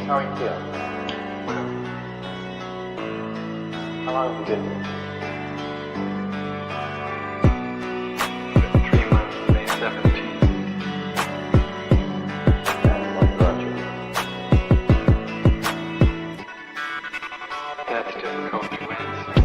How are you feeling? How long have you been here? 3 months, May 17th. And what brought you? That's difficult to answer.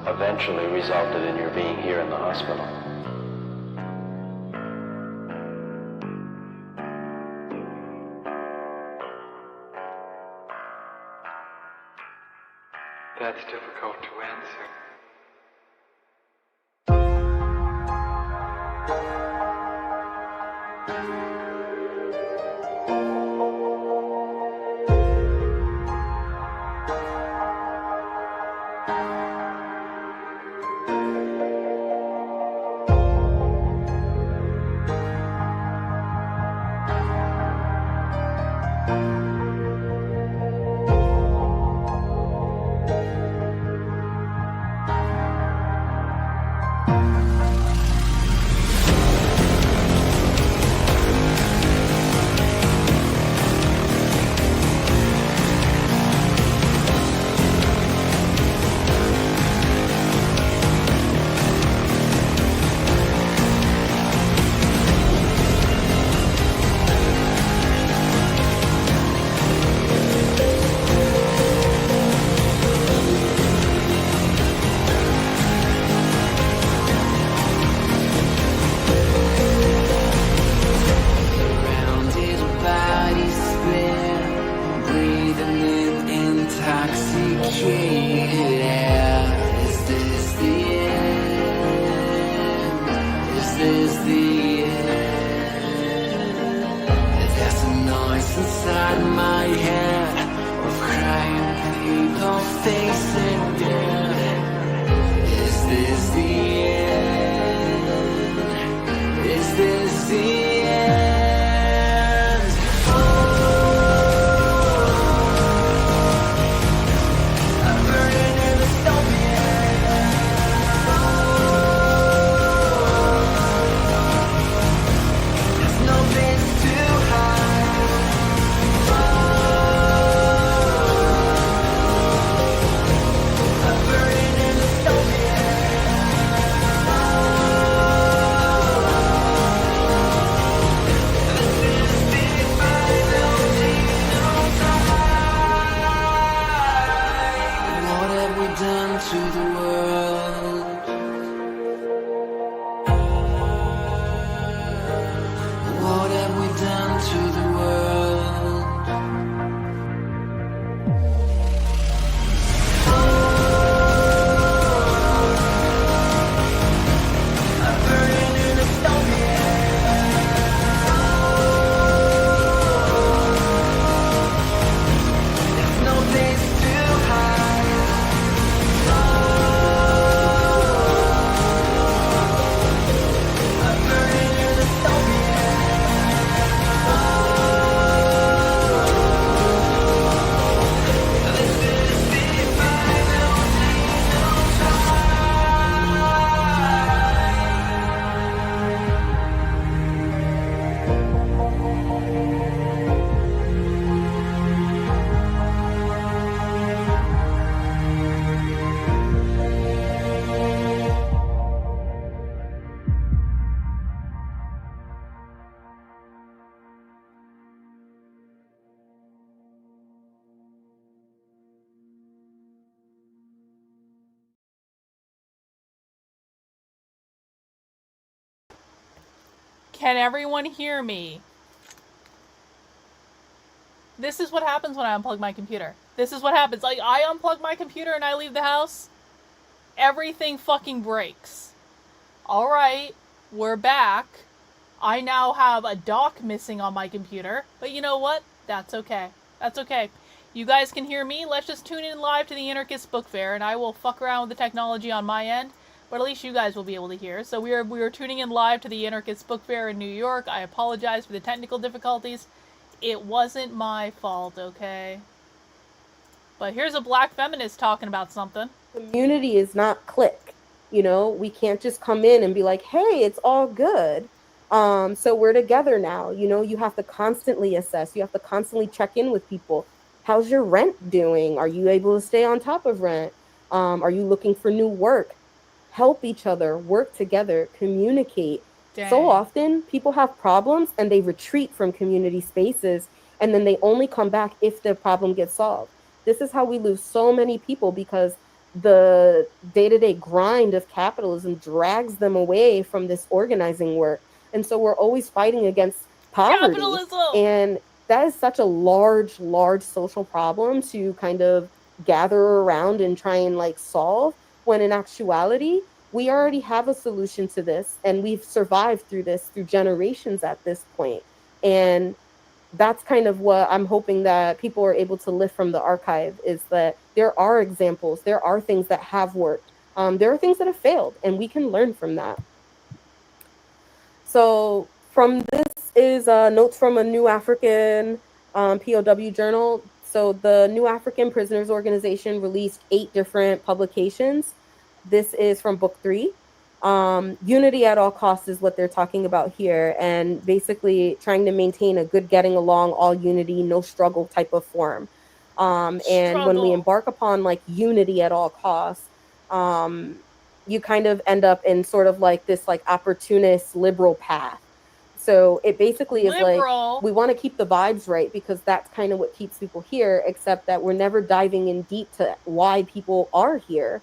Eventually resulted in your being here in the hospital. That's difficult to answer. is the end. There's a noise inside my head of crying people facing death. Is this the end? Is this the end? I'm burning in the stone. There's no place to hide. I'm burning in the stone. What have we done to the world? What have we done to the world? I'm burning in the stone. There's no place to hide. I'm burning in the stone. This is the final Can everyone hear me? This is what happens when I unplug my computer. This is what happens. Like, I unplug my computer and I leave the house. Everything fucking breaks. Alright, we're back. I now have a dock missing on my computer. But you know what? That's okay. That's okay. You guys can hear me. Let's just tune in live to the Anarchist Bookfair, and I will fuck around with the technology on my end. But at least you guys will be able to hear. So we are tuning in live to the Anarchist Bookfair in New York. I apologize for the technical difficulties. It wasn't my fault, okay? But here's a black feminist talking about something. Community is not clique. You know, we can't just come in and be like, hey, it's all good. So we're together now. You know, you have to constantly assess. You have to constantly check in with people. How's your rent doing? Are you able to stay on top of rent? Are you looking for new work? Help each other, work together, communicate. Dang. So often people have problems and they retreat from community spaces, and then they only come back if the problem gets solved. This is how we lose so many people, because the day-to-day grind of capitalism drags them away from this organizing work. And so we're always fighting against poverty. Capitalism! And that is such a large social problem to kind of gather around and try and like solve, when in actuality, we already have a solution to this, and we've survived through this through generations at this point. And that's kind of what I'm hoping that people are able to lift from the archive, is that there are examples, there are things that have worked, there are things that have failed, and we can learn from that. So from this is notes from a New African POW journal. So the New African Prisoners Organization released 8 different publications. This is from book 3. Unity at all costs is what they're talking about here, and basically trying to maintain a good getting along, all unity, no struggle type of form. And when we embark upon like unity at all costs, you kind of end up in sort of like this like opportunist liberal path. So it basically is like, we want to keep the vibes right, because that's kind of what keeps people here, except that we're never diving in deep to why people are here.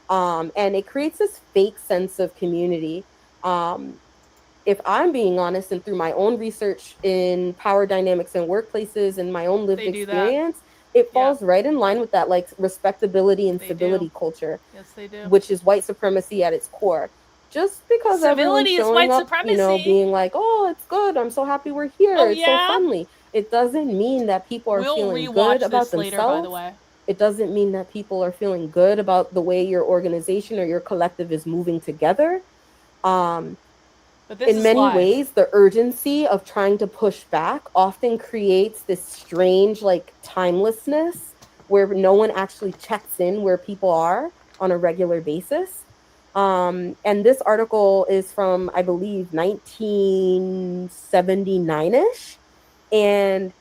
And it creates this fake sense of community. If I'm being honest, and through my own research in power dynamics and workplaces and my own lived experience, it falls right in line with that like respectability and civility culture. Yes, they do. Which is white supremacy at its core. just because Civility is everyone's white showing up, supremacy. being like, oh, it's good, I'm so happy we're here, Oh, it's yeah? so friendly. It doesn't mean that people are We'll feeling rewatch good this about later, by the themselves. way. It doesn't mean that people are feeling good about the way your organization or your collective is moving together. Um, But this in is many live. ways, the urgency of trying to push back often creates this strange, like, timelessness where no one actually checks in where people are on a regular basis. And this article is from, I believe, 1979 ish. And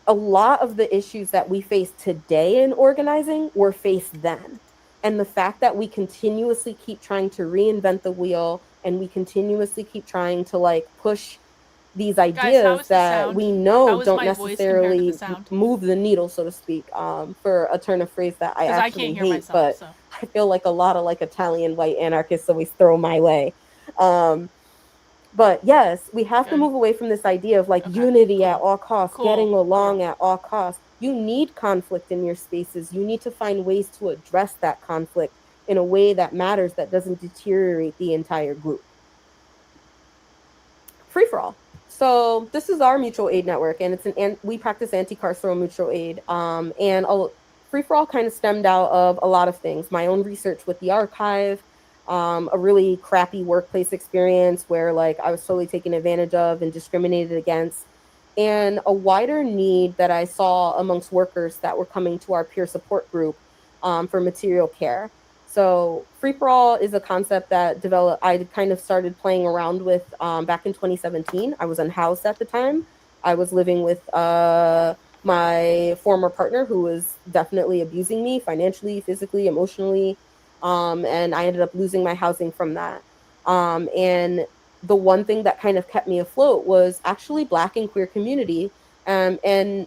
a lot of the issues that we face today in organizing were faced then. And the fact that we continuously keep trying to reinvent the wheel and we continuously keep trying to like push these Guys, how ideas is the that sound? we How know is don't my voice compared to the necessarily sound? move the needle, so to speak, for a turn of phrase that I Because I actually can't hear hate, myself, but so. I feel like a lot of like Italian white anarchists always throw my way. But yes, we have to Good. move away from this idea of like Okay, unity cool. at all costs, Cool. getting along at all costs. You need conflict in your spaces. You need to find ways to address that conflict in a way that matters, that doesn't deteriorate the entire group. Free for all. So this is our mutual aid network, and we practice anti-carceral mutual aid. And free for all kind of stemmed out of a lot of things. My own research with the archive, a really crappy workplace experience where like I was totally taken advantage of and discriminated against, and a wider need that I saw amongst workers that were coming to our peer support group for material care. So free for all is a concept that I kind of started playing around with back in 2017. I was unhoused at the time. I was living with my former partner who was definitely abusing me financially, physically, emotionally. And I ended up losing my housing from that. And the one thing that kind of kept me afloat was actually Black and queer community. And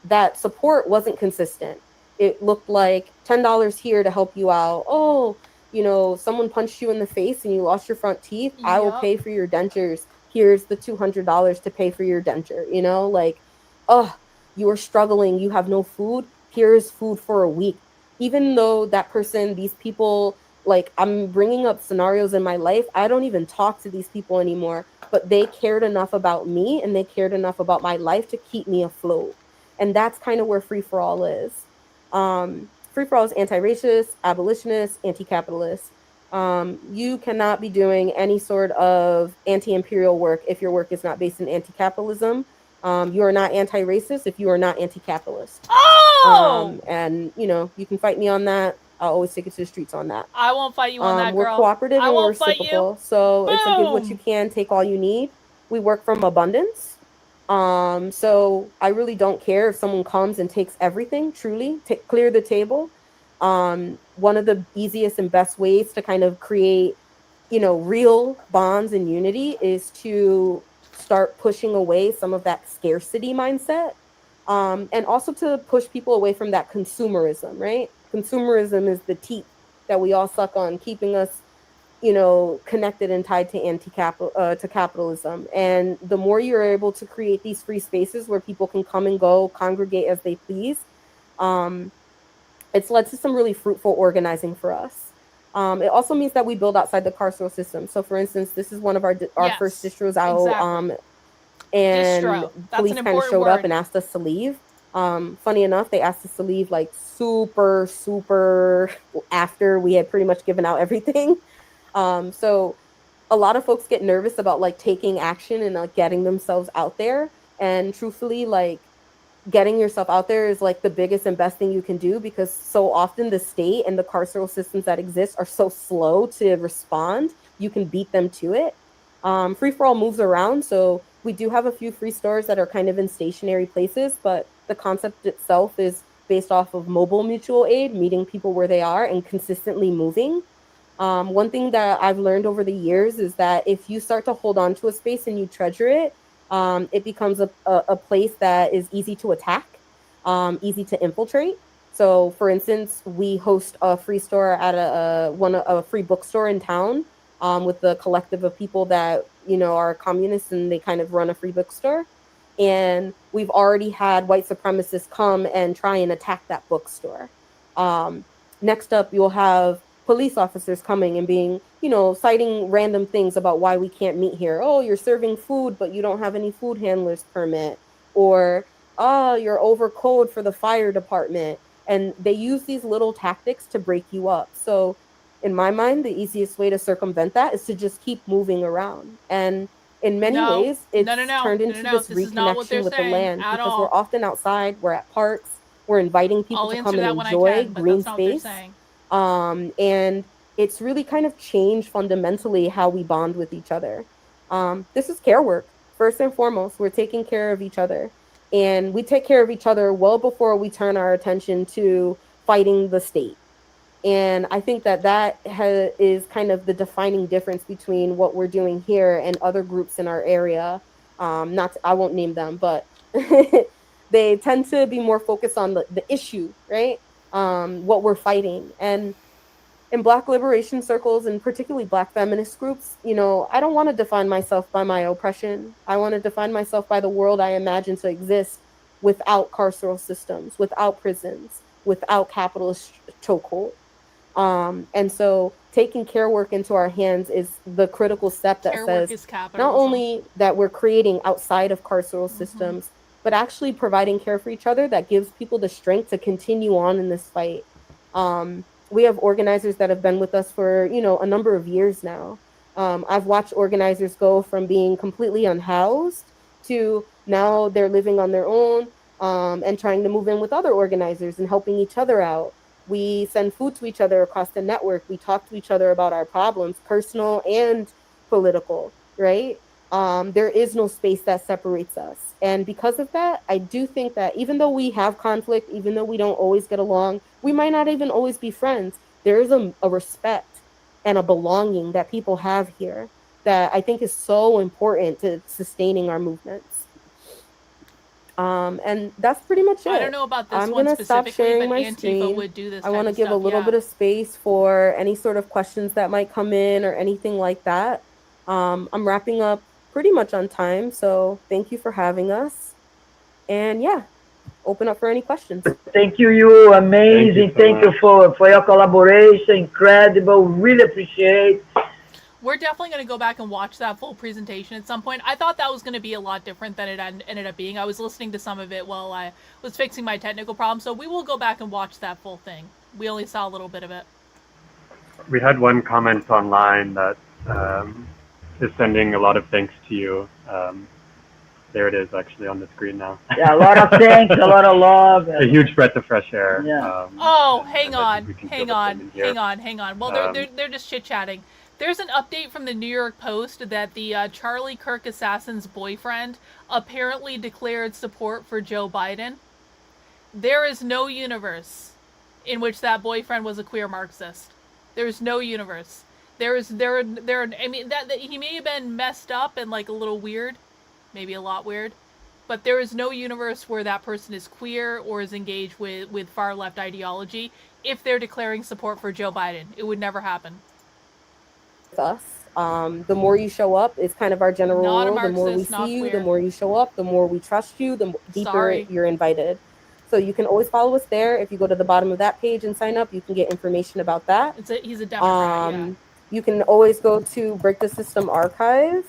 that support wasn't consistent. It looked like $10 here to help you out. Oh, someone punched you in the face and you lost your front teeth. I will Yup. pay for your dentures. Here's the $200 to pay for your denture. Like, oh, you are struggling. You have no food. Here's food for a week. Even though that person, these people, like, I'm bringing up scenarios in my life, I don't even talk to these people anymore, but they cared enough about me and they cared enough about my life to keep me afloat. And that's kind of where free for all is. Free for all is anti-racist, abolitionist, anti-capitalist. You cannot be doing any sort of anti-imperial work if your work is not based in anti-capitalism. You are not anti-racist if you are not anti-capitalist. Oh! And you can fight me on that. I'll always take it to the streets on that. I won't fight you on that, We're girl. cooperative I and we're won't fight you. reciprocal. So it's a give what you Boom! can, take all you need. We work from abundance. So I really don't care if someone comes and takes everything, truly, clear the table. One of the easiest and best ways to kind of create, real bonds and unity is to start pushing away some of that scarcity mindset. And also to push people away from that consumerism, right? Consumerism is the teeth that we all suck on, keeping us connected and tied to to capitalism. And the more you're able to create these free spaces where people can come and go, congregate as they please, it's led to some really fruitful organizing for us. It also means that we build outside the carceral system. So, for instance, this is one of our Yes, first distros out, exactly. and Distro. That's police an kind of important showed up word. and asked us to leave. Funny enough, they asked us to leave like super after we had pretty much given out everything. So a lot of folks get nervous about like taking action and like getting themselves out there. And truthfully, like getting yourself out there is like the biggest and best thing you can do, because so often the state and the carceral systems that exist are so slow to respond. You can beat them to it. Free for all moves around. So we do have a few free stores that are kind of in stationary places, but the concept itself is based off of mobile mutual aid, meeting people where they are and consistently moving. One thing that I've learned over the years is that if you start to hold on to a space and you treasure it, it becomes a place that is easy to attack, easy to infiltrate. So, for instance, we host a free store at a free bookstore in town, with the collective of people that are communists, and they kind of run a free bookstore. And we've already had white supremacists come and try and attack that bookstore. Next up, you'll have police officers coming and being, citing random things about why we can't meet here. Oh, you're serving food, but you don't have any food handler's permit. Or, oh, you're over code for the fire department. And they use these little tactics to break you up. So, in my mind, the easiest way to circumvent that is to just keep moving around. And in many ways, it's turned into this reconnection with the land because we're often outside, we're at parks, we're inviting people to come and enjoy green space. And it's really kind of changed fundamentally how we bond with each other. This is care work. First and foremost, we're taking care of each other. And we take care of each other well before we turn our attention to fighting the state. And I think that is kind of the defining difference between what we're doing here and other groups in our area. I won't name them, but they tend to be more focused on the issue, right? What we're fighting. And in Black liberation circles, and particularly Black feminist groups, I don't want to define myself by my oppression. I want to define myself by the world I imagine to exist without carceral systems, without prisons, without capitalist chokehold. And so taking care work into our hands is the critical step that says not only that we're creating outside of carceral systems, but actually providing care for each other that gives people the strength to continue on in this fight. We have organizers that have been with us for, a number of years now. I've watched organizers go from being completely unhoused to now they're living on their own, and trying to move in with other organizers and helping each other out. We send food to each other across the network. We talk to each other about our problems, personal and political, right? There is no space that separates us. And because of that, I do think that even though we have conflict, even though we don't always get along, we might not even always be friends. There is a respect and a belonging that people have here that I think is so important to sustaining our movements. And that's pretty much it. I don't know about this I'm one gonna stop specifically, sharing but my Antifa screen. would do this I want to give a little bit of space for any sort of questions that might come in or anything like that. I'm wrapping up pretty much on time, so thank you for having us. And yeah, open up for any questions. Thank you. Amazing. Thank you for your collaboration. Incredible. Really appreciate. We're definitely going to go back and watch that full presentation at some point. I thought that was going to be a lot different than it ended up being. I was listening to some of it while I was fixing my technical problem, so we will go back and watch that full thing. We only saw a little bit of it. We had one comment online that is sending a lot of thanks to you. There it is, actually, on the screen now. Yeah, a lot of thanks, a lot of love. A huge breath of fresh air. Yeah. Hang on. Well, they're just chit-chatting. There's an update from the New York Post that the Charlie Kirk assassin's boyfriend apparently declared support for Joe Biden. There is no universe in which that boyfriend was a queer Marxist. There is no universe. I mean, that he may have been messed up and like a little weird, maybe a lot weird, but there is no universe where that person is queer or is engaged with far left ideology if they're declaring support for Joe Biden. It would never happen. Us. The more you show up is kind of our general rule. The more we see you, the more you show up, the more we trust you, the deeper you're invited. So you can always follow us there. If you go to the bottom of that page and sign up, you can get information about that. He's a Democrat, yeah. You can always go to Break the System Archive,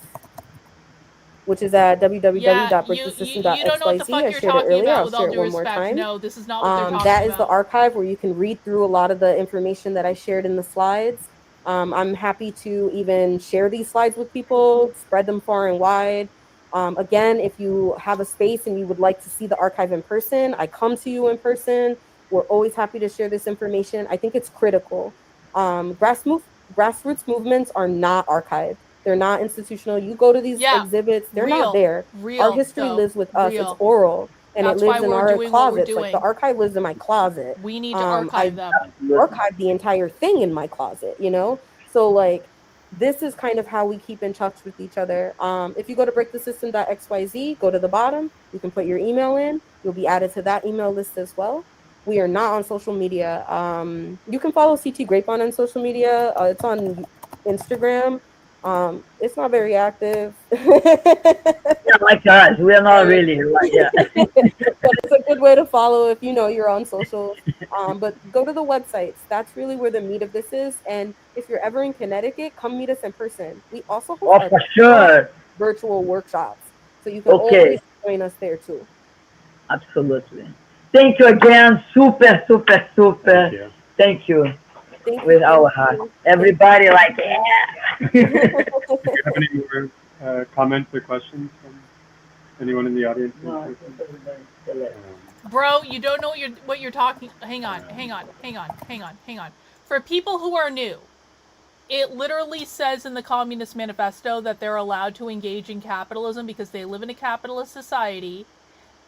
which is at www.breakthesystem.xyz. You don't know what the fuck you're talking about, with all due respect. No, this is not what they're talking about. That is the archive where you can read through a lot of the information that I shared in the slides. I'm happy to even share these slides with people, spread them far and wide. Again, if you have a space and you would like to see the archive in person, I come to you in person. We're always happy to share this information. I think it's critical. Grassroots movements are not archived. They're not institutional. You go to these exhibits, they're not there. Our history lives with us. It's oral. And it lives in our closets. Like the archive lives in my closet. We need to archive them. Archive the entire thing in my closet, So like, this is kind of how we keep in touch with each other. If you go to breakthesystem.xyz, go to the bottom. You can put your email in. You'll be added to that email list as well. We are not on social media. You can follow CT Grapevine on social media. It's on Instagram. It's not very active. Yeah, like us. We're not really like that. But it's a good way to follow if you know you're on socials. But go to the websites. That's really where the meat of this is. And if you're ever in Connecticut, come meet us in person. We also host Oh, our for sure. virtual workshops, so you can Okay. always join us there too. Absolutely. Thank you again. Super, super, Thank super. you. Thank you. Thank With you. our heart. Everybody like, yeah. Do you have any more comments or questions from anyone in the audience? No, I think everybody's still there. Bro, you don't know what you're talking. Hang on. For people who are new, it literally says in the Communist Manifesto that they're allowed to engage in capitalism because they live in a capitalist society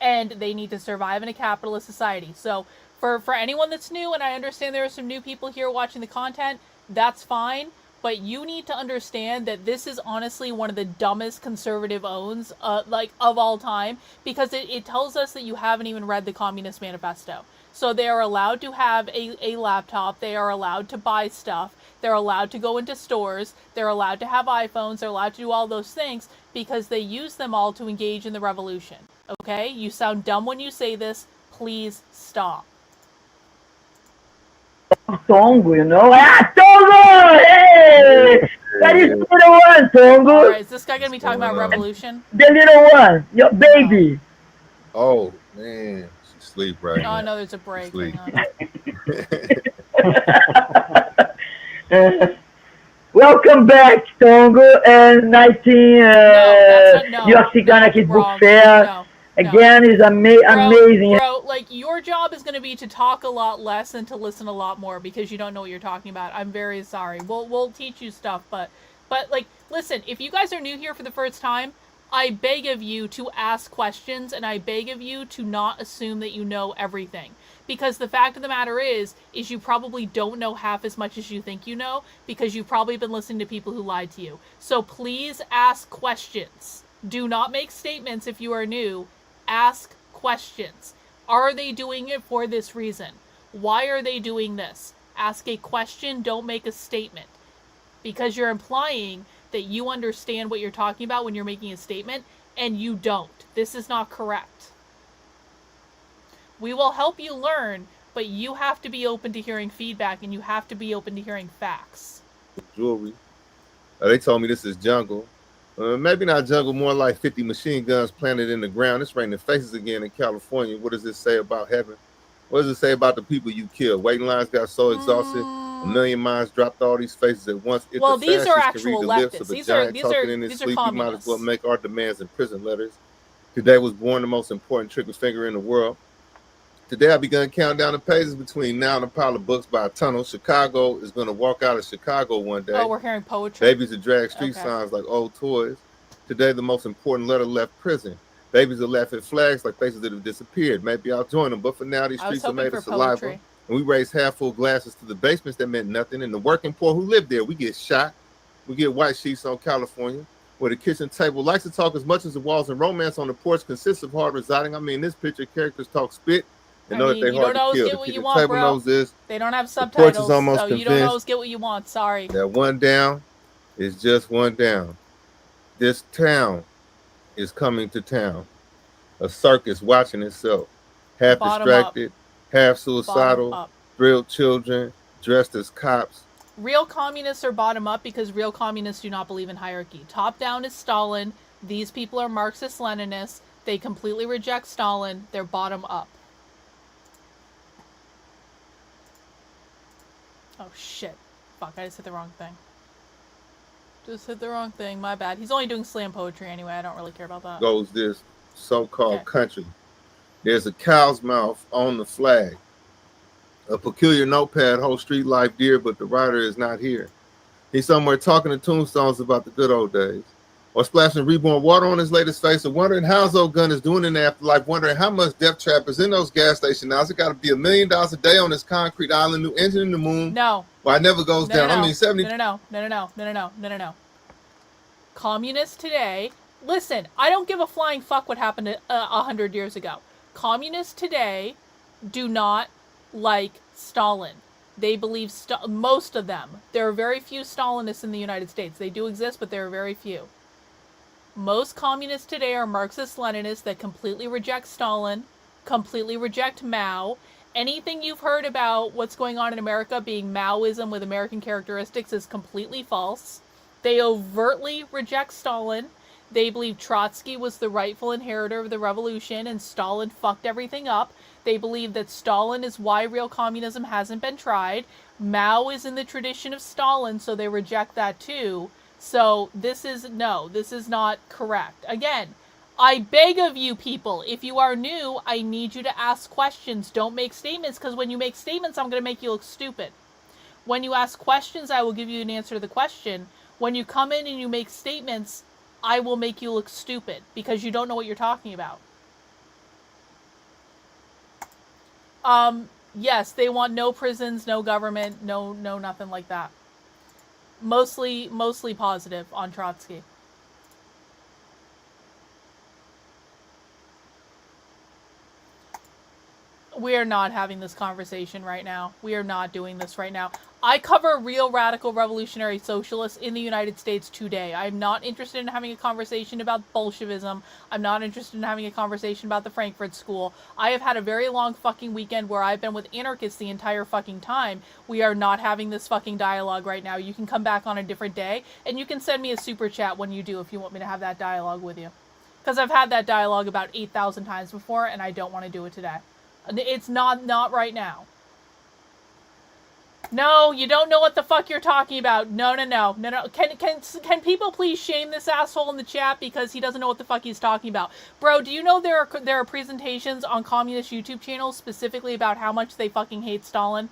and they need to survive in a capitalist society. So for anyone that's new, and I understand there are some new people here watching the content, that's fine. But you need to understand that this is honestly one of the dumbest conservative owns, of all time, because it tells us that you haven't even read the Communist Manifesto. So they are allowed to have a laptop, they are allowed to buy stuff, they're allowed to go into stores, they're allowed to have iPhones, they're allowed to do all those things because they use them all to engage in the revolution. Okay? You sound dumb when you say this. Please stop. Tongo, you know? Ah, Tongo! Hey! That is the little one, Tongo. Alright, is this guy gonna be talking about revolution? The little one, your baby. Oh man, she's asleep right Oh now. no, there's a break. Sleep. Hang on. Welcome back, Tongo, and 19 No, New York City Anarchist wrong. Bookfair. No. Again, is amazing. Bro, like, your job is going to be to talk a lot less and to listen a lot more because you don't know what you're talking about. I'm very sorry. We'll teach you stuff, but like, listen, if you guys are new here for the first time, I beg of you to ask questions, and I beg of you to not assume that you know everything. Because the fact of the matter is you probably don't know half as much as you think you know, because you've probably been listening to people who lied to you. So please ask questions. Do not make statements if you are new. Ask questions. Are they doing it for this reason? Why are they doing this? Ask a question, don't make a statement. Because you're implying that you understand what you're talking about when you're making a statement, and you don't. This is not correct. We will help you learn, but you have to be open to hearing feedback, and you have to be open to hearing facts. Jewelry. They told me this is jungle. Maybe not jungle, more like 50 machine guns planted in the ground. It's raining faces again in California. What does this say about heaven? What does it say about the people you killed? Waiting lines got so exhausted. A million minds dropped all these faces at once. If well, the these are fascists can actual read the lips leftists. of a giant talking in his sleep, we might as well communists. make our demands in prison letters. Today was born the most important trigger finger in the world. Today I begun counting down the pages between now and a pile of books by a tunnel. Chicago is going to walk out of Chicago one day. Oh, we're hearing poetry. Babies that drag street signs like old toys. Today, the most important letter left prison. Babies that laugh at flags like faces that have disappeared. Maybe I'll join them, but for now, these streets are made of saliva. And we raise half-full glasses to the basements that meant nothing. And the working poor who live there, we get shot. We get white sheets on California, where the kitchen table likes to talk as much as the walls, and romance on the porch consists of hard residing. I mean, this picture, characters talk spit and know that they're hard to kill. The kitchen table knows this. They don't have subtitles, the porch is almost so you don't always get what you want. Sorry. That one down is just one down. This town is coming to town. A circus watching itself. Half distracted, half suicidal, thrilled children dressed as cops. Real communists are bottom up because real communists do not believe in hierarchy. Top down is Stalin. These people are Marxist-Leninists. They completely reject Stalin. They're bottom up. Oh shit. Fuck, I just hit the wrong thing. Just hit the wrong thing, my bad. He's only doing slam poetry anyway, I don't really care about that. Goes this so-called country. There's a cow's mouth on the flag. A peculiar notepad holds street life dear, but the writer is not here. He's somewhere talking to tombstones about the good old days. Or splashing reborn water on his latest face, or wondering how his old gun is doing in the afterlife, wondering how much death trap is in those gas stations now. It's got to be $1 million a day on this concrete island, new engine in the moon. No. Why it never goes down. I mean, 70. No. Communists today, listen, I don't give a flying fuck what happened 100 years ago. Communists today do not like Stalin. They believe, most of them, there are very few Stalinists in the United States. They do exist, but there are very few. Most communists today are Marxist-Leninists that completely reject Stalin. completely reject Mao. Anything you've heard about what's going on in America being Maoism with American characteristics is completely false. They overtly reject Stalin. They believe Trotsky was the rightful inheritor of the revolution and Stalin fucked everything up. They believe that Stalin is why real communism hasn't been tried. Mao is in the tradition of Stalin, so they reject that too. So this is not correct. Again, I beg of you people, if you are new, I need you to ask questions. Don't make statements, because when you make statements, I'm going to make you look stupid. When you ask questions, I will give you an answer to the question. When you come in and you make statements, I will make you look stupid, because you don't know what you're talking about. Yes, they want no prisons, no government, no nothing like that. Mostly positive on Trotsky. We are not having this conversation right now. We are not doing this right now. I cover real radical revolutionary socialists in the United States today. I'm not interested in having a conversation about Bolshevism. I'm not interested in having a conversation about the Frankfurt School. I have had a very long fucking weekend where I've been with anarchists the entire fucking time. We are not having this fucking dialogue right now. You can come back on a different day, and you can send me a super chat when you do if you want me to have that dialogue with you. Because I've had that dialogue about 8,000 times before, and I don't want to do it today. It's not right now. No, you don't know what the fuck you're talking about. No. Can people please shame this asshole in the chat because he doesn't know what the fuck he's talking about? Bro, do you know there are presentations on communist YouTube channels specifically about how much they fucking hate Stalin?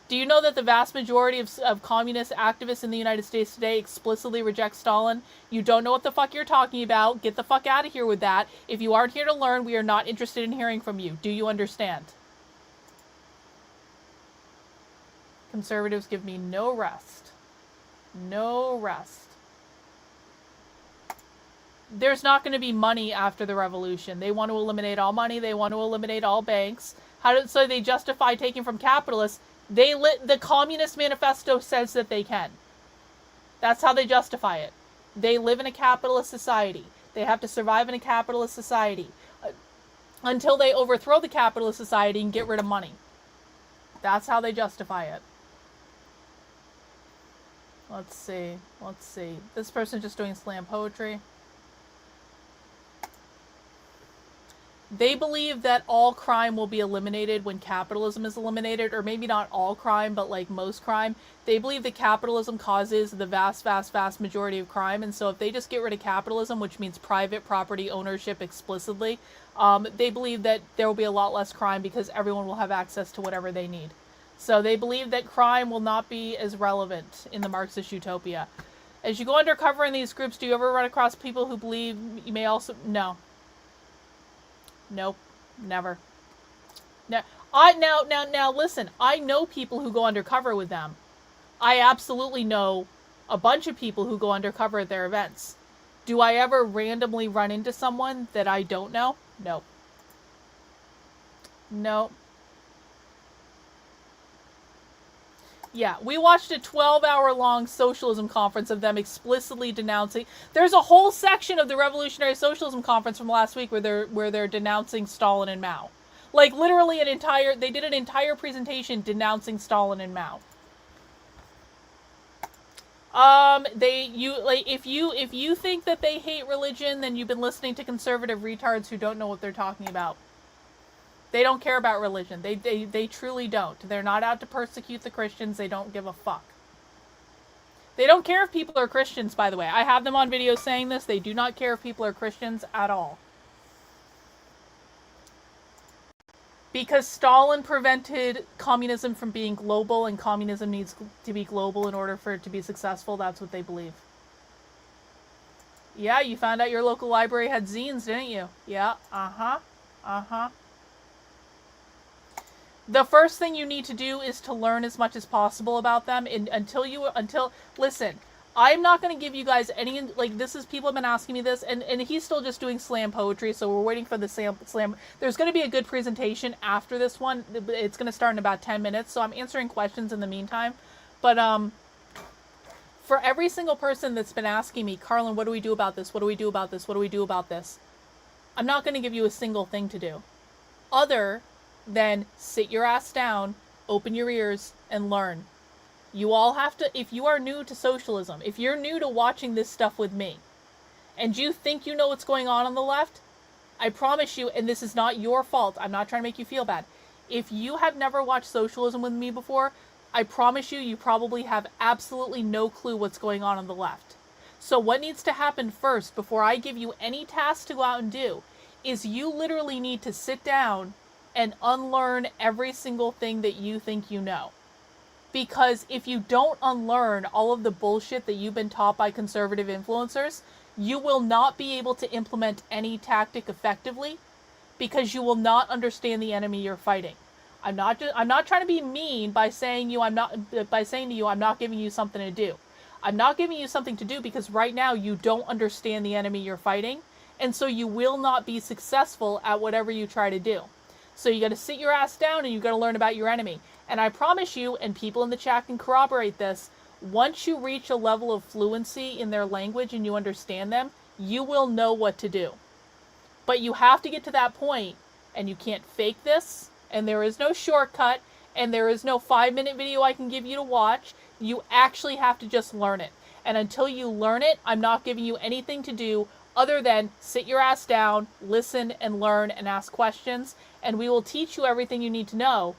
Do you know that the vast majority of communist activists in the United States today explicitly reject Stalin? You don't know what the fuck you're talking about. Get the fuck out of here with that. If you aren't here to learn, we are not interested in hearing from you. Do you understand? Conservatives give me no rest. No rest. There's not going to be money after the revolution. They want to eliminate all money. They want to eliminate all banks. So they justify taking from capitalists. The Communist Manifesto says that they can. That's how they justify it. They live in a capitalist society. They have to survive in a capitalist society until they overthrow the capitalist society and get rid of money. That's how they justify it. Let's see. This person just doing slam poetry. They believe that all crime will be eliminated when capitalism is eliminated, or maybe not all crime, but like most crime. They believe that capitalism causes the vast majority of crime, and so if they just get rid of capitalism, which means private property ownership explicitly, they believe that there will be a lot less crime because everyone will have access to whatever they need. So they believe that crime will not be as relevant in the Marxist utopia. As you go undercover in these groups, do you ever run across people who believe you may also... No. Nope, never. Now listen, I know people who go undercover with them. I absolutely know a bunch of people who go undercover at their events. Do I ever randomly run into someone that I don't know? Nope. Nope. Yeah, we watched a 12-hour-long socialism conference of them explicitly denouncing... There's a whole section of the Revolutionary Socialism Conference from last week where they're denouncing Stalin and Mao. Like, literally they did an entire presentation denouncing Stalin and Mao. If you think that they hate religion, then you've been listening to conservative retards who don't know what they're talking about. They don't care about religion. They truly don't. They're not out to persecute the Christians. They don't give a fuck. They don't care if people are Christians, by the way. I have them on video saying this. They do not care if people are Christians at all. Because Stalin prevented communism from being global, and communism needs to be global in order for it to be successful. That's what they believe. Yeah, you found out your local library had zines, didn't you? Yeah, uh-huh. The first thing you need to do is to learn as much as possible about them listen, I'm not going to give you guys any, this is, people have been asking me this, and he's still just doing slam poetry, so we're waiting for the slam. There's going to be a good presentation after this one. It's going to start in about 10 minutes, so I'm answering questions in the meantime. But, for every single person that's been asking me, Karlyn, what do we do about this? What do we do about this? What do we do about this? I'm not going to give you a single thing to do. other than sit your ass down, open your ears, and learn. You all have to, if you are new to socialism, if you're new to watching this stuff with me, and you think you know what's going on the left, I promise you, and this is not your fault, I'm not trying to make you feel bad. If you have never watched socialism with me before, I promise you, you probably have absolutely no clue what's going on the left. So what needs to happen first, before I give you any task to go out and do, is you literally need to sit down and unlearn every single thing that you think you know. Because if you don't unlearn all of the bullshit that you've been taught by conservative influencers, you will not be able to implement any tactic effectively, because you will not understand the enemy you're fighting. I'm not trying to be mean by saying to you I'm not giving you something to do. I'm not giving you something to do because right now you don't understand the enemy you're fighting, and so you will not be successful at whatever you try to do. So you got to sit your ass down and you got to learn about your enemy. And I promise you, and people in the chat can corroborate this, once you reach a level of fluency in their language and you understand them, you will know what to do. But you have to get to that point, and you can't fake this, and there is no shortcut, and there is no 5-minute video I can give you to watch. You actually have to just learn it. And until you learn it, I'm not giving you anything to do other than sit your ass down, listen and learn and ask questions, and we will teach you everything you need to know.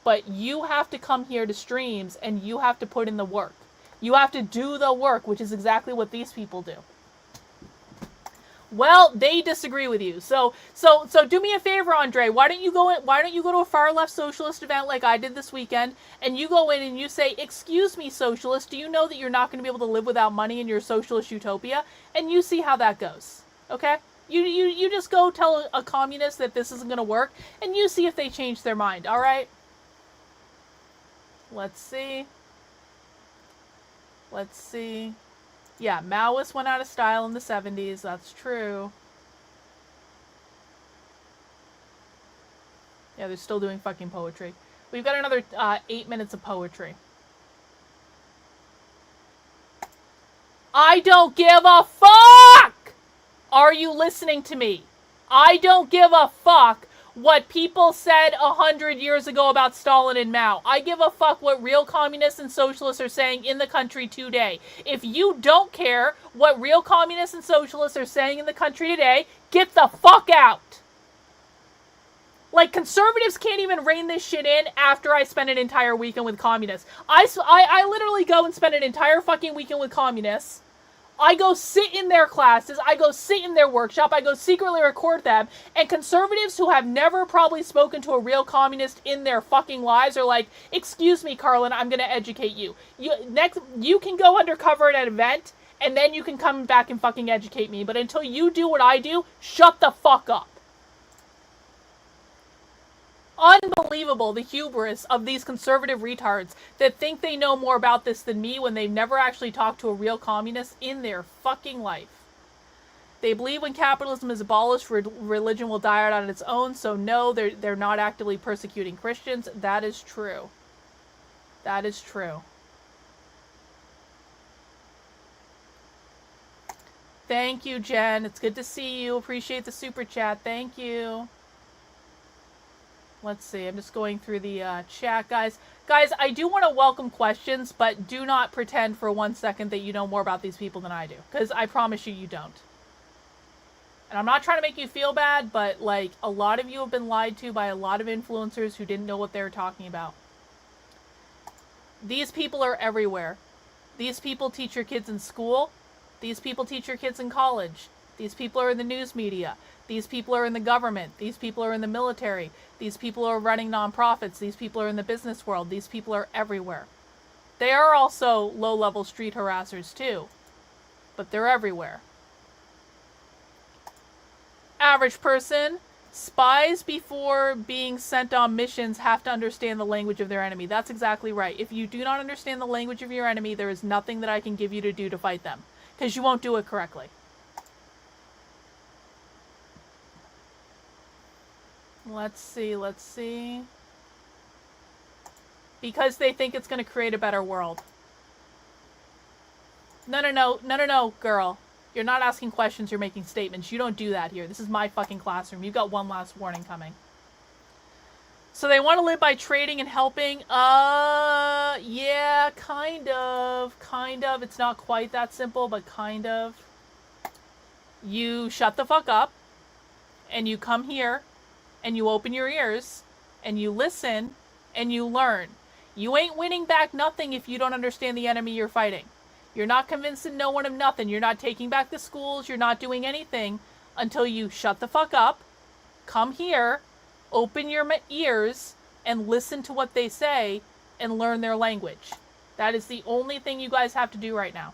But you have to come here to streams and you have to put in the work. You have to do the work, which is exactly what these people do. Well, they disagree with you. So do me a favor, Andre. Why don't you go to a far left socialist event like I did this weekend, and you go in and you say, "Excuse me, socialist, do you know that you're not going to be able to live without money in your socialist utopia?" And you see how that goes. Okay? You just go tell a communist that this isn't going to work, and you see if they change their mind. All right? Let's see. Yeah, Maoists went out of style in the 70s. That's true. Yeah, they're still doing fucking poetry. We've got another 8 minutes of poetry. I don't give a fuck! Are you listening to me? I don't give a fuck what people said 100 years ago about Stalin and Mao. I give a fuck what real communists and socialists are saying in the country today. If you don't care what real communists and socialists are saying in the country today, get the fuck out. Like, conservatives can't even rein this shit in after I spend an entire weekend with communists. I literally go and spend an entire fucking weekend with communists. I go sit in their classes, I go sit in their workshop, I go secretly record them, and conservatives who have never probably spoken to a real communist in their fucking lives are like, "Excuse me, Karlyn, I'm gonna educate you. You can go undercover at an event, and then you can come back and fucking educate me, but until you do what I do, shut the fuck up." Unbelievable, the hubris of these conservative retards that think they know more about this than me when they've never actually talked to a real communist in their fucking life. They believe when capitalism is abolished, religion will die out on its own, so no, they're not actively persecuting Christians. That is true. That is true. Thank you, Jen. It's good to see you. Appreciate the super chat. Thank you. Let's see, I'm just going through the chat, guys. Guys, I do want to welcome questions, but do not pretend for 1 second that you know more about these people than I do, because I promise you, you don't. And I'm not trying to make you feel bad, but, like, a lot of you have been lied to by a lot of influencers who didn't know what they were talking about. These people are everywhere. These people teach your kids in school. These people teach your kids in college. These people are in the news media. These people are in the government. These people are in the military. These people are running nonprofits. These people are in the business world. These people are everywhere. They are also low-level street harassers too, but they're everywhere. Average person. Spies before being sent on missions have to understand the language of their enemy. That's exactly right. If you do not understand the language of your enemy, there is nothing that I can give you to do to fight them, because you won't do it correctly. Let's see. Because they think it's going to create a better world. No, girl. You're not asking questions, you're making statements. You don't do that here. This is my fucking classroom. You've got one last warning coming. So they want to live by trading and helping? Yeah, kind of. Kind of. It's not quite that simple, but kind of. You shut the fuck up, and you come here, and you open your ears, and you listen, and you learn. You ain't winning back nothing if you don't understand the enemy you're fighting. You're not convincing no one of nothing. You're not taking back the schools. You're not doing anything until you shut the fuck up, come here, open your ears, and listen to what they say and learn their language. That is the only thing you guys have to do right now.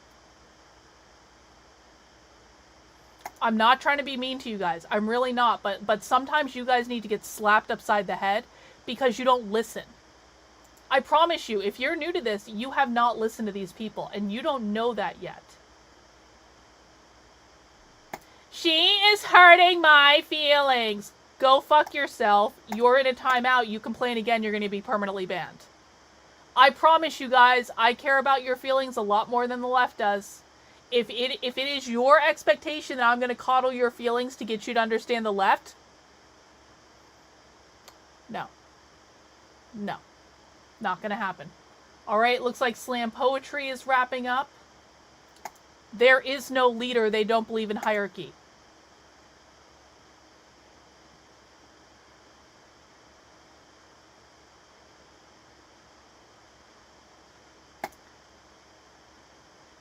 I'm not trying to be mean to you guys. I'm really not. But sometimes you guys need to get slapped upside the head because you don't listen. I promise you, if you're new to this, you have not listened to these people, and you don't know that yet. She is hurting my feelings. Go fuck yourself. You're in a timeout. You complain again, you're going to be permanently banned. I promise you guys, I care about your feelings a lot more than the left does. If it is your expectation that I'm going to coddle your feelings to get you to understand the left, no. No. Not going to happen. Alright, looks like slam poetry is wrapping up. There is no leader. They don't believe in hierarchy.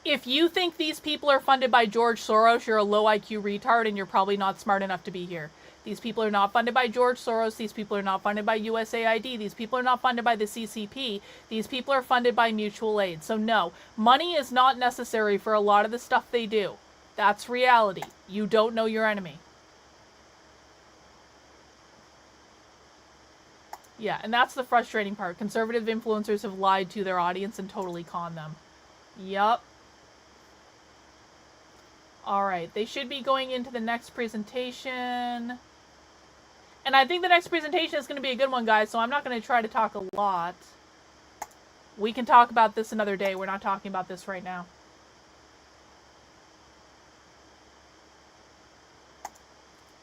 If you think these people are funded by George Soros, you're a low IQ retard and you're probably not smart enough to be here. These people are not funded by George Soros. These people are not funded by USAID. These people are not funded by the CCP. These people are funded by mutual aid. So no, money is not necessary for a lot of the stuff they do. That's reality. You don't know your enemy. Yeah, and that's the frustrating part. Conservative influencers have lied to their audience and totally conned them. Yup. Alright, they should be going into the next presentation. And I think the next presentation is going to be a good one, guys, so I'm not going to try to talk a lot. We can talk about this another day. We're not talking about this right now.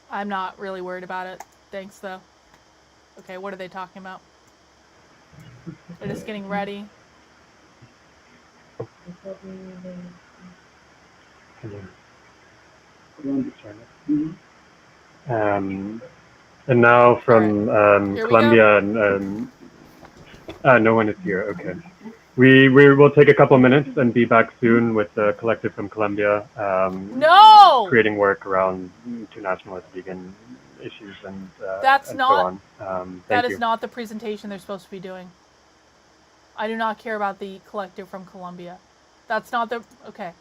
I'm not really worried about it. Thanks, though. Okay, what are they talking about? They're just getting ready. And now from Colombia, and no one is here. Okay, we will take a couple minutes and be back soon with the collective from Colombia. No! Creating work around internationalist vegan issues and that's and not. so on. That is not the presentation they're supposed to be doing. I do not care about the collective from Colombia. That's not the... Okay.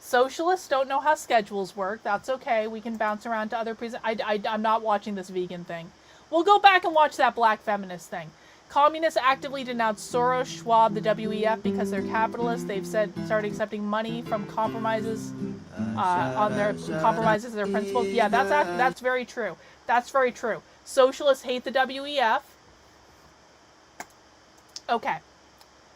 Socialists don't know how schedules work. That's okay. We can bounce around to other I'm not watching this vegan thing. We'll go back and watch that black feminist thing. Communists actively denounce Soros, Schwab, the WEF because they're capitalists. They've started accepting money from compromises on their principles. Yeah, that's very true. That's very true. Socialists hate the WEF. Okay.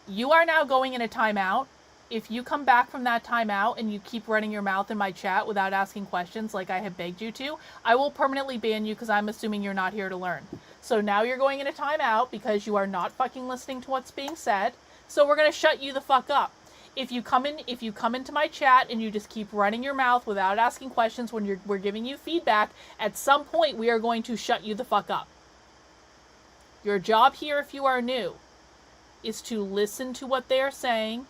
You are now going in a timeout. If you come back from that timeout and you keep running your mouth in my chat without asking questions like I have begged you to, I will permanently ban you because I'm assuming you're not here to learn. So now you're going in a timeout because you are not fucking listening to what's being said. So we're going to shut you the fuck up. If you come into my chat and you just keep running your mouth without asking questions when we're giving you feedback, at some point we are going to shut you the fuck up. Your job here, if you are new, is to listen to what they are saying,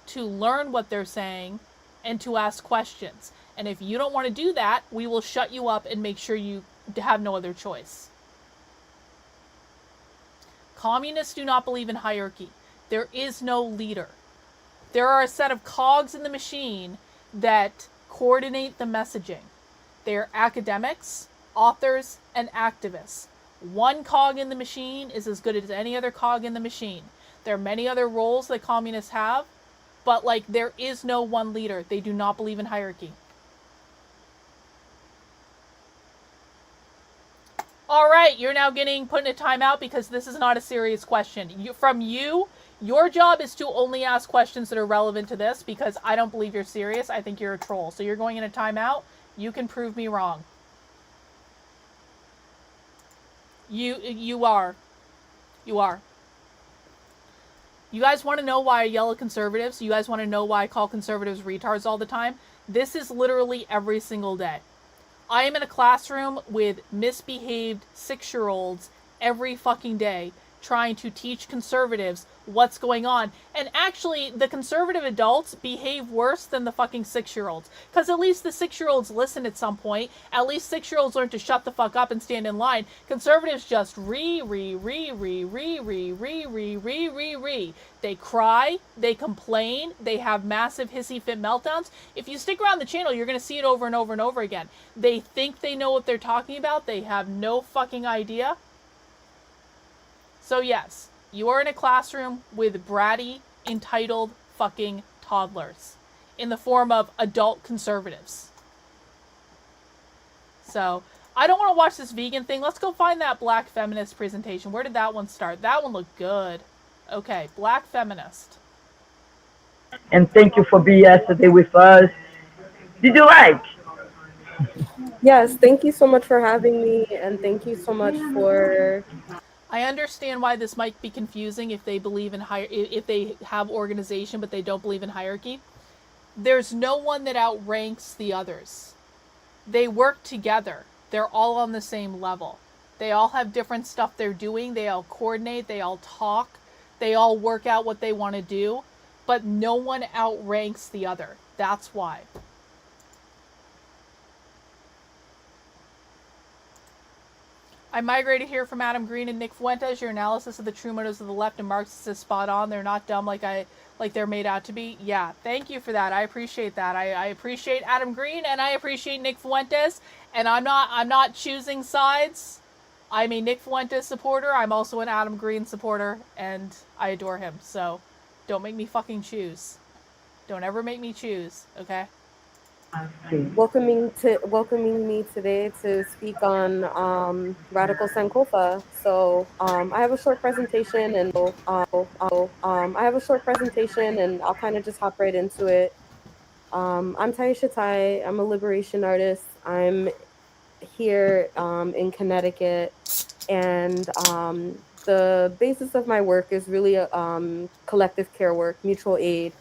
to learn what they're saying, and to ask questions. And if you don't want to do that, we will shut you up and make sure you have no other choice. Communists do not believe in hierarchy. There is no leader. There are a set of cogs in the machine that coordinate the messaging. They are academics, authors, and activists. One cog in the machine is as good as any other cog in the machine. There are many other roles that communists have, but, like, there is no one leader. They do not believe in hierarchy. Alright, you're now getting put in a timeout because this is not a serious question. Your job is to only ask questions that are relevant to this because I don't believe you're serious. I think you're a troll. So you're going in a timeout. You can prove me wrong. You are. You are. You guys want to know why I yell at conservatives? You guys want to know why I call conservatives retards all the time? This is literally every single day. I am in a classroom with misbehaved 6-year-olds every fucking day trying to teach conservatives what's going on. And actually, the conservative adults behave worse than the fucking 6-year-olds. Because at least the 6-year-olds listen at some point. At least 6-year-olds learn to shut the fuck up and stand in line. Conservatives just They cry, they complain, they have massive hissy fit meltdowns. If you stick around the channel, you're going to see it over and over and over again. They think they know what they're talking about. They have no fucking idea. So yes, you are in a classroom with bratty, entitled fucking toddlers in the form of adult conservatives. So, I don't want to watch this vegan thing. Let's go find that black feminist presentation. Where did that one start? That one looked good. Okay, black feminist. And thank you for being yesterday with us. Did you like? Yes, thank you so much for having me, and thank you so much for... I understand why this might be confusing if they believe in if they have organization but they don't believe in hierarchy. There's no one that outranks the others. They work together. They're all on the same level. They all have different stuff they're doing. They all coordinate. They all talk. They all work out what they want to do. But no one outranks the other. That's why. I migrated here from Adam Green and Nick Fuentes. Your analysis of the true motives of the left and Marxists is spot on. They're not dumb like they're made out to be. Yeah, thank you for that. I appreciate that. I appreciate Adam Green and I appreciate Nick Fuentes. And I'm not choosing sides. I'm a Nick Fuentes supporter. I'm also an Adam Green supporter, and I adore him. So, don't make me fucking choose. Don't ever make me choose. Okay. welcoming me today to speak on radical Sancopa. So I have a short presentation, and I'll kind of just hop right into it. I'm Taisha Tai. I'm a liberation artist. I'm here in Connecticut, and the basis of my work is really collective care work, mutual aid.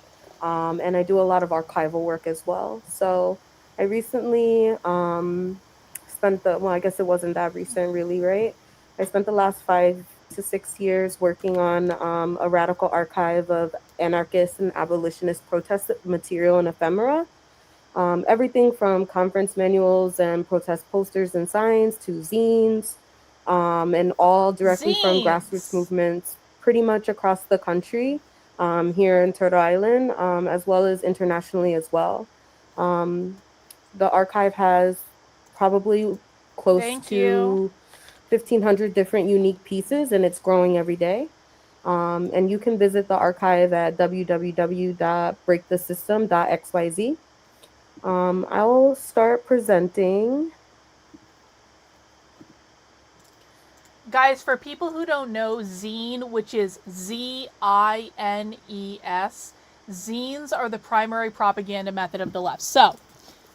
And I do a lot of archival work as well. So I recently I guess it wasn't that recent really, right? I spent the last 5 to 6 years working on a radical archive of anarchist and abolitionist protest material and ephemera. Everything from conference manuals and protest posters and signs to zines, and all directly from grassroots movements pretty much across the country. Here in Turtle Island, as well as internationally as well. The archive has probably close to 1,500 different unique pieces, and it's growing every day. And you can visit the archive at www.breakthesystem.xyz. I'll start presenting. Guys, for people who don't know, zine, which is Zines, zines are the primary propaganda method of the left. So,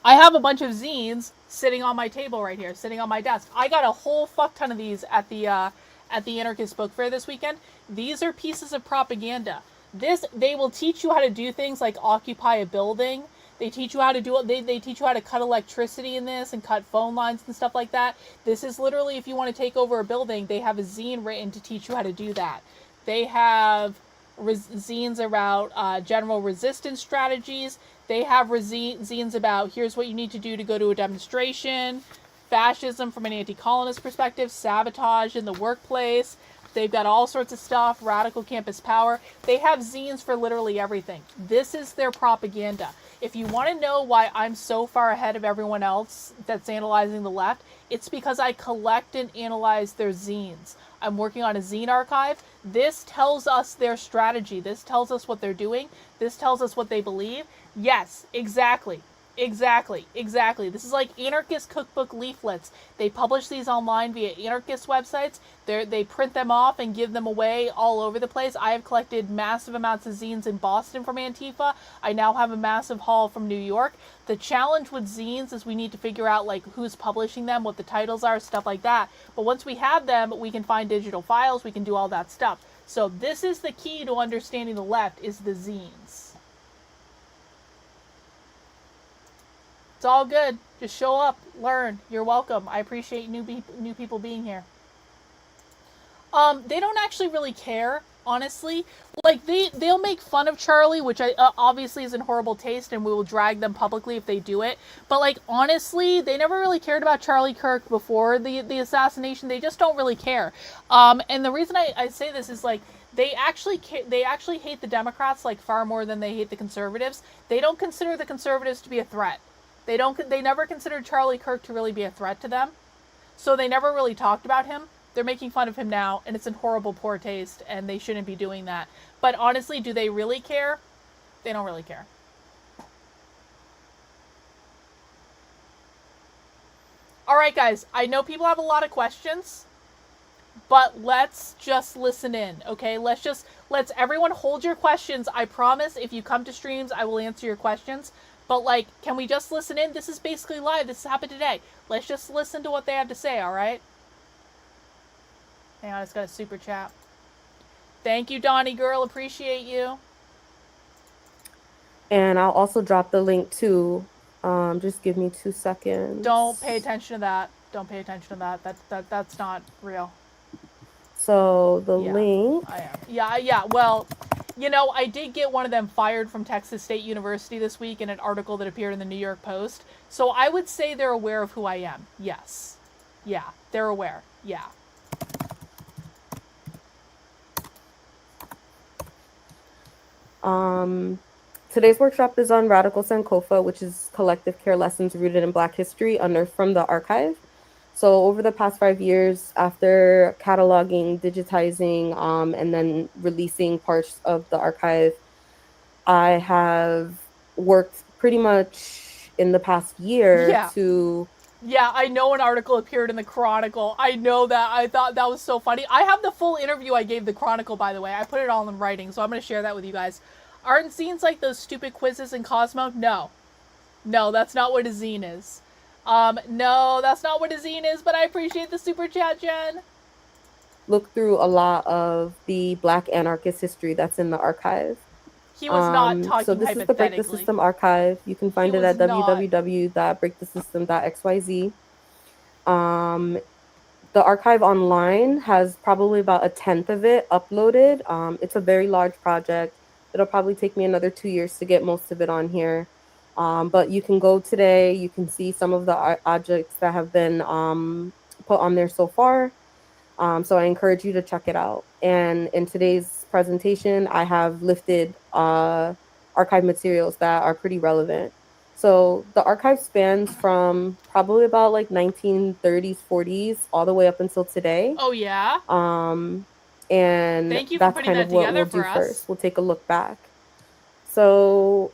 I have a bunch of zines sitting on my table right here, sitting on my desk. I got a whole fuck ton of these at the Anarchist Bookfair this weekend. These are pieces of propaganda. They will teach you how to do things like occupy a building. They teach you how to do it. They teach you how to cut electricity in this and cut phone lines and stuff like that. This is literally, if you want to take over a building, they have a zine written to teach you how to do that. They have zines about general resistance strategies. They have zines about here's what you need to do to go to a demonstration, fascism from an anti-colonist perspective, sabotage in the workplace. They've got all sorts of stuff, radical campus power. They have zines for literally everything. This is their propaganda. If you want to know why I'm so far ahead of everyone else that's analyzing the left, it's because I collect and analyze their zines. I'm working on a zine archive. This tells us their strategy. This tells us what they're doing. This tells us what they believe. Yes, exactly. Exactly. This is like anarchist cookbook leaflets. They publish these online via anarchist websites. They print them off and give them away all over the place. I have collected massive amounts of zines in Boston from Antifa. I now have a massive haul from New York. The challenge with zines is we need to figure out like who's publishing them, what the titles are, stuff like that. But once we have them, we can find digital files, we can do all that stuff. So this is the key to understanding the left, is the zines. It's all good. Just show up, learn. You're welcome. I appreciate new people being here. They don't actually really care, honestly. Like they'll make fun of Charlie, which obviously is in horrible taste, and we will drag them publicly if they do it. But like honestly, they never really cared about Charlie Kirk before the assassination. They just don't really care. And the reason I say this is like they actually hate the Democrats like far more than they hate the conservatives. They don't consider the conservatives to be a threat. They never considered Charlie Kirk to really be a threat to them. So they never really talked about him. They're making fun of him now, and it's in horrible, poor taste, and they shouldn't be doing that. But honestly, do they really care? They don't really care. Alright guys, I know people have a lot of questions, but let's just listen in, okay? Let's everyone hold your questions. I promise if you come to streams, I will answer your questions. But, like, can we just listen in? This is basically live. This happened today. Let's just listen to what they have to say, alright? Hang on, I just got a super chat. Thank you, Donnie Girl. Appreciate you. And I'll also drop the link, too. Just give me 2 seconds. Don't pay attention to that. Don't pay attention to that. That's not real. So, the link... Yeah, well... You know, I did get one of them fired from Texas State University this week in an article that appeared in the New York Post. So I would say they're aware of who I am. Yes. Yeah, they're aware. Yeah. Today's workshop is on Radical Sancopa, which is collective care lessons rooted in Black history from the archive. So over the past 5 years, after cataloging, digitizing, and then releasing parts of the archive, I have worked pretty much in the past year to... Yeah, I know an article appeared in the Chronicle. I know that. I thought that was so funny. I have the full interview I gave the Chronicle, by the way. I put it all in writing, so I'm going to share that with you guys. Aren't zines like those stupid quizzes in Cosmo? No. No, that's not what a zine is. No, that's not what a zine is, but I appreciate the super chat, Jen. Look through a lot of the Black anarchist history that's in the archive. He was not talking so this is the Break the System archive. You can find it at www.breakthesystem.xyz. The archive online has probably about 1/10 of it uploaded. It's a very large project. It'll probably take me another 2 years to get most of it on here. But you can go today, you can see some of the objects that have been put on there so far. So I encourage you to check it out. And in today's presentation, I have lifted archive materials that are pretty relevant. So the archive spans from probably about like 1930s, 40s, all the way up until today. Oh, yeah? And thank you that's for putting kind of that what we'll do first. We'll take a look back. So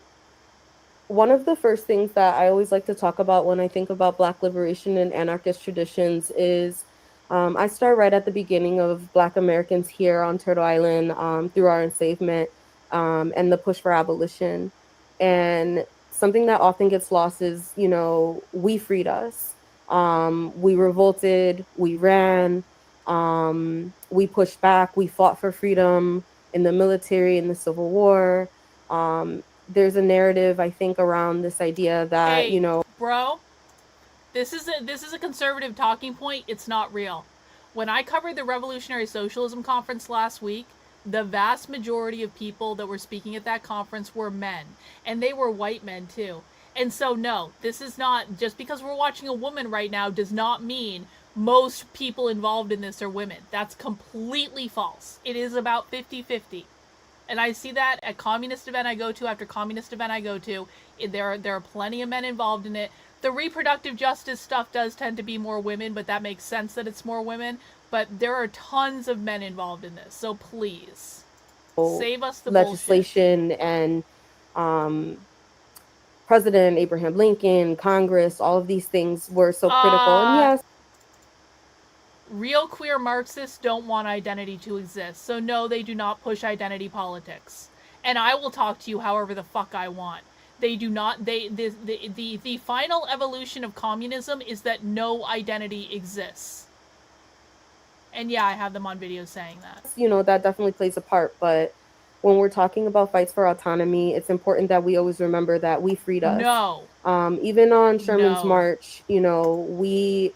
one of the first things that I always like to talk about when I think about Black liberation and anarchist traditions is I start right at the beginning of Black Americans here on Turtle Island through our enslavement and the push for abolition. And something that often gets lost is, you know, we freed us. We revolted, we ran, we pushed back, we fought for freedom in the military, in the Civil War. There's a narrative, I think, around this idea that, hey, you know... Bro, this is a conservative talking point. It's not real. When I covered the Revolutionary Socialism Conference last week, the vast majority of people that were speaking at that conference were men. And they were white men, too. And so, no, this is not... Just because we're watching a woman right now does not mean most people involved in this are women. That's completely false. It is about 50-50. And I see that at communist event I go to after communist event I go to. There are plenty of men involved in it. The reproductive justice stuff does tend to be more women, but that makes sense that it's more women. But there are tons of men involved in this. So please, save us the legislation bullshit. And President Abraham Lincoln, Congress, all of these things were so critical. And yes, real queer Marxists don't want identity to exist. So no, they do not push identity politics. And I will talk to you however the fuck I want. They do not, the final evolution of communism is that no identity exists. And yeah, I have them on video saying that. you know, that definitely plays a part. But when we're talking about fights for autonomy, it's important that we always remember that we freed us. No. Even on Sherman's March, you know, we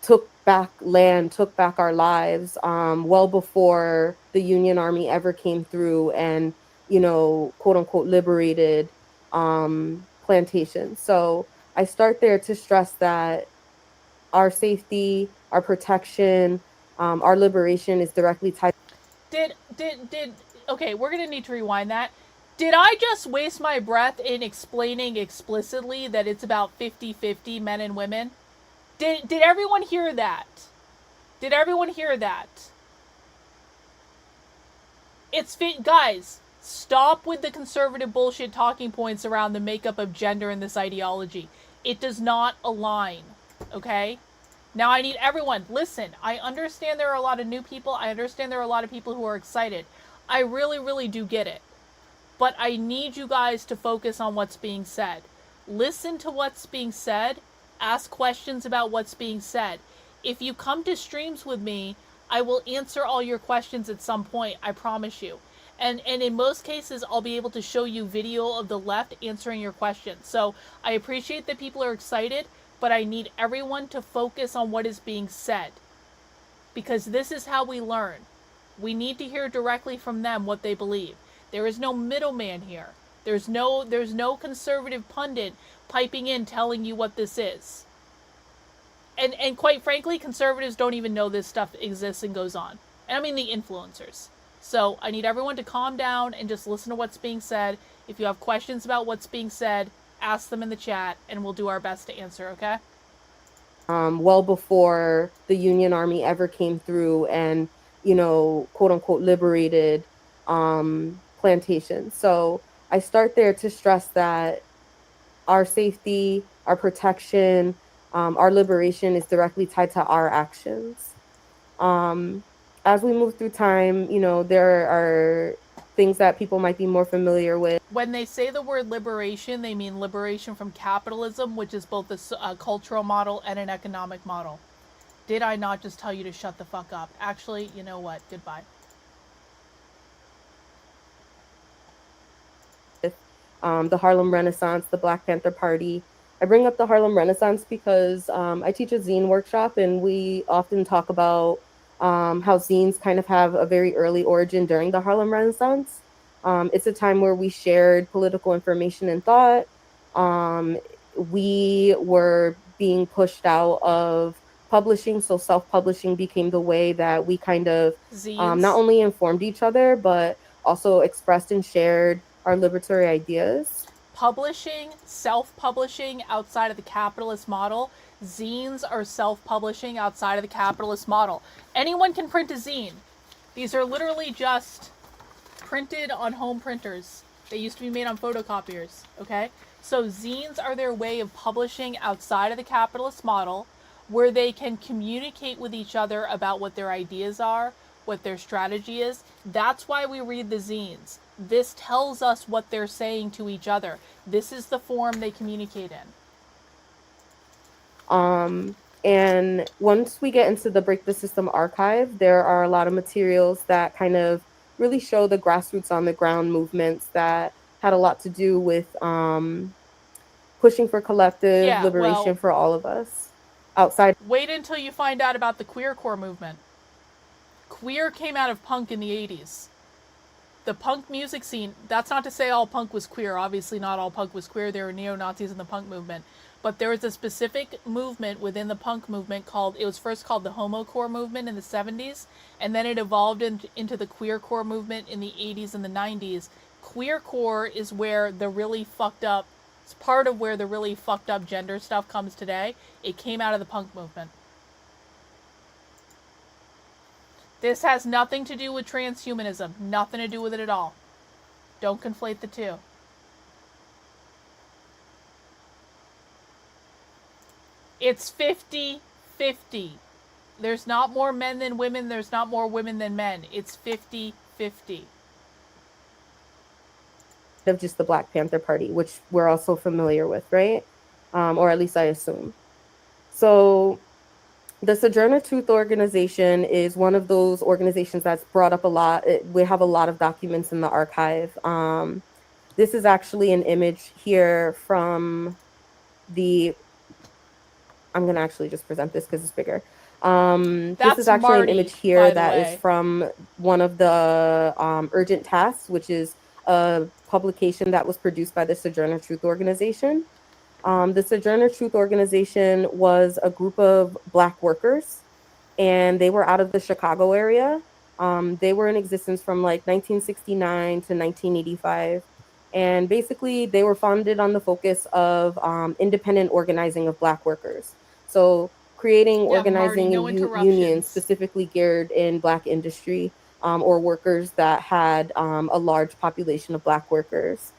took back land, took back our lives, well before the Union Army ever came through and, you know, quote unquote, liberated plantations. So I start there to stress that our safety, our protection, our liberation is directly tied. Okay, we're gonna need to rewind that. Did I just waste my breath in explaining explicitly that it's about 50-50 men and women? Did everyone hear that? Did everyone hear that? Guys, stop with the conservative bullshit talking points around the makeup of gender in this ideology. It does not align, okay? Now I need everyone, listen, I understand there are a lot of new people. I understand there are a lot of people who are excited. I really, really do get it. But I need you guys to focus on what's being said. Listen to what's being said. Ask questions about what's being said. If you come to streams with me, I will answer all your questions at some point, I promise you. And in most cases, I'll be able to show you video of the left answering your questions. So I appreciate that people are excited, but I need everyone to focus on what is being said. Because this is how we learn. We need to hear directly from them what they believe. There is no middleman here. There's no conservative pundit piping in telling you what this is. And quite frankly, conservatives don't even know this stuff exists and goes on. And I mean the influencers. So I need everyone to calm down and just listen to what's being said. If you have questions about what's being said, ask them in the chat and we'll do our best to answer, okay? Well before the Union Army ever came through and, you know, quote unquote, liberated plantations. So I start there to stress that our safety, our protection, our liberation is directly tied to our actions. As we move through time, you know, there are things that people might be more familiar with. When they say the word liberation, they mean liberation from capitalism, which is both a cultural model and an economic model. Did I not just tell you to shut the fuck up? Actually, you know what? Goodbye. The Harlem Renaissance, the Black Panther Party. I bring up the Harlem Renaissance because I teach a zine workshop and we often talk about how zines kind of have a very early origin during the Harlem Renaissance. It's a time where we shared political information and thought. We were being pushed out of publishing, so self-publishing became the way that we kind of not only informed each other, but also expressed and shared our libertarian ideas. Publishing, self-publishing outside of the capitalist model. Zines are self-publishing outside of the capitalist model. Anyone can print a zine. These are literally just printed on home printers. They used to be made on photocopiers, okay? So zines are their way of publishing outside of the capitalist model, where they can communicate with each other about what their ideas are, what their strategy is. That's why we read the zines. This tells us what they're saying to each other. This is the form they communicate in. And once we get into the Break the System archive, there are a lot of materials that kind of really show the grassroots on the ground movements that had a lot to do with pushing for collective liberation for all of us outside. Wait until you find out about the queercore movement. Queer came out of punk in the 80s. The punk music scene, that's not to say all punk was queer. Obviously not all punk was queer. There were neo-Nazis in the punk movement. But there was a specific movement within the punk movement it was first called the homocore movement in the 70s, and then it evolved into the queercore movement in the 80s and the 90s. Queercore is where the really fucked up, it's part of where the really fucked up gender stuff comes today. It came out of the punk movement. This has nothing to do with transhumanism. Nothing to do with it at all. Don't conflate the two. It's 50-50. There's not more men than women. There's not more women than men. It's 50-50. Of just the Black Panther Party, which we're also familiar with, right? Or at least I assume. So the Sojourner Truth Organization is one of those organizations that's brought up a lot. We have a lot of documents in the archive. This is actually an image here from the, I'm going to actually just present this because it's bigger. This is actually Marty, an image here that is from one of the Urgent Tasks, which is a publication that was produced by the Sojourner Truth Organization. The Sojourner Truth Organization was a group of Black workers, and they were out of the Chicago area. They were in existence from like 1969 to 1985. And basically, they were founded on the focus of independent organizing of Black workers. So creating organizing unions specifically geared in Black industry or workers that had a large population of Black workers.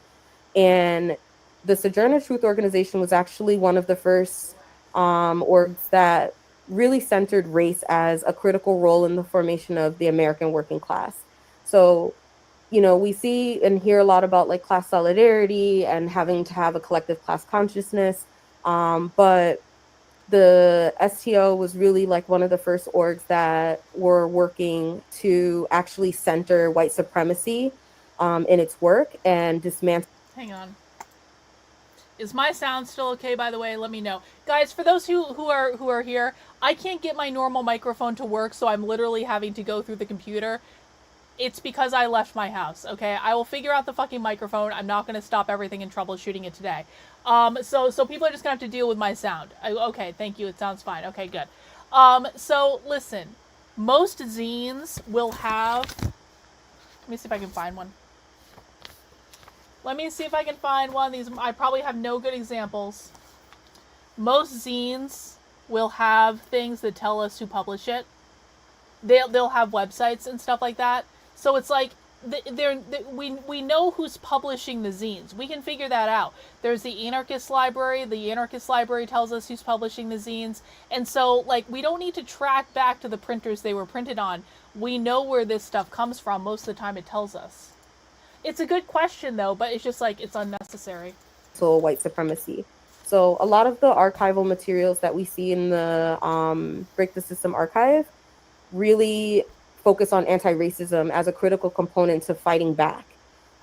And the Sojourner Truth Organization was actually one of the first orgs that really centered race as a critical role in the formation of the American working class. So, you know, we see and hear a lot about like class solidarity and having to have a collective class consciousness. But the STO was really like one of the first orgs that were working to actually center white supremacy in its work and dismantle. Hang on. Is my sound still okay, by the way? Let me know. Guys, for those who are here, I can't get my normal microphone to work, so I'm literally having to go through the computer. It's because I left my house, okay? I will figure out the fucking microphone. I'm not going to stop everything and troubleshooting it today. So people are just going to have to deal with my sound. Okay, thank you. It sounds fine. Okay, good. So listen. Most zines will have... Let me see if I can find one. Let me see if I can find one of these. I probably have no good examples. Most zines will have things that tell us who publish it. They'll have websites and stuff like that. So it's like we know who's publishing the zines. We can figure that out. There's the Anarchist library. The Anarchist library tells us who's publishing the zines. And so like we don't need to track back to the printers they were printed on. We know where this stuff comes from. Most of the time it tells us. It's a good question, though, but it's just like it's unnecessary. So white supremacy. So a lot of the archival materials that we see in the Break the System archive really focus on anti-racism as a critical component to fighting back.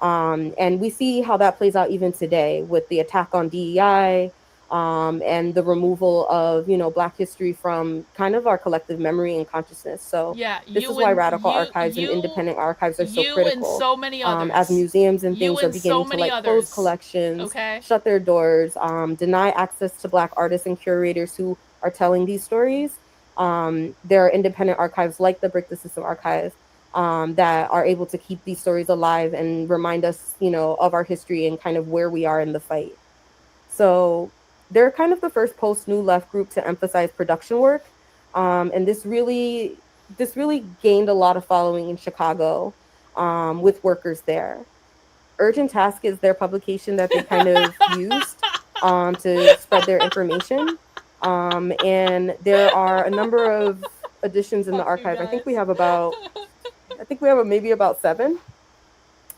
And we see how that plays out even today with the attack on DEI and the removal of, you know, Black history from kind of our collective memory and consciousness. So yeah, this is why radical archives and independent archives are so critical. And so many others. As museums and things are beginning to like close collections, shut their doors, deny access to Black artists and curators who are telling these stories. There are independent archives like the Break the System archive that are able to keep these stories alive and remind us, you know, of our history and kind of where we are in the fight. So they're kind of the first post-New Left group to emphasize production work. And this really gained a lot of following in Chicago with workers there. Urgent Task is their publication that they kind of used to spread their information. And there are a number of editions in the archive. I think we have maybe about 7.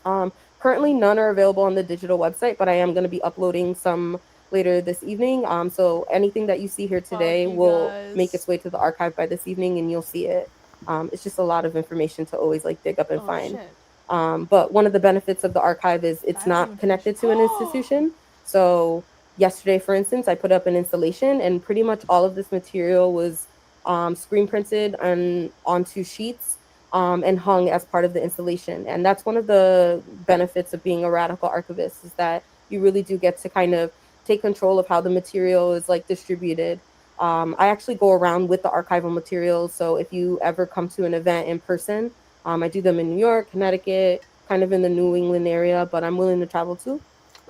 Currently, none are available on the digital website, but I am going to be uploading some later this evening. So anything that you see here today will make its way to the archive by this evening, and you'll see it. It's just a lot of information to always like dig up and find. But one of the benefits of the archive is it's not connected to an institution. So yesterday, for instance, I put up an installation, and pretty much all of this material was screen printed and onto sheets and hung as part of the installation. And that's one of the benefits of being a radical archivist, is that you really do get to kind of take control of how the material is like distributed. I actually go around with the archival materials. So if you ever come to an event in person, I do them in New York, Connecticut, kind of in the New England area, but I'm willing to travel too.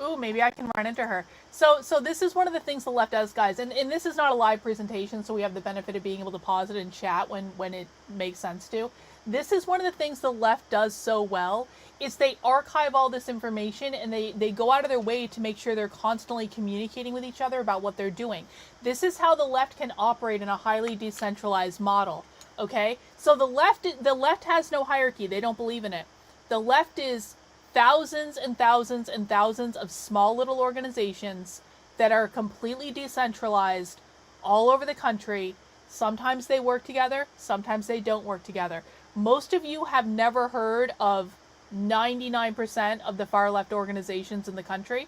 Ooh, maybe I can run into her. So this is one of the things the left does, guys. And this is not a live presentation, so we have the benefit of being able to pause it and chat when it makes sense to. This is one of the things the left does so well, is they archive all this information and they go out of their way to make sure they're constantly communicating with each other about what they're doing. This is how the left can operate in a highly decentralized model. Okay? So the left has no hierarchy. They don't believe in it. The left is thousands and thousands and thousands of small little organizations that are completely decentralized all over the country. Sometimes they work together, sometimes they don't work together. Most of you have never heard of 99% of the far left organizations in the country.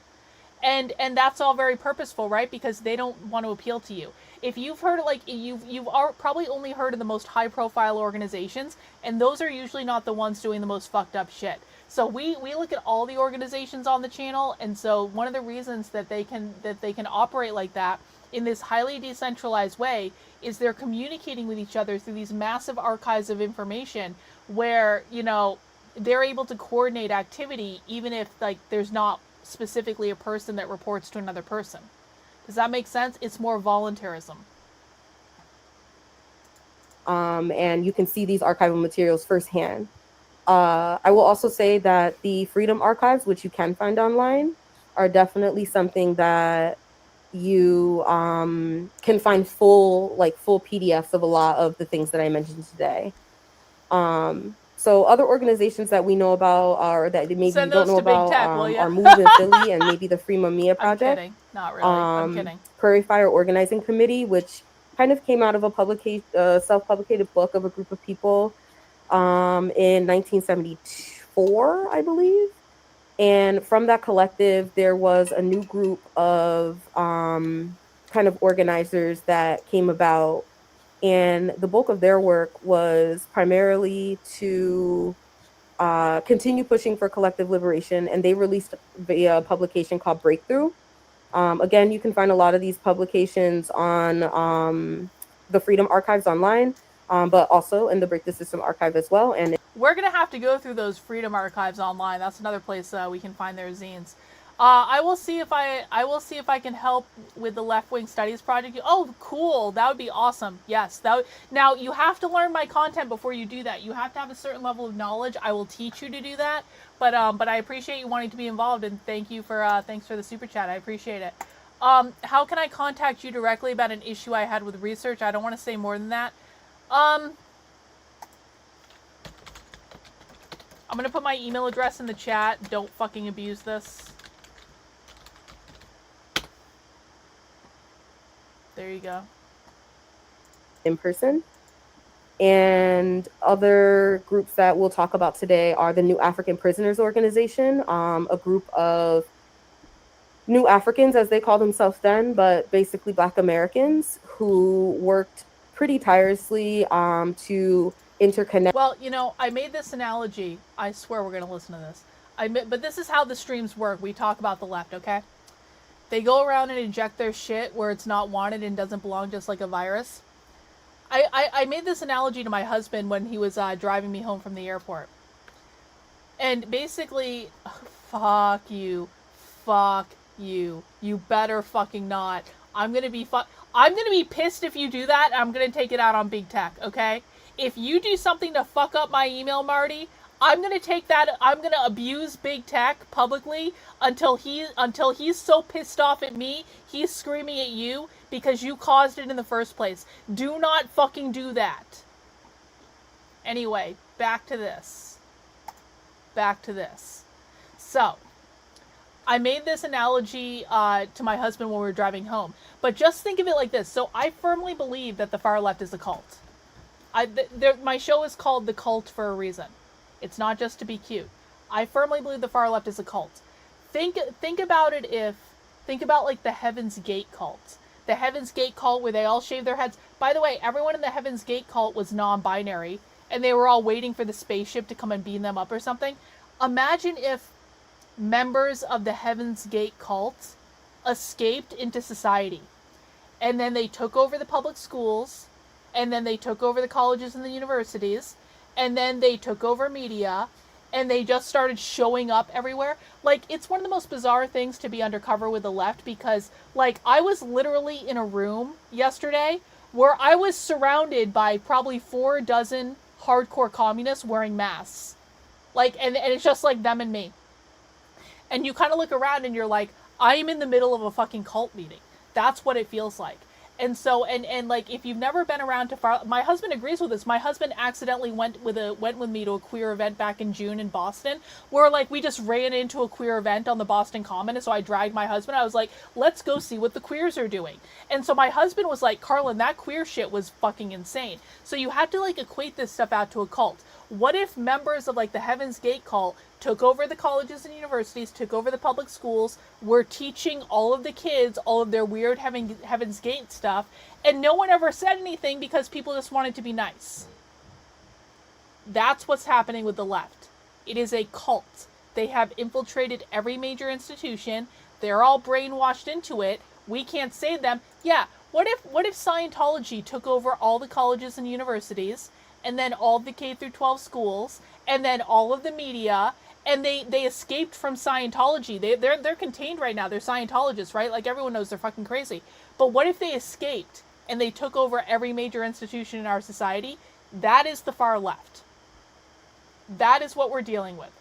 And that's all very purposeful, right? Because they don't want to appeal to you. If you've heard, like, you've probably only heard of the most high profile organizations, and those are usually not the ones doing the most fucked up shit. So we look at all the organizations on the channel, and so one of the reasons that they can operate like that in this highly decentralized way is they're communicating with each other through these massive archives of information where, you know, they're able to coordinate activity even if, like, there's not specifically a person that reports to another person. Does that make sense? It's more voluntarism. And you can see these archival materials firsthand. I will also say that the Freedom Archives, which you can find online, are definitely something that you can find full PDFs of a lot of the things that I mentioned today. So other organizations that we know about, or that maybe you don't know about, are Move in Philly and maybe the Free Mamiya Project. I'm kidding. Not really. I'm kidding. Prairie Fire Organizing Committee, which kind of came out of a self-publicated book of a group of people in 1974, I believe. And from that collective, there was a new group of kind of organizers that came about. And the bulk of their work was primarily to continue pushing for collective liberation. And they released a publication called Breakthrough. Again, you can find a lot of these publications on the Freedom Archives online, but also in the Break the System archive as well. And we're going to have to go through those Freedom Archives online. That's another place we can find their zines. I will see if I can help with the Left Wing Studies Project. Oh, cool! That would be awesome. Yes. Now you have to learn my content before you do that. You have to have a certain level of knowledge. I will teach you to do that. But I appreciate you wanting to be involved, and thanks for the super chat. I appreciate it. How can I contact you directly about an issue I had with research? I don't want to say more than that. I'm gonna put my email address in the chat. Don't fucking abuse this. There you go. In person. And other groups that we'll talk about today are the New African Prisoners Organization, a group of New Africans, as they call themselves then, but basically Black Americans who worked pretty tirelessly to interconnect. Well, you know, I made this analogy. I swear we're going to listen to this. But this is how the streams work. We talk about the left, okay? They go around and inject their shit where it's not wanted and doesn't belong, just like a virus. I made this analogy to my husband when he was driving me home from the airport. And basically, fuck you. You better fucking not. I'm gonna be pissed if you do that. I'm gonna take it out on big tech, okay? If you do something to fuck up my email, Marty, I'm gonna abuse big tech publicly until he's so pissed off at me, he's screaming at you because you caused it in the first place. Do not fucking do that. Anyway, back to this. So, I made this analogy to my husband when we were driving home. But just think of it like this. So I firmly believe that the far left is a cult. My show is called The Cult for a reason. It's not just to be cute. I firmly believe the far left is a cult. Think about like the Heaven's Gate cult. The Heaven's Gate cult where they all shave their heads. By the way, everyone in the Heaven's Gate cult was non-binary, and they were all waiting for the spaceship to come and beam them up or something. Imagine if members of the Heaven's Gate cult escaped into society, and then they took over the public schools, and then they took over the colleges and the universities, and then they took over media, and they just started showing up everywhere. Like, it's one of the most bizarre things to be undercover with the left, because, like, I was literally in a room yesterday where I was surrounded by probably 4 dozen hardcore communists wearing masks. Like, and it's just like them and me. And you kind of look around and you're like, I'm in the middle of a fucking cult meeting. That's what it feels like. And so, and like, if you've never been around to far, my husband agrees with this. My husband accidentally went with me to a queer event back in June in Boston, where like we just ran into a queer event on the Boston Common, and so I dragged my husband. I was like, let's go see what the queers are doing. And so my husband was like, Karlyn, that queer shit was fucking insane. So you had to like equate this stuff out to a cult. What if members of like the Heaven's Gate cult took over the colleges and universities, took over the public schools, were teaching all of the kids all of their weird Heaven's Gate stuff, and no one ever said anything because people just wanted to be nice? That's what's happening with the left. It is a cult. They have infiltrated every major institution. They're all brainwashed into it. We can't save them. Yeah, what if Scientology took over all the colleges and universities, and then all the K through 12 schools, and then all of the media, and they escaped from Scientology. They're contained right now. They're Scientologists, right? Like, everyone knows they're fucking crazy. But what if they escaped and they took over every major institution in our society? That is the far left. That is what we're dealing with.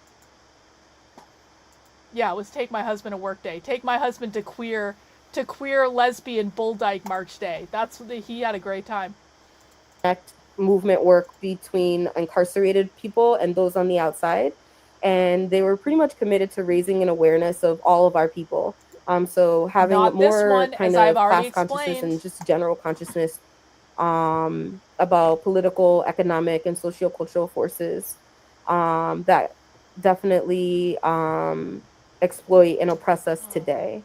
Yeah, it was take my husband a work day. Take my husband to queer lesbian bull dyke march day. He had a great time. Movement work between incarcerated people and those on the outside. And they were pretty much committed to raising an awareness of all of our people. So having more kind of class consciousness and just general consciousness about political, economic, and socio-cultural forces that definitely exploit and oppress us today.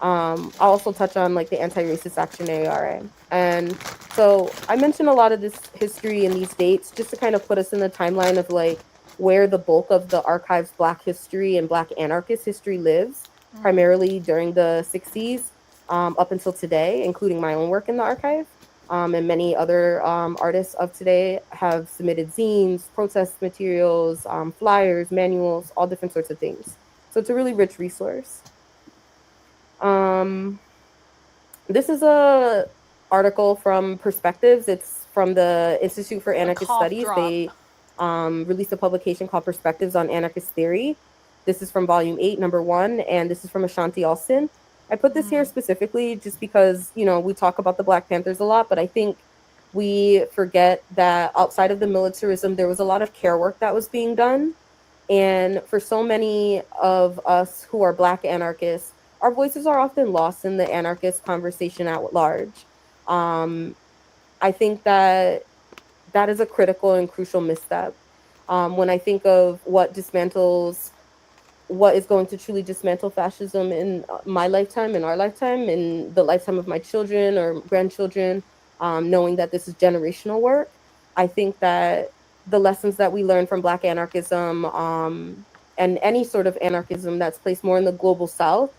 I'll also touch on like the anti-racist action ARA. And so I mentioned a lot of this history and these dates just to kind of put us in the timeline of like where the bulk of the archive's Black history and Black anarchist history lives, primarily during the 60s up until today, including my own work in the archive. And many other artists of today have submitted zines, protest materials, flyers, manuals, all different sorts of things. So it's a really rich resource. This is a article from Perspectives. It's from the Institute for Anarchist Studies. They released a publication called Perspectives on Anarchist Theory. This is from volume 8, number 1, and this is from Ashanti Alston. I put this here specifically just because, you know, we talk about the Black Panthers a lot, but I think we forget that outside of the militarism, there was a lot of care work that was being done. And for so many of us who are Black anarchists, our voices are often lost in the anarchist conversation at large. I think that is a critical and crucial misstep. When I think of what is going to truly dismantle fascism in my lifetime, in our lifetime, in the lifetime of my children or grandchildren, knowing that this is generational work, I think that the lessons that we learn from Black anarchism and any sort of anarchism that's placed more in the global South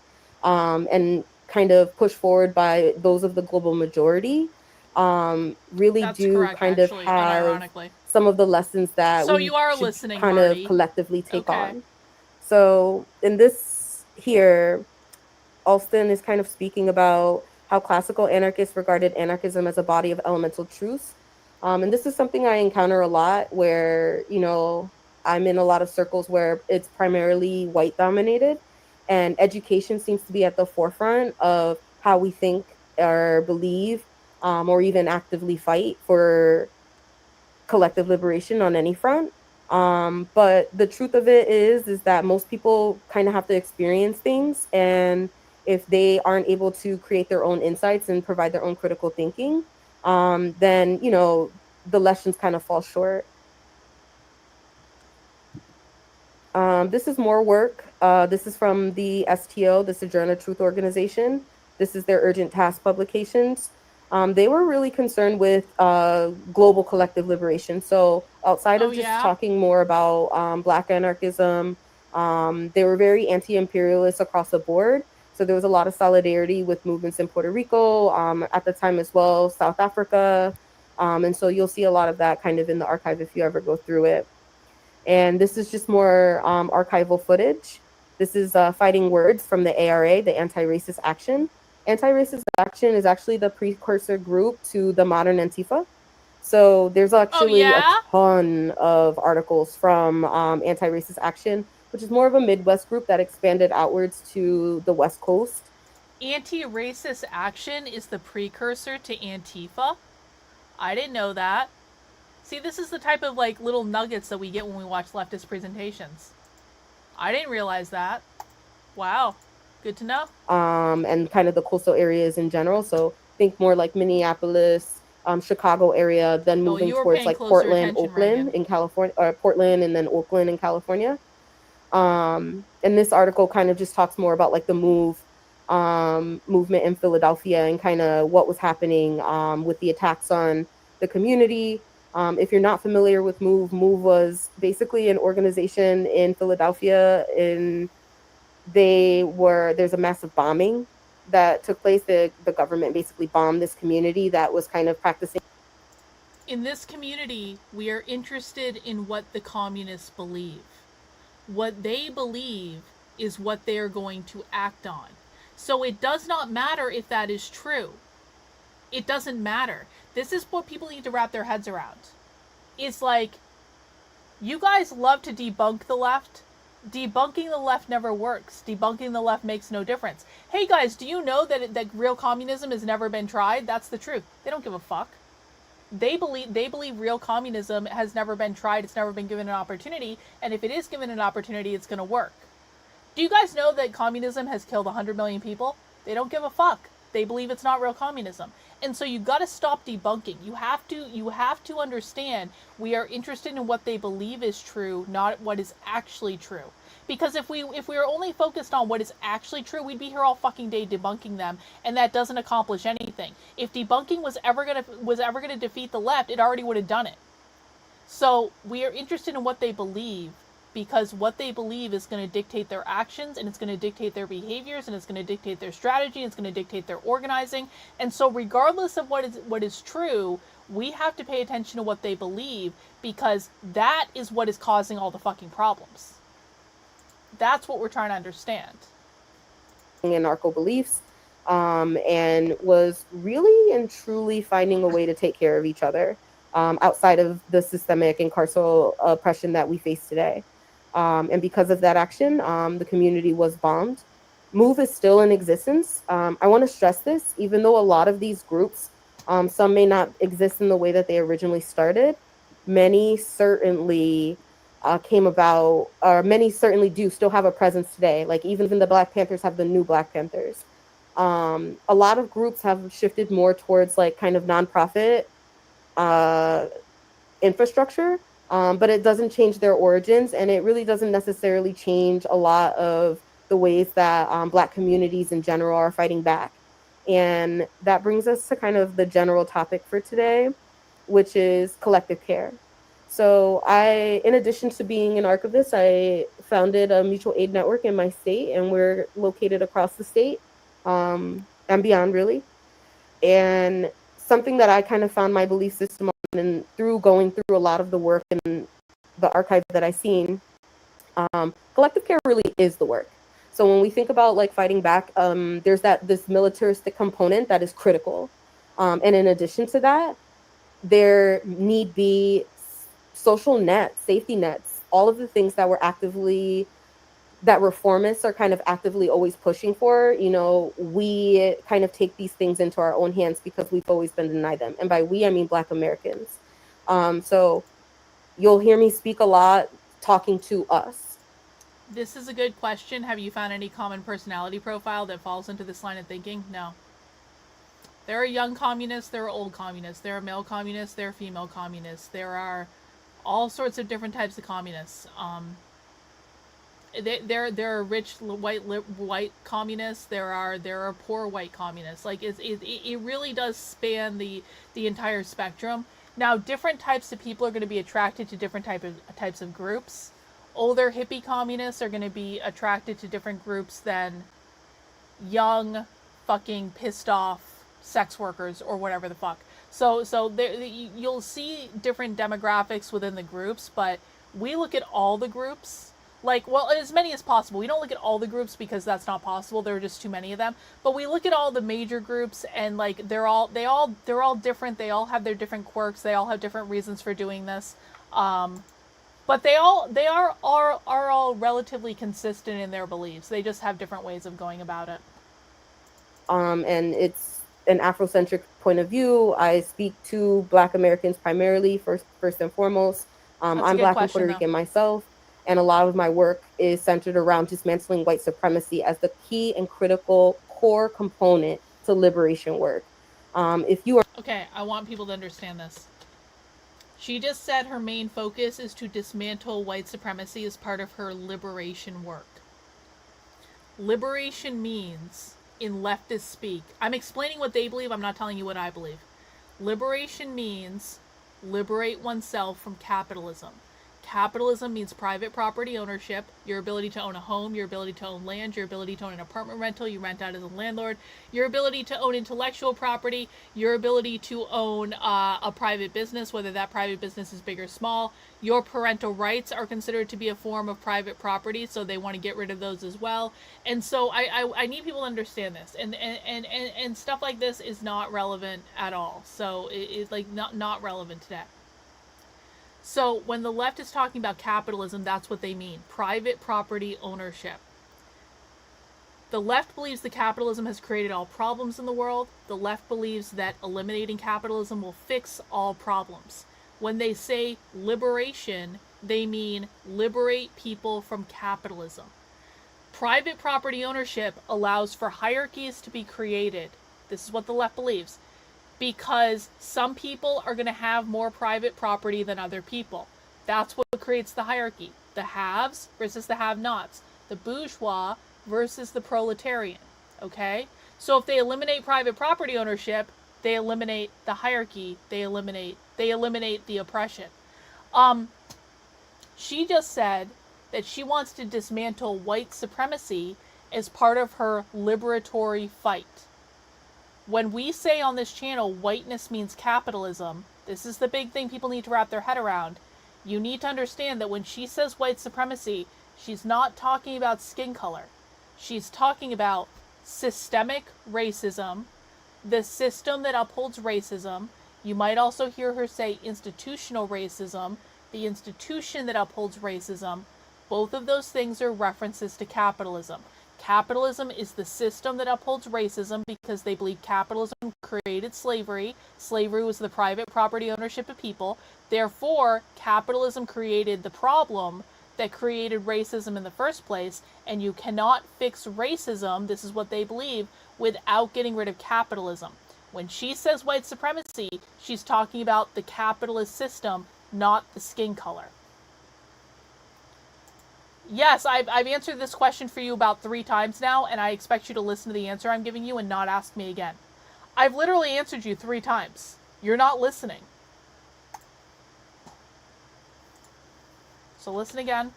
and kind of pushed forward by those of the global majority really That's do correct, kind actually, of have unironically. some of the lessons that So we you are should listening, kind Marty. of collectively take on. So in this here, Alston is kind of speaking about how classical anarchists regarded anarchism as a body of elemental truths. And this is something I encounter a lot where, you know, I'm in a lot of circles where it's primarily white dominated, and education seems to be at the forefront of how we think or believe or even actively fight for collective liberation on any front. But the truth of it is that most people kind of have to experience things, and if they aren't able to create their own insights and provide their own critical thinking, then, you know, the lessons kind of fall short. This is more work. This is from the STO, the Sojourner Truth Organization. This is their urgent task publications. They were really concerned with global collective liberation. So outside of just talking more about Black anarchism, they were very anti-imperialist across the board. So there was a lot of solidarity with movements in Puerto Rico at the time as well, South Africa. And so you'll see a lot of that kind of in the archive if you ever go through it. And this is just more archival footage. This is Fighting Words from the ARA, the Anti-Racist Action. Anti-Racist Action is actually the precursor group to the modern Antifa. So there's actually yeah? a ton of articles from Anti-Racist Action, which is more of a Midwest group that expanded outwards to the West Coast. Anti-Racist Action is the precursor to Antifa? I didn't know that. See, this is the type of like little nuggets that we get when we watch leftist presentations. I didn't realize that. Wow. Good to know. And kind of the coastal areas in general. So think more like Minneapolis, Chicago area, then moving towards like Portland, Oakland in California, or Portland and then Oakland in California. And this article kind of just talks more about like the movement in Philadelphia and kind of what was happening with the attacks on the community. If you're not familiar with Move was basically an organization in Philadelphia. There's a massive bombing that took place. The government basically bombed this community that was kind of practicing. In this community, we are interested in what the communists believe. What they believe is what they are going to act on. So it does not matter if that is true. It doesn't matter. This is what people need to wrap their heads around. It's like, you guys love to debunk the left. Debunking the left never works. Debunking the left makes no difference. Hey guys, do you know that real communism has never been tried? That's the truth. They don't give a fuck. They believe real communism has never been tried. It's never been given an opportunity. And if it is given an opportunity, it's going to work. Do you guys know that communism has killed 100 million people? They don't give a fuck. They believe it's not real communism. And so you got to stop debunking. You have to understand we are interested in what they believe is true, not what is actually true. Because if we were only focused on what is actually true, we'd be here all fucking day debunking them, and that doesn't accomplish anything. If debunking was ever gonna defeat the left, it already would have done it. So we are interested in what they believe, because what they believe is going to dictate their actions, and it's going to dictate their behaviors, and it's going to dictate their strategy, and it's going to dictate their organizing. And so regardless of what is true, we have to pay attention to what they believe, because that is what is causing all the fucking problems. That's what we're trying to understand. Anarcho beliefs, and was really and truly finding a way to take care of each other outside of the systemic and carceral oppression that we face today. And because of that action, the community was bombed. Move is still in existence. I want to stress this, even though a lot of these groups, some may not exist in the way that they originally started, many certainly came about, or many certainly do still have a presence today. Like even the Black Panthers have the new Black Panthers. A lot of groups have shifted more towards like kind of nonprofit infrastructure, but it doesn't change their origins, and it really doesn't necessarily change a lot of the ways that Black communities in general are fighting back. And that brings us to kind of the general topic for today, which is collective care. So in addition to being an archivist, I founded a mutual aid network in my state, and we're located across the state and beyond, really. And something that I kind of found my belief system on, and through going through a lot of the work and the archive that I've seen, collective care really is the work. So when we think about like fighting back, there's this militaristic component that is critical. And in addition to that, there need be social nets, safety nets, all of the things that that reformists are kind of actively always pushing for. You know, we kind of take these things into our own hands because we've always been denied them. And by we, I mean Black Americans. So you'll hear me speak a lot talking to us. This is a good question. Have you found any common personality profile that falls into this line of thinking? No. There are young communists, there are old communists, there are male communists, there are female communists, there are all sorts of different types of communists. There are rich white communists. There are poor white communists. Like it really does span the entire spectrum. Now, different types of people are going to be attracted to different types of groups. Older hippie communists are going to be attracted to different groups than young, fucking pissed off sex workers or whatever the fuck. So you'll see different demographics within the groups, but we look at all the groups. Like, well, as many as possible. We don't look at all the groups because that's not possible. There are just too many of them. But we look at all the major groups, and like they're all different. They all have their different quirks. They all have different reasons for doing this. But they are all relatively consistent in their beliefs. They just have different ways of going about it. And it's an Afrocentric point of view. I speak to Black Americans primarily, first and foremost. I'm Black and Puerto Rican myself, and a lot of my work is centered around dismantling white supremacy as the key and critical core component to liberation work. If you are... Okay, I want people to understand this. She just said her main focus is to dismantle white supremacy as part of her liberation work. Liberation means, in leftist speak, I'm explaining what they believe, I'm not telling you what I believe. Liberation means liberate oneself from capitalism. Capitalism means private property ownership, your ability to own a home, your ability to own land, your ability to own an apartment rental, you rent out as a landlord, your ability to own intellectual property, your ability to own a private business, whether that private business is big or small. Your parental rights are considered to be a form of private property, so they want to get rid of those as well. And so I need people to understand this. And stuff like this is not relevant at all. So it's like not relevant today. So when the left is talking about capitalism, that's what they mean. Private property ownership. The left believes that capitalism has created all problems in the world. The left believes that eliminating capitalism will fix all problems. When they say liberation, they mean liberate people from capitalism. Private property ownership allows for hierarchies to be created. This is what the left believes. Because some people are going to have more private property than other people. That's what creates the hierarchy. The haves versus the have-nots. The bourgeois versus the proletarian. Okay? So if they eliminate private property ownership, they eliminate the hierarchy. They eliminate the oppression. She just said that she wants to dismantle white supremacy as part of her liberatory fight. When we say on this channel, whiteness means capitalism, this is the big thing people need to wrap their head around. You need to understand that when she says white supremacy, she's not talking about skin color. She's talking about systemic racism, the system that upholds racism. You might also hear her say institutional racism, the institution that upholds racism. Both of those things are references to capitalism. Capitalism is the system that upholds racism because they believe capitalism created slavery. Slavery was the private property ownership of people. Therefore, capitalism created the problem that created racism in the first place, and you cannot fix racism, this is what they believe, without getting rid of capitalism. When she says white supremacy, she's talking about the capitalist system, not the skin color. Yes, I've answered this question for you about 3 times now, and I expect you to listen to the answer I'm giving you and not ask me again. I've literally answered you 3 times. You're not listening. So listen again.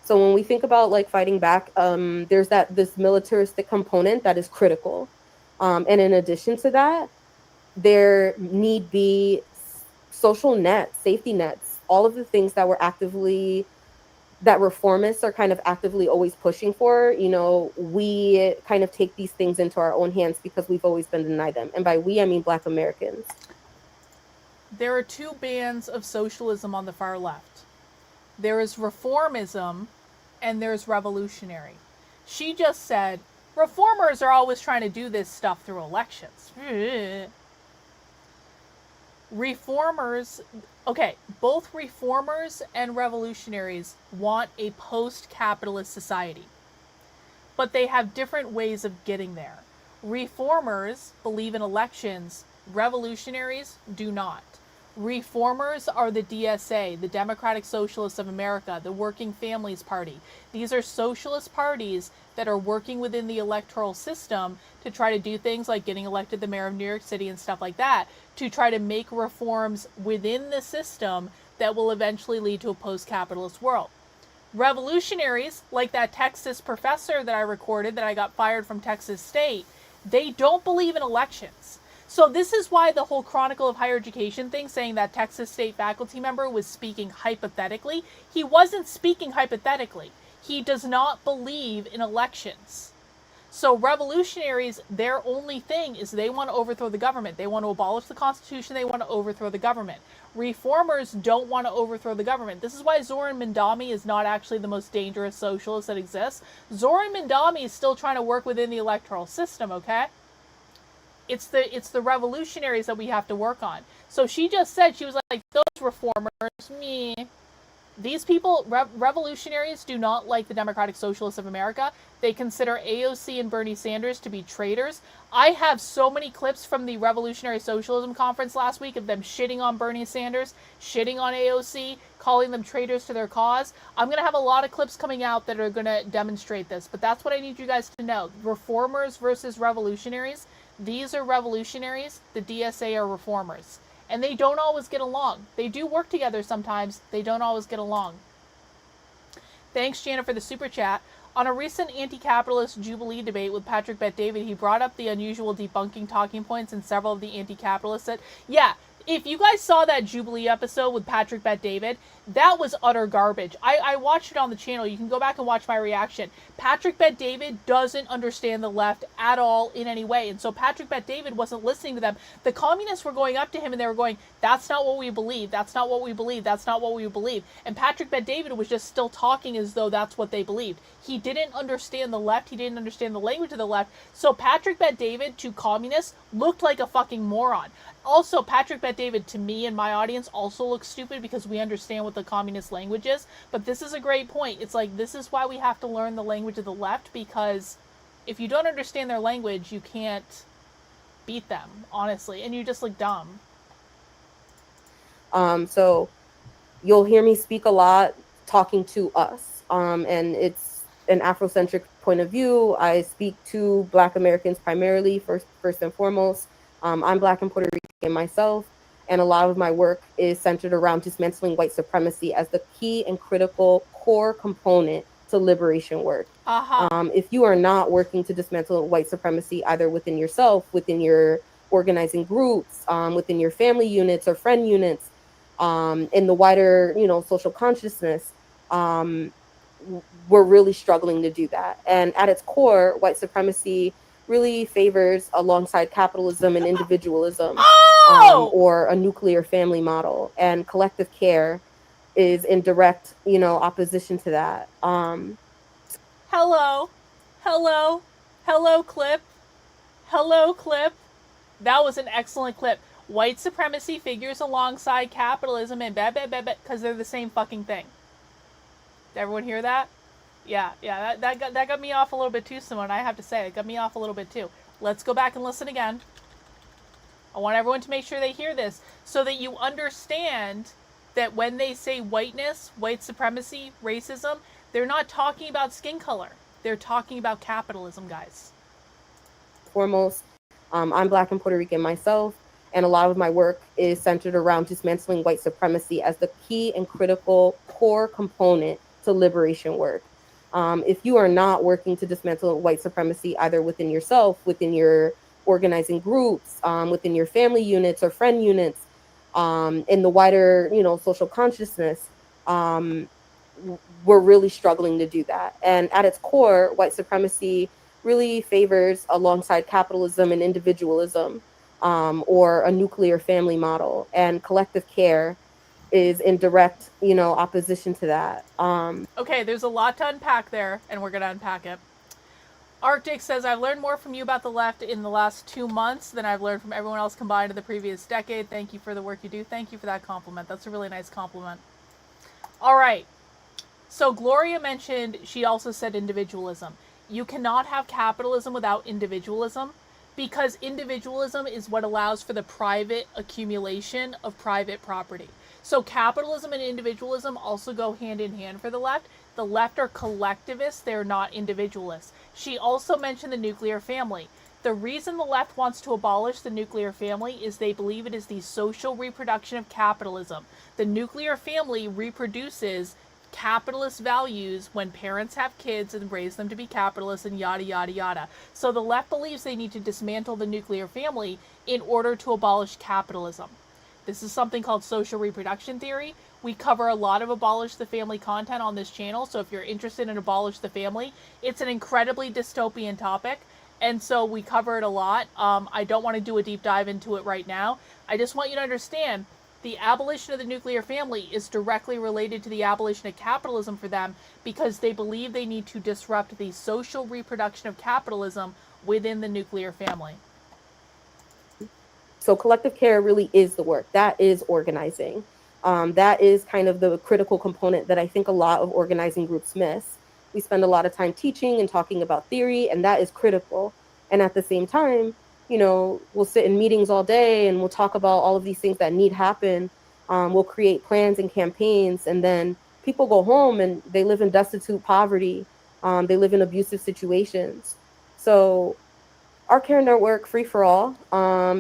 So when we think about like fighting back, there's this militaristic component that is critical. And in addition to that, there need be social nets, safety nets, all of the things that that reformists are kind of actively always pushing for. You know, we kind of take these things into our own hands because we've always been denied them. And by we, I mean Black Americans. There are 2 bands of socialism on the far left. There is reformism and there's revolutionary. She just said, reformers are always trying to do this stuff through elections. Reformers, okay, both reformers and revolutionaries want a post-capitalist society, but they have different ways of getting there. Reformers believe in elections, revolutionaries do not. Reformers are the DSA, the Democratic Socialists of America, the Working Families Party. These are socialist parties that are working within the electoral system to try to do things like getting elected the mayor of New York City and stuff like that, to try to make reforms within the system that will eventually lead to a post-capitalist world. Revolutionaries, like that Texas professor that I recorded that I got fired from Texas State, they don't believe in elections. So this is why the whole Chronicle of Higher Education thing, saying that Texas State faculty member was speaking hypothetically, he wasn't speaking hypothetically. He does not believe in elections. So revolutionaries, their only thing is they want to overthrow the government. They want to abolish the Constitution. They want to overthrow the government. Reformers don't want to overthrow the government. This is why Zoran Mandami is not actually the most dangerous socialist that exists. Zoran Mandami is still trying to work within the electoral system, okay? It's the revolutionaries that we have to work on. So she just said, she was like, those reformers, me. These people, revolutionaries, do not like the Democratic Socialists of America. They consider AOC and Bernie Sanders to be traitors. I have so many clips from the Revolutionary Socialism Conference last week of them shitting on Bernie Sanders, shitting on AOC, calling them traitors to their cause. I'm going to have a lot of clips coming out that are going to demonstrate this, but that's what I need you guys to know. Reformers versus revolutionaries. These are revolutionaries. The DSA are reformers. And they don't always get along. They do work together sometimes. They don't always get along. Thanks, Jana, for the super chat. On a recent anti-capitalist Jubilee debate with Patrick Bet-David, he brought up the unusual debunking talking points in several of the anti-capitalists said, yeah, if you guys saw that Jubilee episode with Patrick Bet-David, that was utter garbage. I watched it on the channel. You can go back and watch my reaction. Patrick Bet-David doesn't understand the left at all in any way. And so Patrick Bet-David wasn't listening to them. The communists were going up to him and they were going, that's not what we believe. That's not what we believe. That's not what we believe. And Patrick Bet-David was just still talking as though that's what they believed. He didn't understand the left. He didn't understand the language of the left. So Patrick Bet-David to communists looked like a fucking moron. Also, Patrick Bet-David, to me and my audience, also looks stupid because we understand what the communist language is. But this is a great point. It's like, this is why we have to learn the language of the left, because if you don't understand their language, you can't beat them, honestly. And you just look dumb. So you'll hear me speak a lot talking to us. And it's an Afrocentric point of view. I speak to Black Americans primarily, first and foremost. I'm Black and Puerto Rican myself, and a lot of my work is centered around dismantling white supremacy as the key and critical core component to liberation work. If you are not working to dismantle white supremacy, either within yourself, within your organizing groups, within your family units or friend units, in the wider, social consciousness, we're really struggling to do that. And at its core, white supremacy really favors, alongside capitalism and individualism, or a nuclear family model, and collective care is in direct, opposition to that. Hello clip. That was an excellent clip. White supremacy figures alongside capitalism and because they're the same fucking thing. Did everyone hear that? Yeah, that got me off a little bit too, Simone. I have to say, it got me off a little bit too. Let's go back and listen again. I want everyone to make sure they hear this so that you understand that when they say whiteness, white supremacy, racism, they're not talking about skin color. They're talking about capitalism, guys. Foremost, I'm Black and Puerto Rican myself, and a lot of my work is centered around dismantling white supremacy as the key and critical core component to liberation work. If you are not working to dismantle white supremacy, either within yourself, within your organizing groups, within your family units or friend units, in the wider, social consciousness, we're really struggling to do that. And at its core, white supremacy really favors, alongside capitalism and individualism, or a nuclear family model, and collective care is in direct, opposition to that. Okay, there's a lot to unpack there, and we're going to unpack it. Arctic says, I've learned more from you about the left in the last 2 months than I've learned from everyone else combined in the previous decade. Thank you for the work you do. Thank you for that compliment. That's a really nice compliment. All right. So Gloria mentioned, she also said individualism. You cannot have capitalism without individualism, because individualism is what allows for the private accumulation of private property. So capitalism and individualism also go hand in hand for the left. The left are collectivists, they're not individualists. She also mentioned the nuclear family. The reason the left wants to abolish the nuclear family is they believe it is the social reproduction of capitalism. The nuclear family reproduces capitalist values when parents have kids and raise them to be capitalists and yada, yada, yada. So the left believes they need to dismantle the nuclear family in order to abolish capitalism. This is something called social reproduction theory. We cover a lot of abolish the family content on this channel, so if you're interested in abolish the family, it's an incredibly dystopian topic, and so we cover it a lot. I don't want to do a deep dive into it right now. I just want you to understand the abolition of the nuclear family is directly related to the abolition of capitalism for them, because they believe they need to disrupt the social reproduction of capitalism within the nuclear family. So collective care really is the work. That is organizing. That is kind of the critical component that I think a lot of organizing groups miss. We spend a lot of time teaching and talking about theory, and that is critical. And at the same time, you know, we'll sit in meetings all day and we'll talk about all of these things that need happen. We'll create plans and campaigns, and then people go home and they live in destitute poverty. They live in abusive situations. So our care network, Free for All,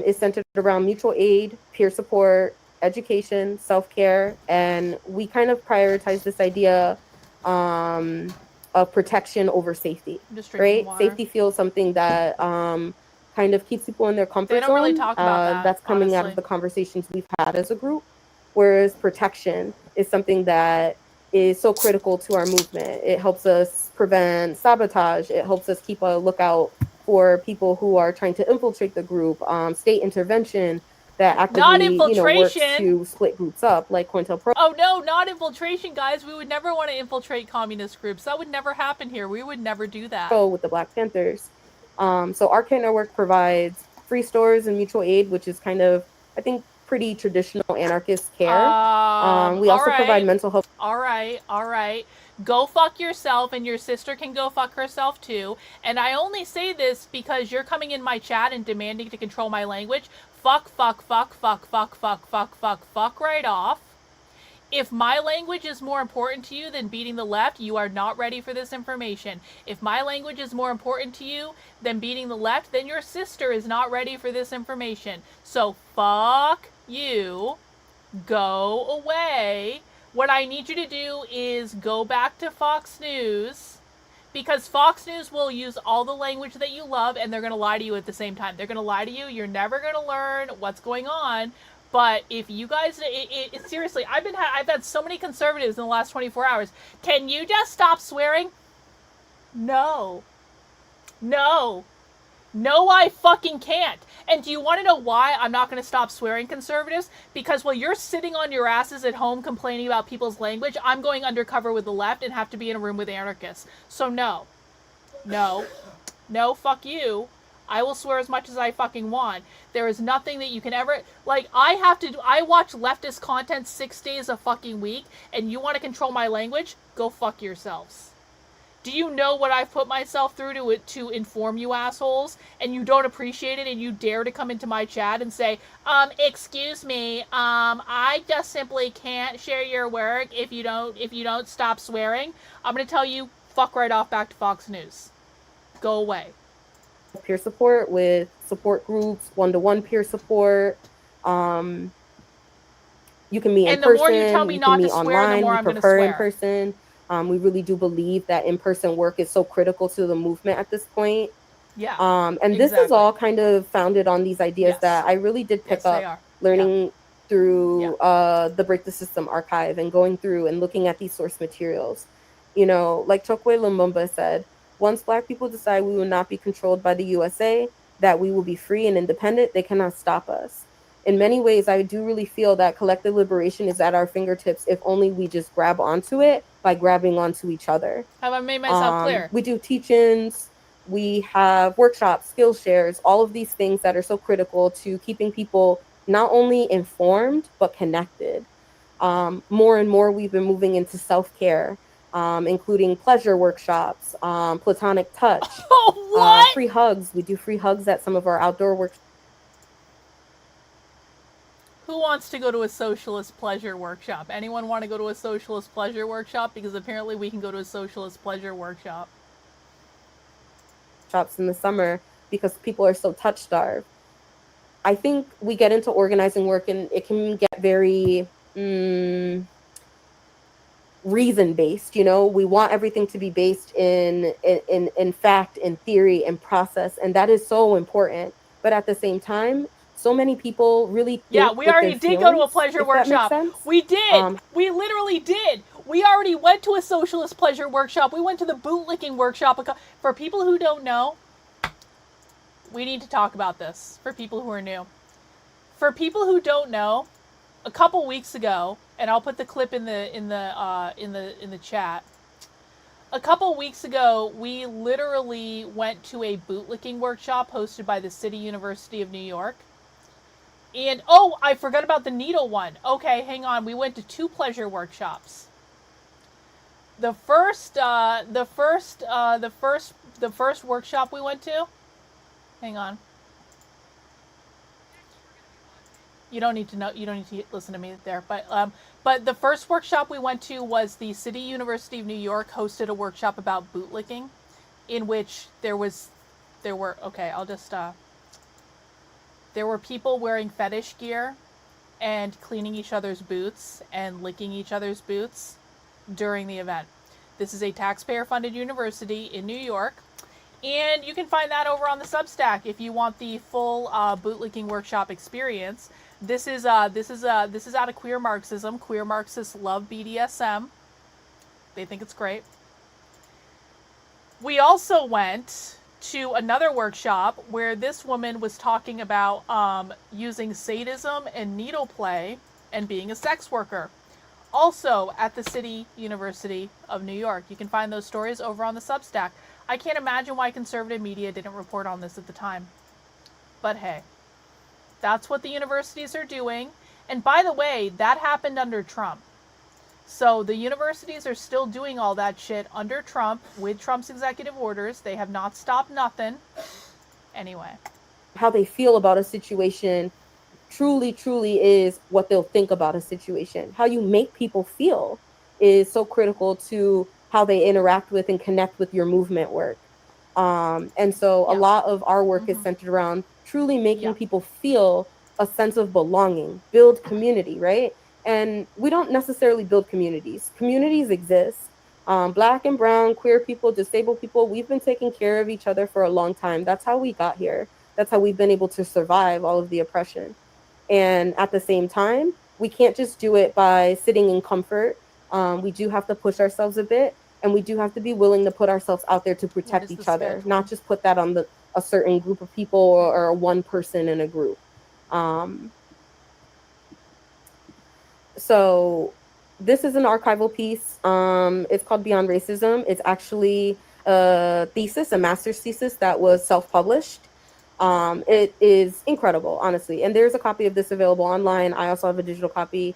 is centered around mutual aid, peer support, education, self-care, and we kind of prioritize this idea of protection over safety, right? Water. Safety feels something that kind of keeps people in their comfort zone. They don't really talk about that, that's coming out honestly. of the conversations we've had as a group, whereas protection is something that is so critical to our movement. It helps us prevent sabotage. It helps us keep a lookout for people who are trying to infiltrate the group, state intervention that actively, you know, works to split groups up, like COINTELPRO. Oh no, not infiltration, guys. We would never want to infiltrate communist groups. That would never happen here. We would never do that. With the Black Panthers. So our care network provides free stores and mutual aid, which is kind of, I think, pretty traditional anarchist care. We also provide mental health. All right. Go fuck yourself, and your sister can go fuck herself too. And I only say this because you're coming in my chat and demanding to control my language. Fuck right off. If my language is more important to you than beating the left, you are not ready for this information. If my language is more important to you than beating the left, then your sister is not ready for this information. So fuck you. Go away. What I need you to do is go back to Fox News, because Fox News will use all the language that you love, and they're going to lie to you at the same time. They're going to lie to you. You're never going to learn what's going on. But if you guys, seriously, I've had so many conservatives in the last 24 hours. Can you just stop swearing? No, I fucking can't. And do you want to know why I'm not going to stop swearing, conservatives? Because while you're sitting on your asses at home complaining about people's language, I'm going undercover with the left and have to be in a room with anarchists. So no, fuck you. I will swear as much as I fucking want. There is nothing that you can ever, like, I watch leftist content 6 days a fucking week, and you want to control my language? Go fuck yourselves. Do you know what I've put myself through to inform you assholes? And you don't appreciate it, and you dare to come into my chat and say, excuse me, I just simply can't share your work if you don't stop swearing. I'm gonna tell you, fuck right off back to Fox News. Go away. Peer support with support groups, one-to-one peer support. You can meet in person. And the more you tell me not to swear, the more I'm gonna swear. In person. We really do believe that in-person work is so critical to the movement at this point. Yeah. And this is all kind of founded on these ideas that I really did pick up learning through the Break the System archive and going through and looking at these source materials. You know, like Chokwe Lumumba said, once Black people decide we will not be controlled by the USA, that we will be free and independent, they cannot stop us. In many ways, I do really feel that collective liberation is at our fingertips if only we just grab onto it by grabbing onto each other. Have I made myself clear? We do teach-ins, we have workshops, skill shares, all of these things that are so critical to keeping people not only informed, but connected. More and more, we've been moving into self-care, including pleasure workshops, platonic touch, free hugs. We do free hugs at some of our outdoor workshops. Who wants to go to a socialist pleasure workshop? Anyone want to go to a socialist pleasure workshop? Because apparently we can go to a socialist pleasure workshop. Shops in the summer because people are so touch starved. I think we get into organizing work and it can get very reason based. We want everything to be based in fact, in theory, and process, and that is so important. But at the same time, so many people really Yeah, think we with their already did go to a feelings, pleasure if that makes workshop. sense. We did. We literally did. We already went to a socialist pleasure workshop. We went to the bootlicking workshop. For people who don't know, we need to talk about this for people who are new. For people who don't know, a couple weeks ago, and I'll put the clip in the chat. A couple weeks ago, we literally went to a bootlicking workshop hosted by the City University of New York. And oh, I forgot about the needle one. Okay, hang on. We went to 2 pleasure workshops. The first workshop we went to. Hang on. You don't need to know. You don't need to listen to me there. But the first workshop we went to was the City University of New York hosted a workshop about bootlicking, in which there were people wearing fetish gear and cleaning each other's boots and licking each other's boots during the event. This is a taxpayer-funded university in New York, and you can find that over on the Substack if you want the full bootlicking workshop experience. This is out of Queer Marxism. Queer Marxists love BDSM. They think it's great. We also went to another workshop where this woman was talking about using sadism and needle play and being a sex worker. Also at the City University of New York. You can find those stories over on the Substack. I can't imagine why conservative media didn't report on this at the time. But hey, that's what the universities are doing. And by the way, that happened under Trump. So the universities are still doing all that shit under Trump with Trump's executive orders. They have not stopped nothing. Anyway. How they feel about a situation truly is what they'll think about a situation. How you make people feel is so critical to how they interact with and connect with your movement work. And so a lot of our work is centered around truly making people feel a sense of belonging, build community, right? And we don't necessarily build communities. Communities exist. Black and brown, queer people, disabled people, we've been taking care of each other for a long time. That's how we got here. That's how we've been able to survive all of the oppression. And at the same time, we can't just do it by sitting in comfort. We do have to push ourselves a bit, and we do have to be willing to put ourselves out there to protect each other, not just put that on a certain group of people or one person in a group. So this is an archival piece. It's called Beyond Racism. It's actually a thesis, a master's thesis that was self-published. It is incredible, honestly. And there's a copy of this available online. I also have a digital copy.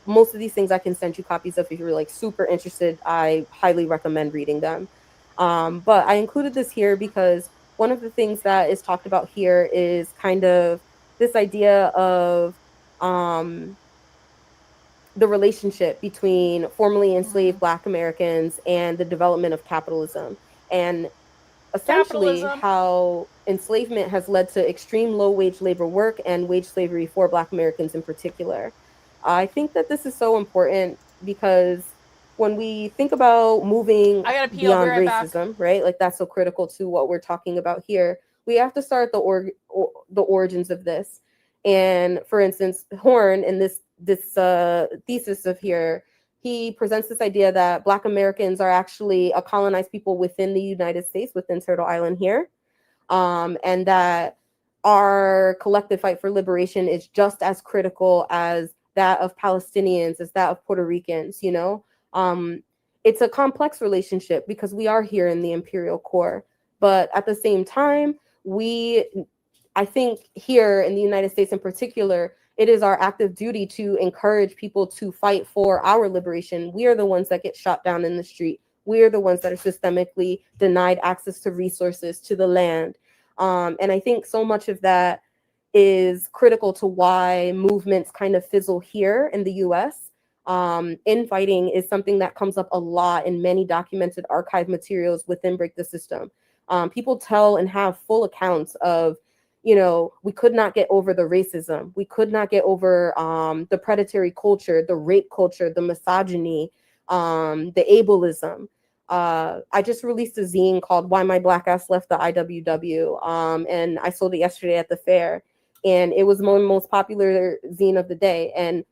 Most of these things I can send you copies of if you're like super interested. I highly recommend reading them. But I included this here because one of the things that is talked about here is kind of this idea of the relationship between formerly enslaved Black Americans and the development of capitalism. And essentially how enslavement has led to extreme low-wage labor work and wage slavery for Black Americans in particular. I think that this is so important because when we think about moving beyond racism, right? Like that's so critical to what we're talking about here. We have to start the origins of this. And for instance, Horn in this thesis of here, he presents this idea that Black Americans are actually a colonized people within the United States, within Turtle Island here, and that our collective fight for liberation is just as critical as that of Palestinians, as that of Puerto Ricans, you know? It's a complex relationship because we are here in the imperial core, but at the same time, I think here in the United States in particular, it is our active duty to encourage people to fight for our liberation. We are the ones that get shot down in the street. We are the ones that are systemically denied access to resources, to the land. And I think so much of that is critical to why movements kind of fizzle here in the US. Infighting is something that comes up a lot in many documented archive materials within Break the System. People tell and have full accounts of, you know, we could not get over the racism. We could not get over the predatory culture, the rape culture, the misogyny, the ableism. I just released a zine called Why My Black Ass Left the IWW, and I sold it yesterday at the fair, and it was the most popular zine of the day, and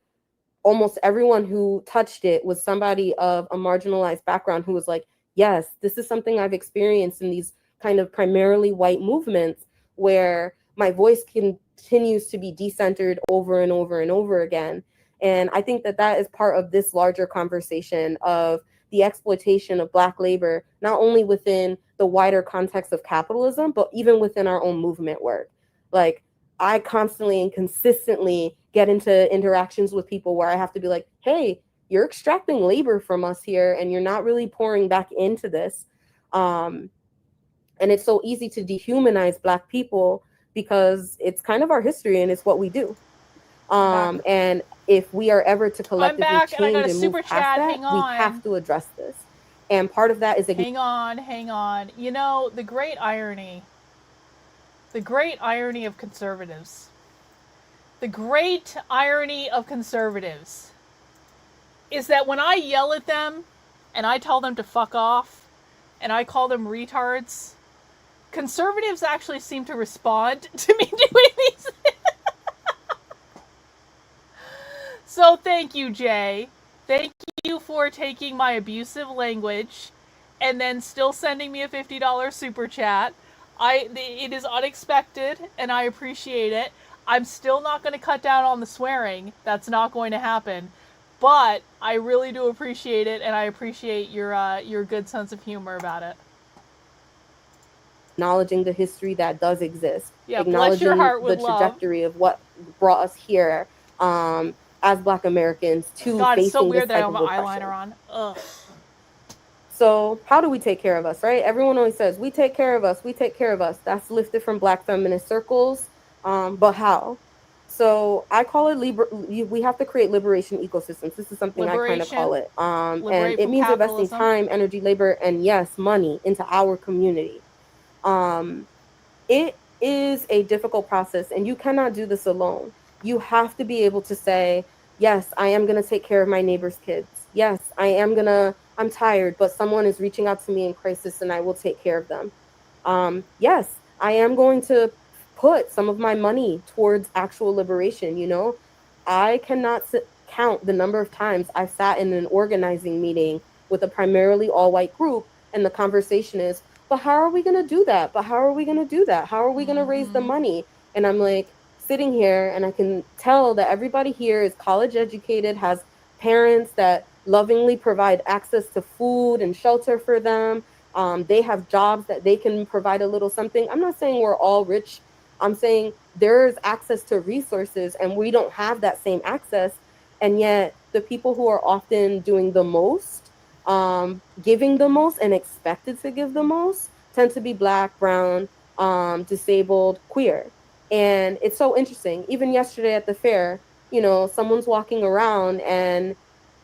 almost everyone who touched it was somebody of a marginalized background who was like, yes, this is something I've experienced in these kind of primarily white movements where my voice continues to be decentered over and over and over again. And I think that that is part of this larger conversation of the exploitation of Black labor, not only within the wider context of capitalism, but even within our own movement work. Like, I constantly and consistently get into interactions with people where I have to be like, hey, you're extracting labor from us here and you're not really pouring back into this. And it's so easy to dehumanize Black people because it's kind of our history and it's what we do. And if we are ever to collectively change and move past that, we have to address this. And part of that is... Hang on. You know, the great irony of conservatives. The great irony of conservatives is that when I yell at them and I tell them to fuck off and I call them retards, conservatives actually seem to respond to me doing these things. So thank you, Jay. Thank you for taking my abusive language and then still sending me a $50 super chat. It is unexpected and I appreciate it. I'm still not going to cut down on the swearing. That's not going to happen. But I really do appreciate it, and I appreciate your good sense of humor about it. Acknowledging the history that does exist. Yeah, acknowledging bless your heart with the trajectory of what brought us here as Black Americans to God, facing it's so weird this that I type have of an oppression. eyeliner on. Ugh. So how do we take care of us, right? Everyone always says, we take care of us, we take care of us. That's lifted from Black feminist circles. But how? So I call it we have to create liberation ecosystems. This is something I kind of call it. And it means investing time, energy, labor, and yes, money into our community. It is a difficult process and you cannot do this alone. You have to be able to say, yes, I am going to take care of my neighbor's kids. Yes, I'm tired, but someone is reaching out to me in crisis and I will take care of them. Yes, I am going to put some of my money towards actual liberation. You know, I cannot count the number of times I've sat in an organizing meeting with a primarily all-white group and the conversation is, but how are we going to do that? But how are we going to do that? How are we going to raise the money? And I'm like sitting here and I can tell that everybody here is college educated, has parents that lovingly provide access to food and shelter for them. They have jobs that they can provide a little something. I'm not saying we're all rich. I'm saying there's access to resources and we don't have that same access. And yet the people who are often doing the most, giving the most and expected to give the most tend to be Black, brown, disabled, queer. And it's so interesting. Even yesterday at the fair, you know, someone's walking around and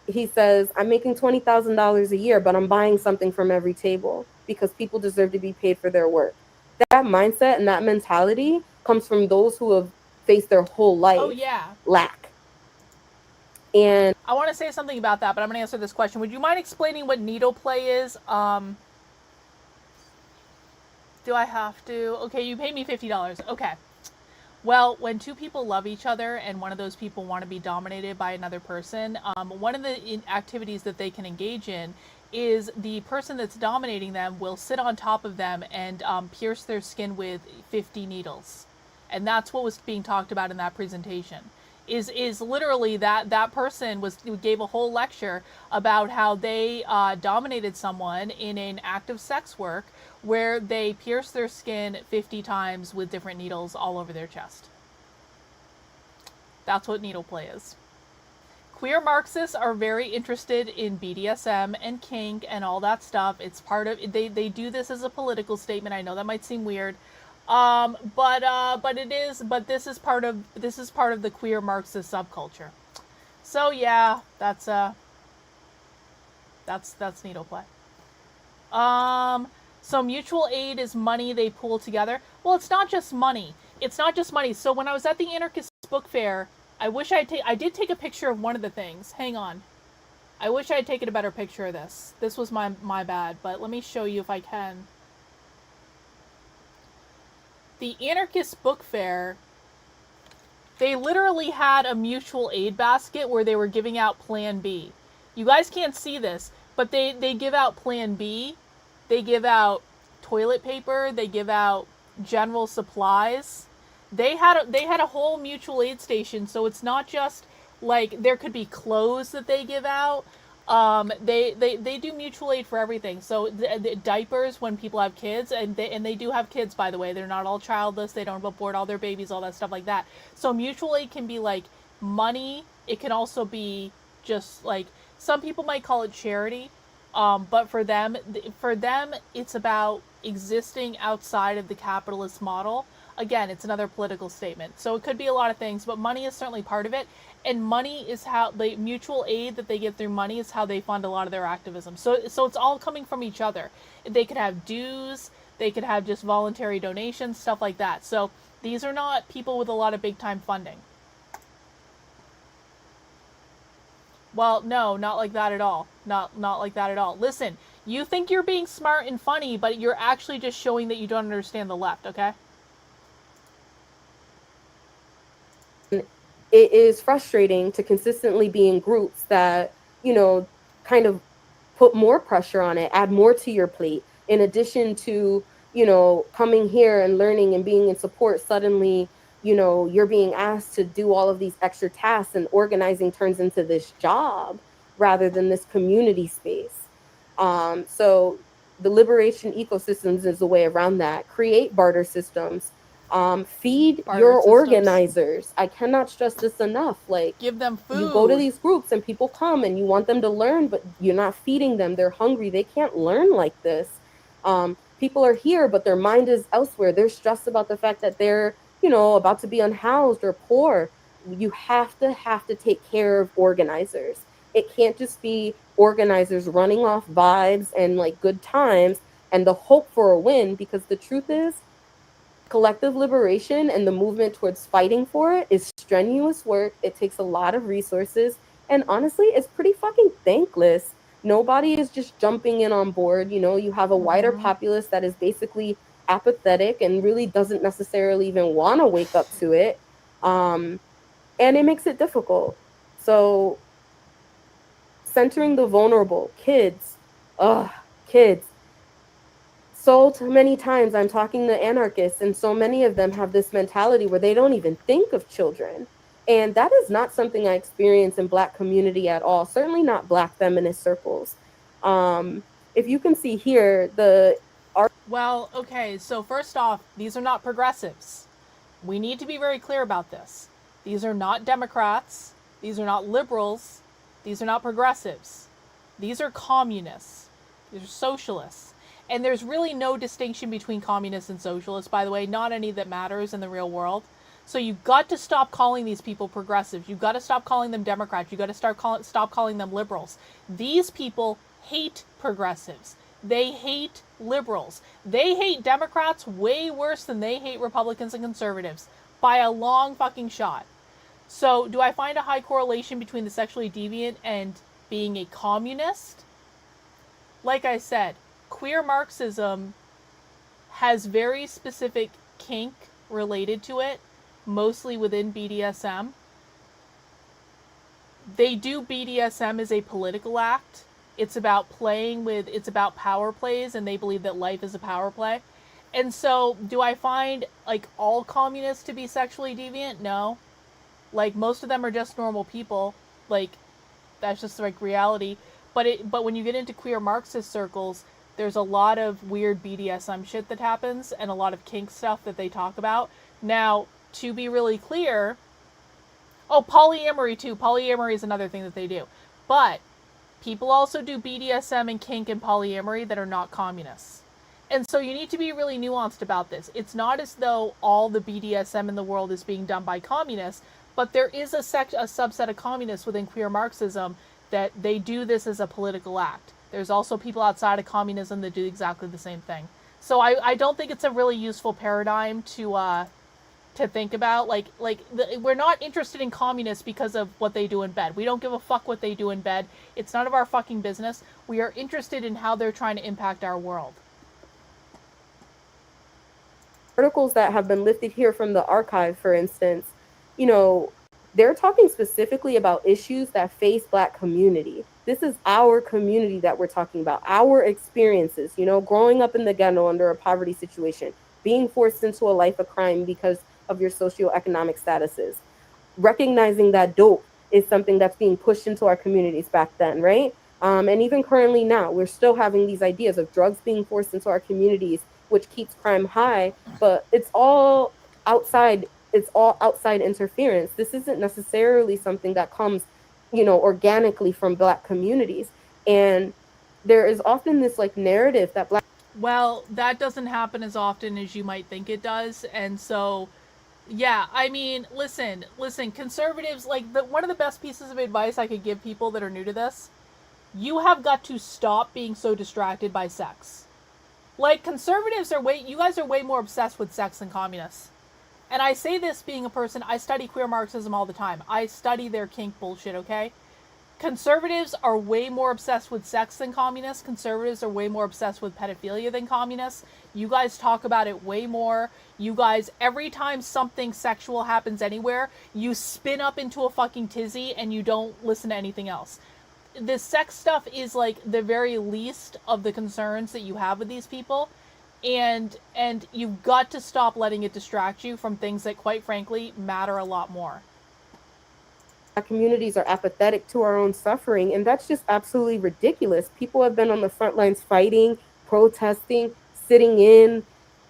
he says, I'm making $20,000 a year, but I'm buying something from every table because people deserve to be paid for their work. That mindset and that mentality comes from those who have faced their whole life lack. And I want to say something about that, but I'm going to answer this question. Would you mind explaining what needle play is? Do I have to? Okay, you paid me $50. Okay. Well, when two people love each other and one of those people want to be dominated by another person, one of the activities that they can engage in is the person that's dominating them will sit on top of them and pierce their skin with 50 needles. And that's what was being talked about in that presentation. Is literally that person gave a whole lecture about how they dominated someone in an act of sex work where they pierced their skin 50 times with different needles all over their chest. That's what needle play is. Queer Marxists are very interested in BDSM and kink and all that stuff. It's part of they do this as a political statement. I know that might seem weird. But this is part of the queer Marxist subculture. So yeah, that's needle play. So mutual aid is money they pool together. Well, it's not just money. So when I was at the Anarchist Bookfair, I wish I did take a picture of one of the things. Hang on. I wish I had taken a better picture of this. This was my bad, but let me show you if I can. The Anarchist Bookfair, they literally had a mutual aid basket where they were giving out Plan B. You guys can't see this, but they give out Plan B. They give out toilet paper. They give out general supplies. They had a whole mutual aid station, so it's not just like there could be clothes that they give out. They do mutual aid for everything. So the diapers when people have kids, and they do have kids, by the way. They're not all childless. They don't abort all their babies, all that stuff like that. So mutual aid can be like money. It can also be just like, some people might call it charity. But for them, it's about existing outside of the capitalist model. Again, it's another political statement. So it could be a lot of things, but money is certainly part of it. And money is how the mutual aid that they get through money is how they fund a lot of their activism. So it's all coming from each other. They could have dues, they could have just voluntary donations, stuff like that. So these are not people with a lot of big time funding. Well, no, not like that at all. Not like that at all. Listen, you think you're being smart and funny, but you're actually just showing that you don't understand the left, okay? It is frustrating to consistently be in groups that, kind of put more pressure on it, add more to your plate, in addition to, coming here and learning and being in support. Suddenly, you're being asked to do all of these extra tasks, and organizing turns into this job rather than this community space. So the liberation ecosystems is a way around that. Create barter systems. Feed your organizers. I cannot stress this enough. Like, give them food. You go to these groups and people come and you want them to learn, but you're not feeding them. They're hungry. They can't learn like this. People are here, but their mind is elsewhere. They're stressed about the fact that they're, about to be unhoused or poor. You have to take care of organizers. It can't just be organizers running off vibes and like good times and the hope for a win, because the truth is, collective liberation and the movement towards fighting for it is strenuous work. It takes a lot of resources, and honestly, it's pretty fucking thankless. Nobody is just jumping in on board. You have a wider populace that is basically apathetic and really doesn't necessarily even want to wake up to it. And it makes it difficult. So centering the vulnerable, kids. So many times I'm talking to anarchists, and so many of them have this mentality where they don't even think of children. And that is not something I experience in Black community at all, certainly not Black feminist circles. If you can see here, Well, okay, so first off, these are not progressives. We need to be very clear about this. These are not Democrats. These are not liberals. These are not progressives. These are communists. These are socialists. And there's really no distinction between communists and socialists, by the way, not any that matters in the real world. So you've got to stop calling these people progressives. You've got to stop calling them Democrats. You've got to stop calling them liberals. These people hate progressives. They hate liberals. They hate Democrats way worse than they hate Republicans and conservatives, by a long fucking shot. So do I find a high correlation between the sexually deviant and being a communist? Like I said, Queer Marxism has very specific kink related to it, mostly within BDSM. They do BDSM as a political act. It's about it's about power plays, and they believe that life is a power play. And so, do I find, like, all communists to be sexually deviant? No. Like, most of them are just normal people. Like, that's just, like, reality. But when you get into queer Marxist circles, there's a lot of weird BDSM shit that happens, and a lot of kink stuff that they talk about. Now, to be really clear, polyamory too. Polyamory is another thing that they do. But people also do BDSM and kink and polyamory that are not communists. And so you need to be really nuanced about this. It's not as though all the BDSM in the world is being done by communists, but there is a subset of communists within queer Marxism that they do this as a political act. There's also people outside of communism that do exactly the same thing. So I don't think it's a really useful paradigm to to think about. We're not interested in communists because of what they do in bed. We don't give a fuck what they do in bed. It's none of our fucking business. We are interested in how they're trying to impact our world. Articles that have been lifted here from the archive, for instance, you know, they're talking specifically about issues that face Black community. This is our community that we're talking about, our experiences, you know, growing up in the ghetto under a poverty situation, being forced into a life of crime because of your socioeconomic statuses, recognizing that dope is something that's being pushed into our communities back then, right? And even currently now, we're still having these ideas of drugs being forced into our communities, which keeps crime high, but it's all outside interference. This isn't necessarily something that comes, you know, organically from Black communities. And there is often this like narrative that Well, that doesn't happen as often as you might think it does. And so, yeah, I mean, listen, conservatives, one of the best pieces of advice I could give people that are new to this, you have got to stop being so distracted by sex. Conservatives you guys are way more obsessed with sex than communists. And I say this being a person, I study queer Marxism all the time. I study their kink bullshit, okay? Conservatives are way more obsessed with sex than communists. Conservatives are way more obsessed with pedophilia than communists. You guys talk about it way more. You guys, every time something sexual happens anywhere, you spin up into a fucking tizzy and you don't listen to anything else. This sex stuff is the very least of the concerns that you have with these people. And you've got to stop letting it distract you from things that, quite frankly, matter a lot more. Communities are apathetic to our own suffering, and that's just absolutely ridiculous. People have been on the front lines fighting, protesting, sitting in,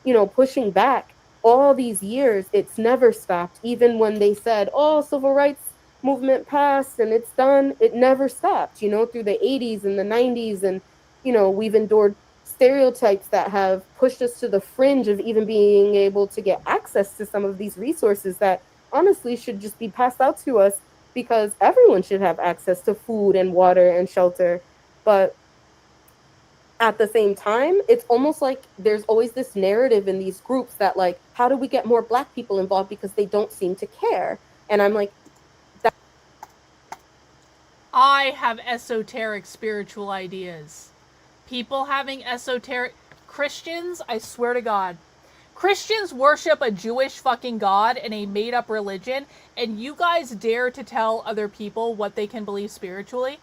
you know, pushing back. All these years, it's never stopped. Even when they said, oh, civil rights movement passed and it's done, it never stopped, you know, through the 80s and the 90s. And, you know, we've endured stereotypes that have pushed us to the fringe of even being able to get access to some of these resources that honestly should just be passed out to us, because everyone should have access to food and water and shelter. But at the same time, it's almost like there's always this narrative in these groups that how do we get more Black people involved, because they don't seem to care. And I'm like, I have esoteric spiritual ideas. People having esoteric... Christians, I swear to God. Christians worship a Jewish fucking God and a made-up religion, and you guys dare to tell other people what they can believe spiritually?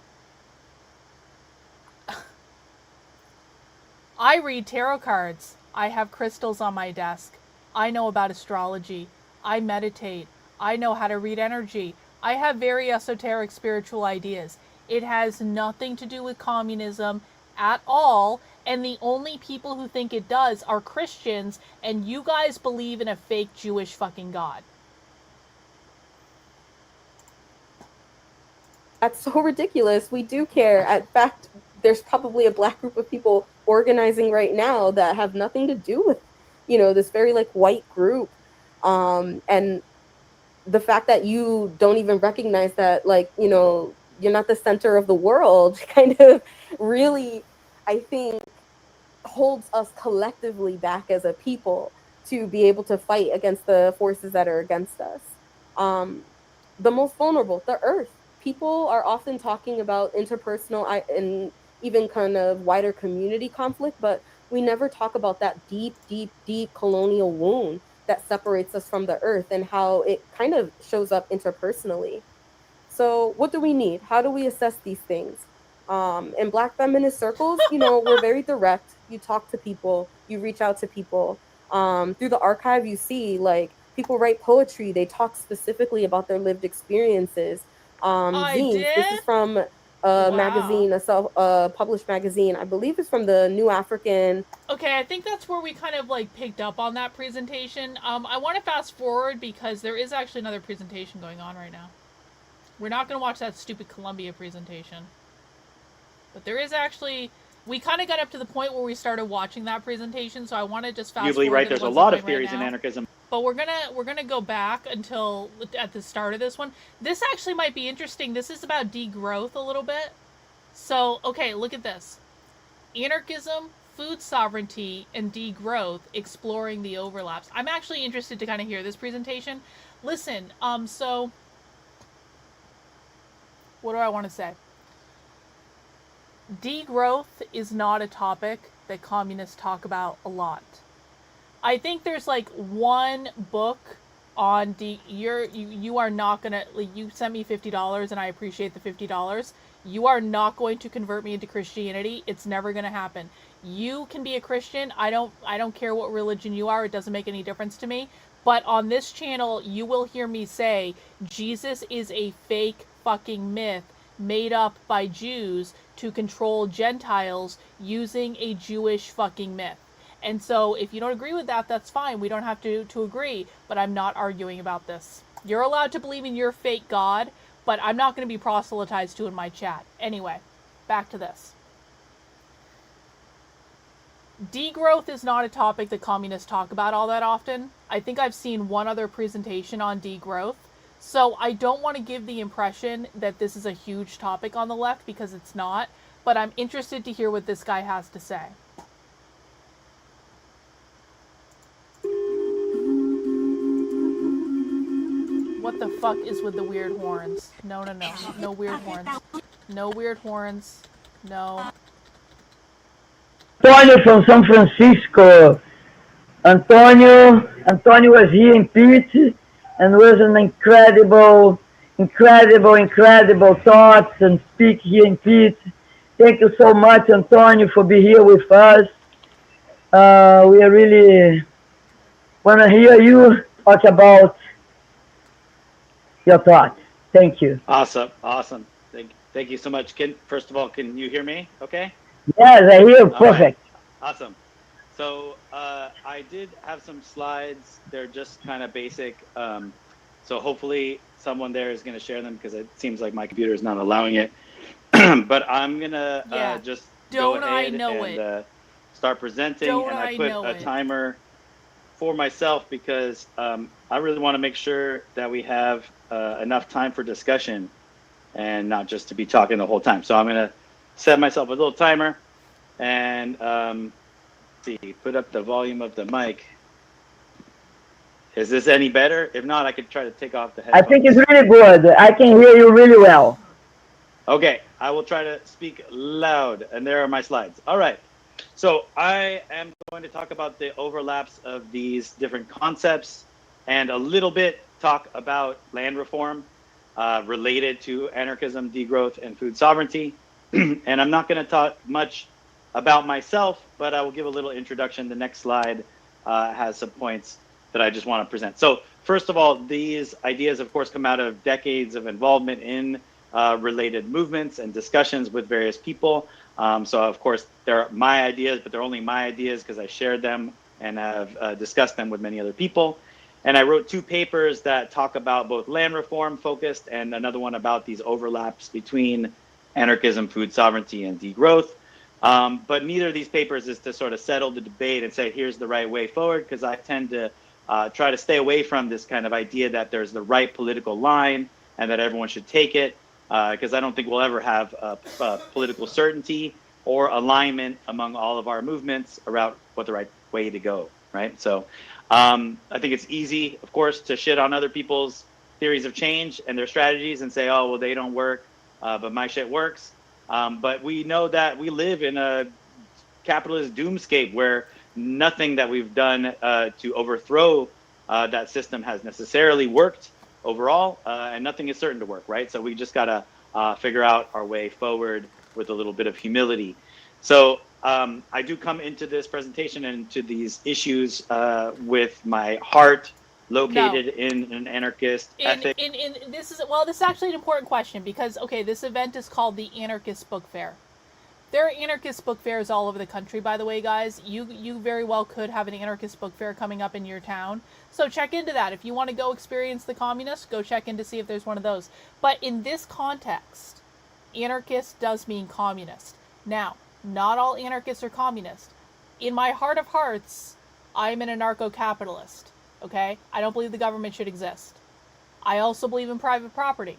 I read tarot cards. I have crystals on my desk. I know about astrology. I meditate. I know how to read energy. I have very esoteric spiritual ideas. It has nothing to do with communism at all, and the only people who think it does are Christians, and you guys believe in a fake Jewish fucking God. That's so ridiculous. We do care. In fact, there's probably a Black group of people organizing right now that have nothing to do with, you know, this very white group. And the fact that you don't even recognize that, you know, you're not the center of the world kind of really, I think, holds us collectively back as a people to be able to fight against the forces that are against us. The most vulnerable, the earth. People are often talking about interpersonal and even kind of wider community conflict, but we never talk about that deep, deep, deep colonial wound that separates us from the earth and how it kind of shows up interpersonally. So what do we need? How do we assess these things? In Black feminist circles, you know, we're very direct. You talk to people, you reach out to people. Through the archive, you see people write poetry. They talk specifically about their lived experiences. Zines. This is from a magazine, a published magazine. I believe it's from the New African. Okay, I think that's where we kind of picked up on that presentation. I want to fast forward because there is actually another presentation going on right now. We're not going to watch that stupid Columbia presentation. But there is actually... We kind of got up to the point where we started watching that presentation, so I want to just fast forward. Right, there's a lot of theories in anarchism. But we're gonna go back until at the start of this one. This actually might be interesting. This is about degrowth a little bit. So, okay, look at this. Anarchism food sovereignty and degrowth, exploring the overlaps. I'm actually interested to kind of hear this presentation. Listen, so what do I want to say? Degrowth is not a topic that communists talk about a lot. I think there's like one book on you are not gonna, like, you sent me $50 and I appreciate the $50. You are not going to convert me into Christianity. It's never gonna happen. You can be a Christian. I don't care what religion you are. It doesn't make any difference to me. But on this channel, you will hear me say Jesus is a fake fucking myth made up by Jews to control Gentiles using a Jewish fucking myth. And so if you don't agree with that, that's fine. We don't have to agree, but I'm not arguing about this. You're allowed to believe in your fake God, but I'm not going to be proselytized to in my chat. Anyway, back to this. Degrowth is not a topic that communists talk about all that often. I think I've seen one other presentation on degrowth. So I don't want to give the impression that this is a huge topic on the left, because it's not, but I'm interested to hear what this guy has to say. What the fuck is with the weird horns? No, no, no. No weird horns. No weird horns. No. Antonio from San Francisco. Antonio was here in Pete and was an incredible thoughts and speak here in Pete. Thank you so much, Antonio, for being here with us. We are really want to hear you talk about your thoughts. Thank you. Awesome. Thank you so much. First of all, can you hear me okay? Yes, I hear. Perfect. Right. Awesome. So I did have some slides. They're just kind of basic. So hopefully someone there is going to share them, because it seems like my computer is not allowing it. But I'm going to just go ahead and start presenting. And I put a timer for myself, because I really want to make sure that we have enough time for discussion and not just to be talking the whole time. So I'm going to set myself a little timer and put up the volume of the mic. Is this any better? If not, I could try to take off the headphones. I think it's really good. I can hear you really well. Okay, I will try to speak loud, and there are my slides. All right, so I am going to talk about the overlaps of these different concepts, and a little bit talk about land reform related to anarchism, degrowth, and food sovereignty. And I'm not going to talk much about myself, but I will give a little introduction. The next slide has some points that I just want to present. So first of all, these ideas, of course, come out of decades of involvement in related movements and discussions with various people. So of course, they're my ideas, but they're only my ideas because I shared them and have discussed them with many other people. And I wrote 2 papers that talk about both land reform focused, and another one about these overlaps between anarchism, food sovereignty, and degrowth. But neither of these papers is to sort of settle the debate and say, here's the right way forward, because I tend to try to stay away from this kind of idea that there's the right political line and that everyone should take it, because I don't think we'll ever have political certainty or alignment among all of our movements around what the right way to go, right? So I think it's easy, of course, to shit on other people's theories of change and their strategies and say, oh, well, they don't work, but my shit works. But we know that we live in a capitalist doomscape where nothing that we've done to overthrow that system has necessarily worked overall, and nothing is certain to work, right? So we just got to figure out our way forward with a little bit of humility. So I do come into this presentation and to these issues with my heart located in an anarchist ethic. This is actually an important question, because, okay, this event is called the Anarchist Bookfair. There are anarchist book fairs all over the country, by the way, guys. You very well could have an anarchist book fair coming up in your town. So check into that. If you want to go experience the communists, go check in to see if there's one of those. But in this context, anarchist does mean communist. Now, not all anarchists are communist. In my heart of hearts, I'm an anarcho-capitalist, okay? I don't believe the government should exist. I also believe in private property.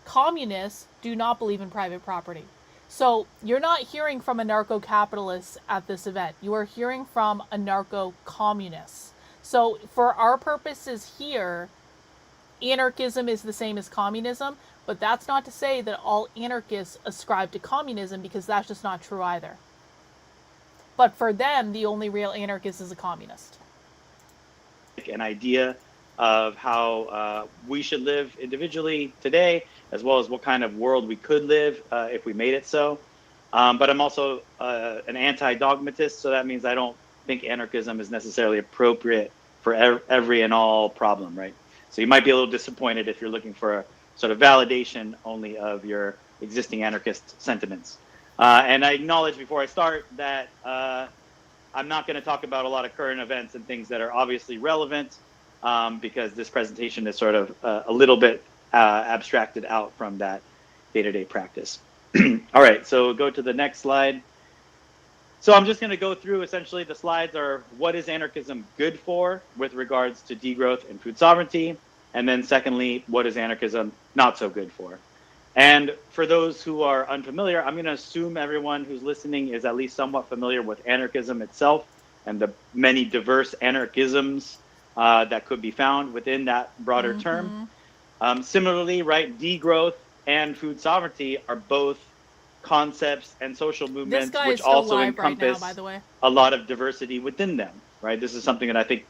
Communists do not believe in private property. So you're not hearing from anarcho-capitalists at this event. You are hearing from anarcho-communists. So for our purposes here, anarchism is the same as communism, but that's not to say that all anarchists ascribe to communism, because that's just not true either. But for them, the only real anarchist is a communist. An idea of how we should live individually today, as well as what kind of world we could live if we made it so. But I'm also an anti-dogmatist, so that means I don't think anarchism is necessarily appropriate for every and all problem, right? So you might be a little disappointed if you're looking for a sort of validation only of your existing anarchist sentiments. And I acknowledge before I start that I'm not going to talk about a lot of current events and things that are obviously relevant, because this presentation is sort of a little bit abstracted out from that day-to-day practice. All right, so go to the next slide. So I'm just going to go through, essentially the slides are what is anarchism good for with regards to degrowth and food sovereignty, and then secondly, what is anarchism not so good for. And for those who are unfamiliar, I'm going to assume everyone who's listening is at least somewhat familiar with anarchism itself and the many diverse anarchisms that could be found within that broader term. Similarly, right, degrowth and food sovereignty are both concepts and social movements which also encompass a lot of diversity within them, right? This is something that I think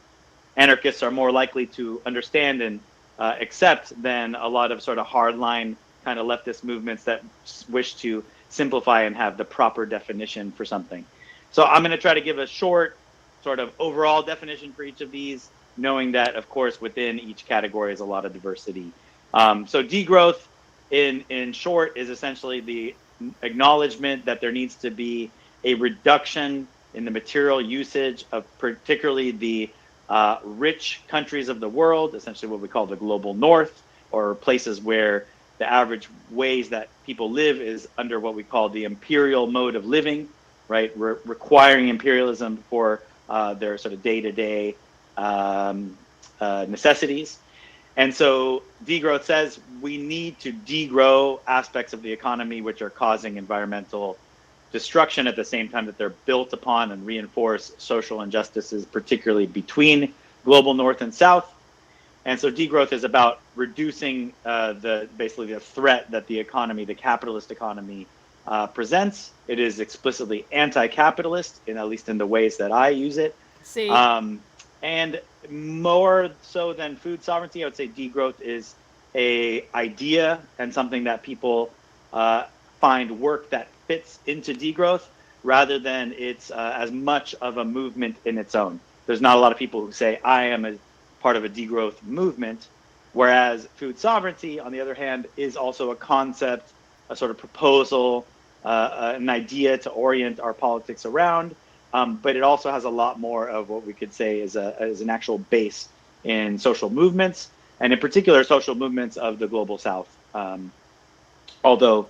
anarchists are more likely to understand and accept than a lot of sort of hardline kind of leftist movements that wish to simplify and have the proper definition for something. So I'm going to try to give a short sort of overall definition for each of these, knowing that, of course, within each category is a lot of diversity. So degrowth, in short, is essentially the acknowledgement that there needs to be a reduction in the material usage of particularly the rich countries of the world, essentially what we call the global north, or places where the average ways that people live is under what we call the imperial mode of living, right? Requiring imperialism for their sort of day-to-day necessities. And so degrowth says we need to degrow aspects of the economy which are causing environmental destruction at the same time that they're built upon and reinforce social injustices, particularly between global north and south. And so degrowth is about reducing basically the threat that the economy, the capitalist economy, presents. It is explicitly anti-capitalist, at least in the ways that I use it. See. And more so than food sovereignty, I would say degrowth is a idea and something that people find work that fits into degrowth, rather than it's as much of a movement in its own. There's not a lot of people who say, I am a part of a degrowth movement, whereas food sovereignty, on the other hand, is also a concept, a sort of proposal, an idea to orient our politics around. But it also has a lot more of what we could say is an actual base in social movements, and in particular, social movements of the global south. Although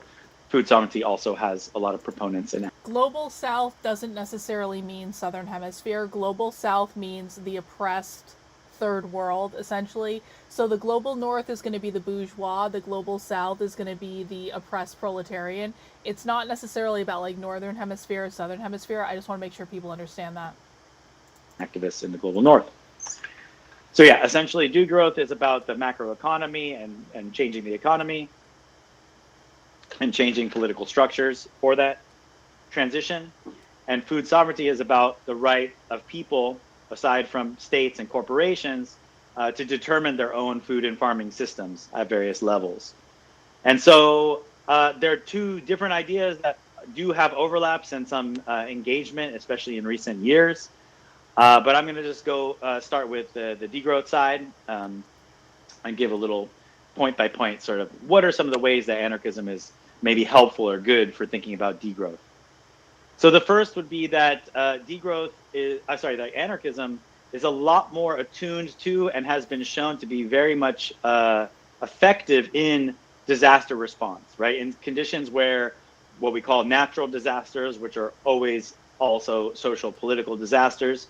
food sovereignty also has a lot of proponents in it. Global south doesn't necessarily mean southern hemisphere. Global south means the oppressed third world, essentially. So the global north is going to be the bourgeois, the global south is going to be the oppressed proletarian. It's not necessarily about like northern hemisphere or southern hemisphere. I just want to make sure people understand that. Activists in the global north. So yeah, essentially degrowth is about the macroeconomy and changing the economy and changing political structures for that transition. And food sovereignty is about the right of people, aside from states and corporations, to determine their own food and farming systems at various levels. And so there are two different ideas that do have overlaps and some engagement, especially in recent years. But I'm going to just go start with the degrowth side and give a little point-by-point sort of what are some of the ways that anarchism is maybe helpful or good for thinking about degrowth. So the first would be that that anarchism is a lot more attuned to and has been shown to be very much effective in disaster response, right? In conditions where what we call natural disasters, which are always also social political disasters,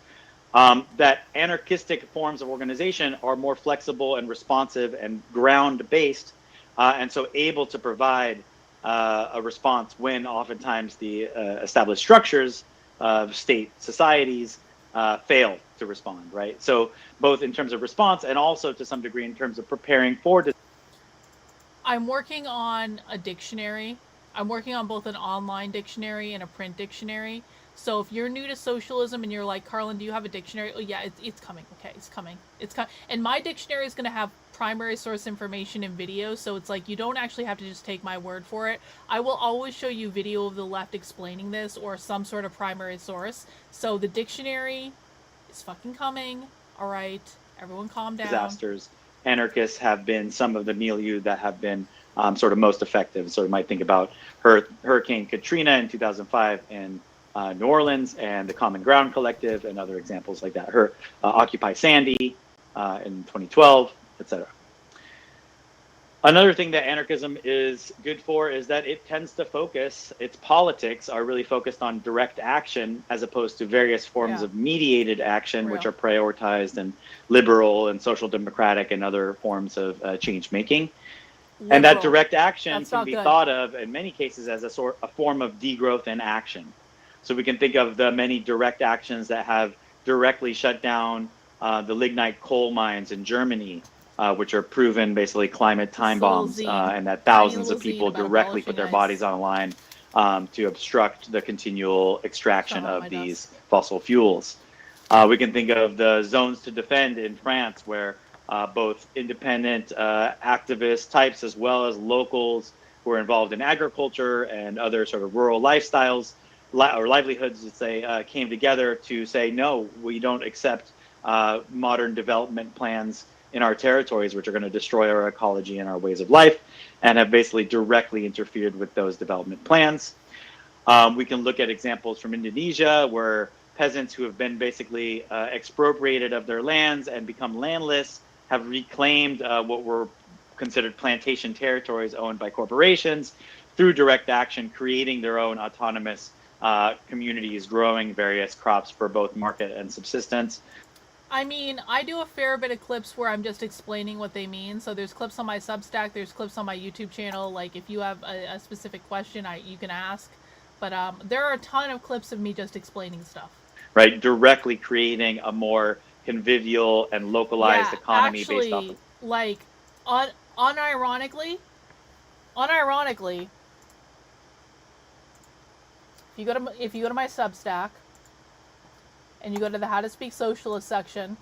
that anarchistic forms of organization are more flexible and responsive and ground-based, and so able to provide a response when oftentimes the established structures of state societies fail to respond, right? So both in terms of response and also to some degree in terms of preparing for. I'm working on a dictionary. I'm working on both an online dictionary and a print dictionary. So if you're new to socialism and you're like, Karlyn, do you have a dictionary? Oh yeah, it's coming. Okay, it's coming. It's coming. And my dictionary is going to have primary source information and video. So it's like, you don't actually have to just take my word for it. I will always show you video of the left explaining this or some sort of primary source. So the dictionary is fucking coming. All right. Everyone calm down. Disasters. Anarchists have been some of the milieu that have been sort of most effective. So you might think about Hurricane Katrina in 2005 in New Orleans, and the Common Ground Collective, and other examples like that. Occupy Sandy in 2012, etc. Another thing that anarchism is good for is that it tends to focus, its politics are really focused on direct action as opposed to various forms of mediated action, which are prioritized and liberal and social democratic and other forms of change making. And that direct action can be thought of in many cases as a form of degrowth and action. So we can think of the many direct actions that have directly shut down the lignite coal mines in Germany, which are proven basically climate time bombs, and that thousands of people directly put their bodies on the line to obstruct the continual extraction of these fossil fuels. We can think of the zones to defend in France, where both independent activist types as well as locals who are involved in agriculture and other sort of rural lifestyles or livelihoods, let's say, came together to say, no, we don't accept modern development plans in our territories, which are going to destroy our ecology and our ways of life, and have basically directly interfered with those development plans. We can look at examples from Indonesia, where peasants who have been basically expropriated of their lands and become landless have reclaimed what were considered plantation territories owned by corporations through direct action, creating their own autonomous communities, growing various crops for both market and subsistence. I mean, I do a fair bit of clips where I'm just explaining what they mean. So there's clips on my Substack, there's clips on my YouTube channel. Like, if you have a specific question, you can ask. But there are a ton of clips of me just explaining stuff. Right, directly creating a more convivial and localized economy actually, based off of... like, unironically, if you go to my Substack, and you go to the How to Speak Socialist section,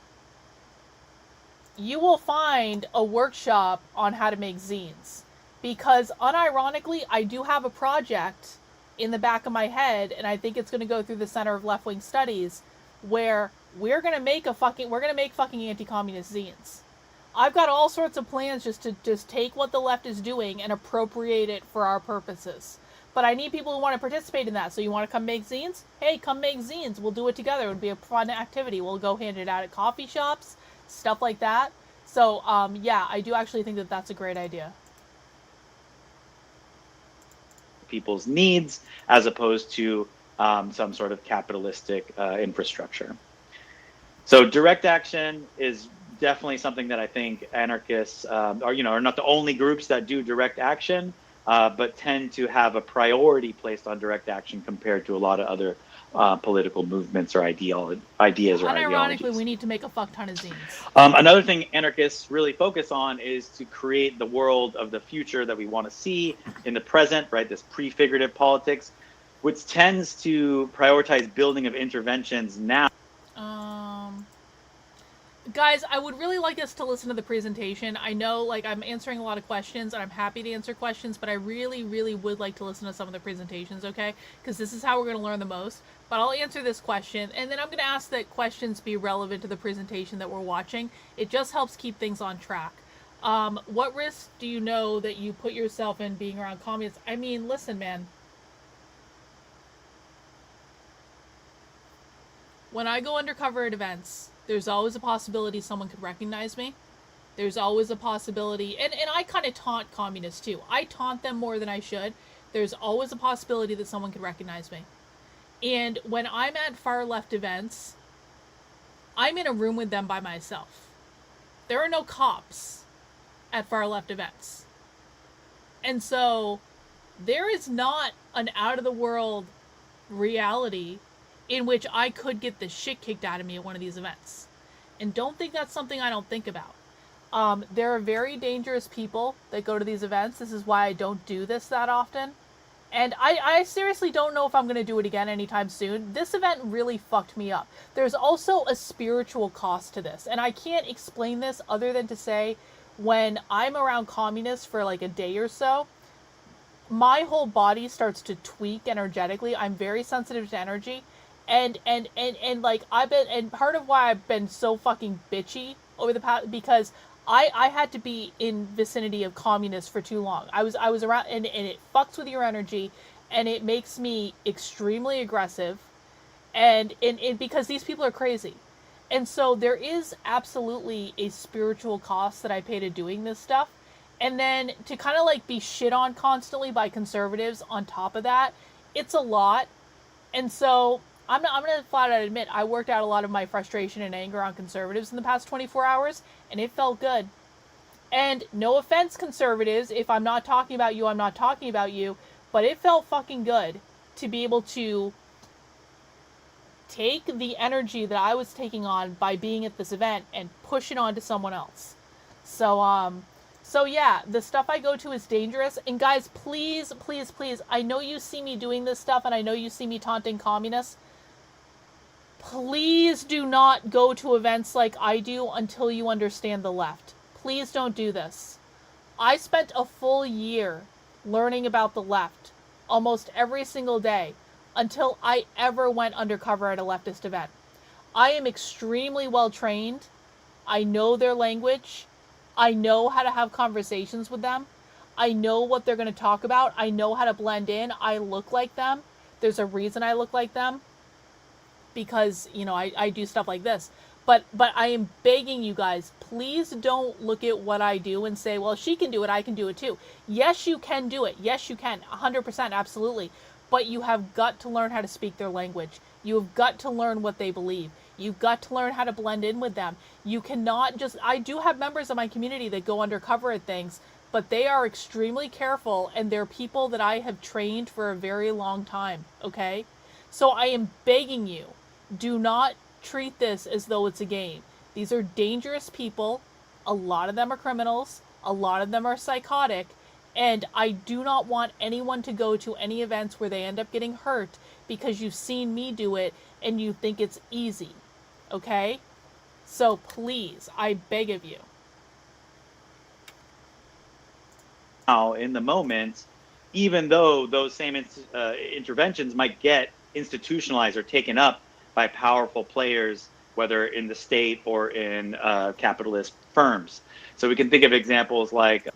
you will find a workshop on how to make zines. Because unironically, I do have a project in the back of my head, and I think it's going to go through the Center of Left-Wing Studies, where we're going to make fucking anti-communist zines. I've got all sorts of plans just to take what the left is doing and appropriate it for our purposes. But I need people who want to participate in that. So you want to come make zines? Hey, come make zines. We'll do it together. It would be a fun activity. We'll go hand it out at coffee shops, stuff like that. So, yeah, I do actually think that that's a great idea. People's needs as opposed to some sort of capitalistic infrastructure. So direct action is definitely something that I think anarchists are not the only groups that do direct action, but tend to have a priority placed on direct action compared to a lot of other political movements or ideas or ideologies. Unironically, we need to make a fuck ton of zines. Another thing anarchists really focus on is to create the world of the future that we want to see in the present, right? This prefigurative politics, which tends to prioritize building of interventions now. Guys, I would really like us to listen to the presentation. I know, like, I'm answering a lot of questions, and I'm happy to answer questions, but I really, really would like to listen to some of the presentations, okay? Because this is how we're going to learn the most. But I'll answer this question, and then I'm going to ask that questions be relevant to the presentation that we're watching. It just helps keep things on track. What risks do you know that you put yourself in being around communists? I mean, listen, man. When I go undercover at events, there's always a possibility someone could recognize me. There's always a possibility, and I kind of taunt communists too. I taunt them more than I should. There's always a possibility that someone could recognize me. And when I'm at far left events, I'm in a room with them by myself. There are no cops at far left events. And so there is not an out-of-the-world reality in which I could get the shit kicked out of me at one of these events. And don't think that's something I don't think about. There are very dangerous people that go to these events. This is why I don't do this that often. And I seriously don't know if I'm going to do it again anytime soon. This event really fucked me up. There's also a spiritual cost to this. And I can't explain this other than to say, when I'm around communists for like a day or so, my whole body starts to tweak energetically. I'm very sensitive to energy. And like and part of why I've been so fucking bitchy over the past, because I had to be in vicinity of communists for too long. I was around, and it fucks with your energy, and it makes me extremely aggressive, and because these people are crazy. And so there is absolutely a spiritual cost that I pay to doing this stuff. And then to kind of like be shit on constantly by conservatives on top of that, it's a lot. And so I'm going to flat out admit, I worked out a lot of my frustration and anger on conservatives in the past 24 hours, and it felt good. And no offense, conservatives, if I'm not talking about you, I'm not talking about you, but it felt fucking good to be able to take the energy that I was taking on by being at this event and push it on to someone else. So yeah, the stuff I go to is dangerous. And guys, please, please, please, I know you see me doing this stuff, and I know you see me taunting communists. Please do not go to events like I do until you understand the left. Please don't do this. I spent a full year learning about the left almost every single day until I ever went undercover at a leftist event. I am extremely well trained. I know their language. I know how to have conversations with them. I know what they're going to talk about. I know how to blend in. I look like them. There's a reason I look like them. Because, you know, I do stuff like this. But I am begging you guys, please don't look at what I do and say, well, she can do it, I can do it too. Yes, you can do it. Yes, you can. 100%, absolutely. But you have got to learn how to speak their language. You have got to learn what they believe. You've got to learn how to blend in with them. You cannot just... I do have members of my community that go undercover at things, but they are extremely careful, and they're people that I have trained for a very long time, okay? So I am begging you, do not treat this as though it's a game. These are dangerous people. A lot of them are criminals. A lot of them are psychotic. And I do not want anyone to go to any events where they end up getting hurt because you've seen me do it and you think it's easy. Okay? So please, I beg of you. Now, in the moment, even though those same interventions might get institutionalized or taken up by powerful players, whether in the state or in capitalist firms. So we can think of examples like...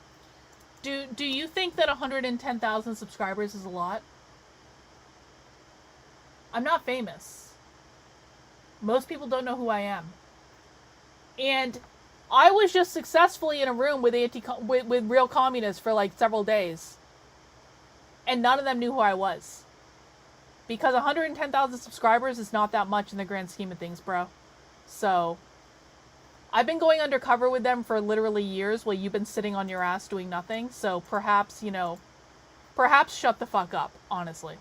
Do you think that 110,000 subscribers is a lot? I'm not famous. Most people don't know who I am. And I was just successfully in a room with with real communists for like several days. And none of them knew who I was. Because 110,000 subscribers is not that much in the grand scheme of things, bro. So, I've been going undercover with them for literally years while you've been sitting on your ass doing nothing. So perhaps, you know, perhaps shut the fuck up, honestly.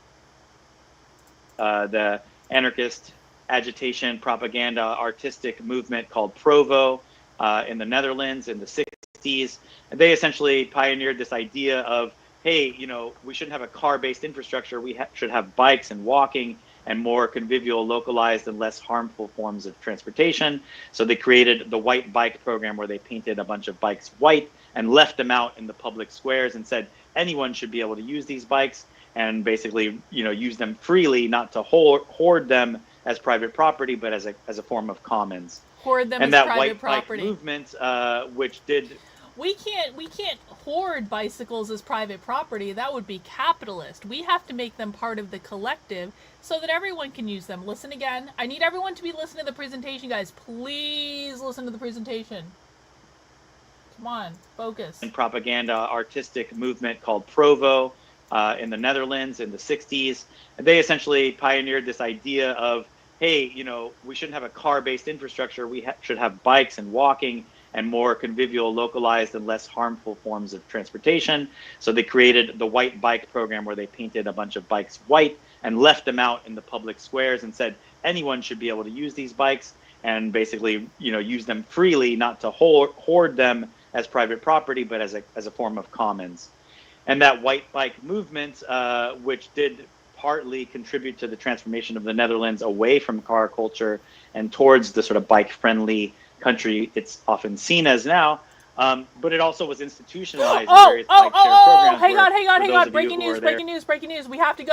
The anarchist agitation, propaganda, artistic movement called Provo in the Netherlands in the 60s. And they essentially pioneered this idea of, hey, you know, we shouldn't have a car-based infrastructure. We should have bikes and walking and more convivial, localized, and less harmful forms of transportation. So they created the white bike program where they painted a bunch of bikes white and left them out in the public squares and said anyone should be able to use these bikes and basically, you know, use them freely, not to hoard them as private property, but as a form of commons. Hoard them and as that private white property. bike movement, which did... We can't hoard bicycles as private property. That would be capitalist. We have to make them part of the collective so that everyone can use them. Listen again. I need everyone to be listening to the presentation, guys. Please listen to the presentation. Come on, focus. And propaganda artistic movement called Provo in the Netherlands in the 60s. And they essentially pioneered this idea of, hey, you know, we shouldn't have a car-based infrastructure. We should have bikes and walking and more convivial, localized, and less harmful forms of transportation. So they created the white bike program, where they painted a bunch of bikes white and left them out in the public squares and said anyone should be able to use these bikes, and basically, use them freely, not to hoard them as private property, but as a form of commons. And that white bike movement, which did partly contribute to the transformation of the Netherlands away from car culture and towards the sort of bike-friendly country it's often seen as now, but it also was institutionalized in various bike share programs. Hang on. Breaking news. We have to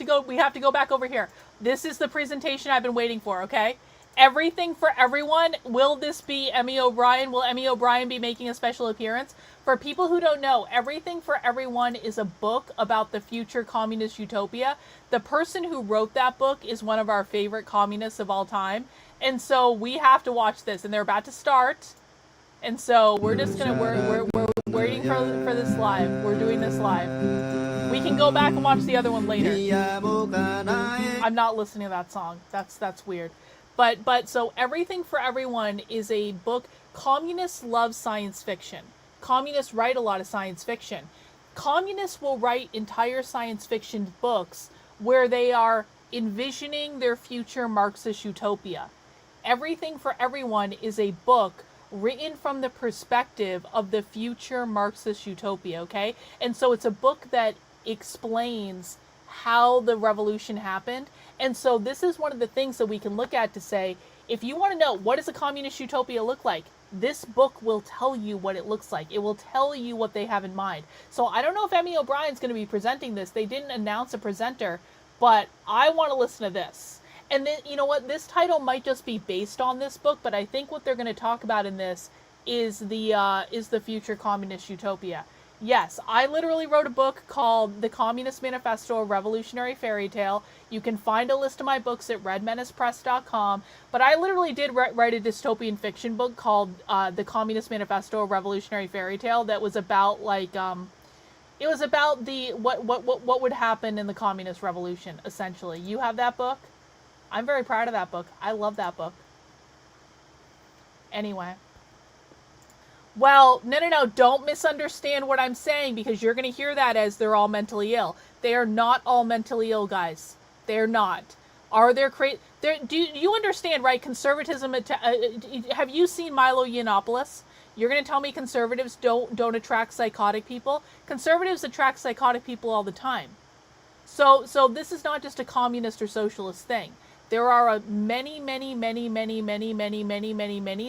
go back over here. This is the presentation I've been waiting for, okay? Everything for Everyone. Will this be Emmy O'Brien? Will Emmy O'Brien be making a special appearance? For people who don't know, Everything for Everyone is a book about the future communist utopia. The person who wrote that book is one of our favorite communists of all time. And so we have to watch this, and they're about to start. And so we're just gonna, we're waiting for this live. We're doing this live. We can go back and watch the other one later. I'm not listening to that song. That's weird. But so Everything for Everyone is a book. Communists love science fiction. Communists write a lot of science fiction. Communists will write entire science fiction books where they are envisioning their future Marxist utopia. Everything for Everyone is a book written from the perspective of the future Marxist utopia, okay? And so it's a book that explains how the revolution happened. And so this is one of the things that we can look at to say, if you want to know what does a communist utopia look like, this book will tell you what it looks like. It will tell you what they have in mind. So I don't know if Emmy O'Brien's going to be presenting this. They didn't announce a presenter, but I want to listen to this. And then, you know what, this title might just be based on this book, but I think what they're going to talk about in this is the future communist utopia. Yes, I literally wrote a book called The Communist Manifesto, a Revolutionary Fairy Tale. You can find a list of my books at redmenacepress.com. But I literally did write a dystopian fiction book called The Communist Manifesto, a Revolutionary Fairy Tale that was about, like, it was about the what would happen in the communist revolution, essentially. You have that book? I'm very proud of that book. I love that book. Anyway. Well, no, don't misunderstand what I'm saying, because you're going to hear that as they're all mentally ill. They are not all mentally ill, guys. They're not. Are there do you understand, right? Conservatism, have you seen Milo Yiannopoulos? You're going to tell me conservatives don't attract psychotic people? Conservatives attract psychotic people all the time. So this is not just a communist or socialist thing. There are many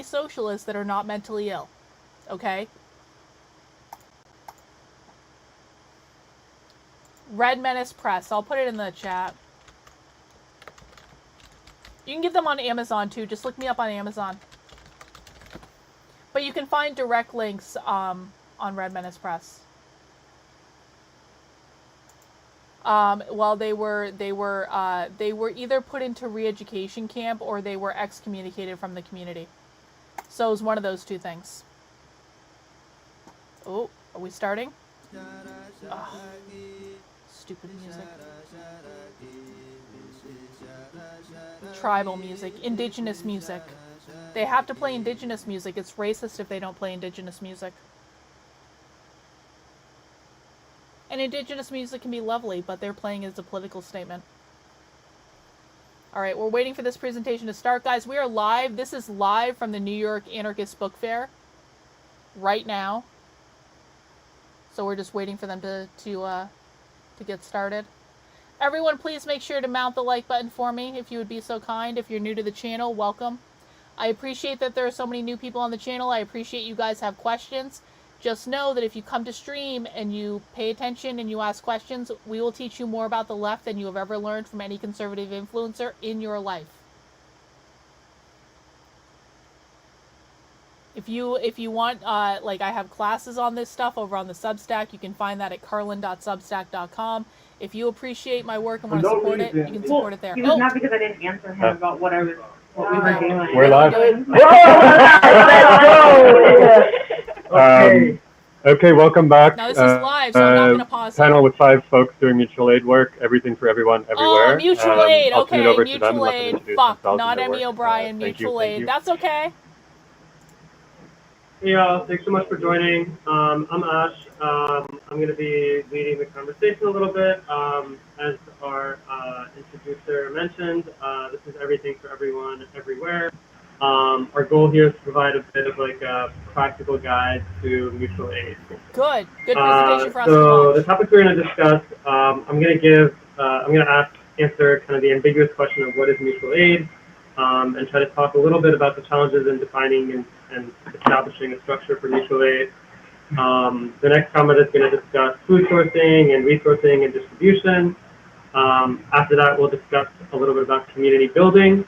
socialists that are not mentally ill. Okay? Red Menace Press. I'll put it in the chat. You can get them on Amazon too. Just look me up on Amazon. But you can find direct links on Red Menace Press. Well, they were either put into re-education camp or they were excommunicated from the community. So it was one of those two things. Oh, are we starting? Oh, stupid music. Tribal music. Indigenous music. They have to play indigenous music. It's racist if they don't play indigenous music. And indigenous music can be lovely, but they're playing it as a political statement. Alright, we're waiting for this presentation to start. Guys, we are live. This is live from the New York Anarchist Bookfair. Right now. So we're just waiting for them to get started. Everyone, please make sure to mount the like button for me, if you would be so kind. If you're new to the channel, welcome. I appreciate that there are so many new people on the channel. I appreciate you guys have questions. Just know that if you come to stream and you pay attention and you ask questions, we will teach you more about the left than you have ever learned from any conservative influencer in your life. If you want, like, I have classes on this stuff over on the Substack. You can find that at karlyn.substack.com. If you appreciate my work and want to support it, you can support it there. It was not because I didn't answer him about what we were doing. We're live. Okay, welcome back. Now this is live, so I'm not going to pause. Panel with 5 folks doing mutual aid work. Everything for everyone, everywhere. Oh, mutual aid. I'll Okay, turn it over to mutual them, let them aid. introduce Fuck, themselves not and their Emmy work. O'Brien. Thank Mutual you. aid. That's okay. Hey y'all, thanks so much for joining. I'm Ash. I'm going to be leading the conversation a little bit. As our introducer mentioned, this is everything for everyone, everywhere. Our goal here is to provide a bit of like a practical guide to mutual aid. Good presentation for us to So the watch. topics we're going to discuss, I'm going to answer kind of the ambiguous question of what is mutual aid, and try to talk a little bit about the challenges in defining and establishing a structure for mutual aid. The next comment is going to discuss food sourcing and resourcing and distribution. After that, we'll discuss a little bit about community building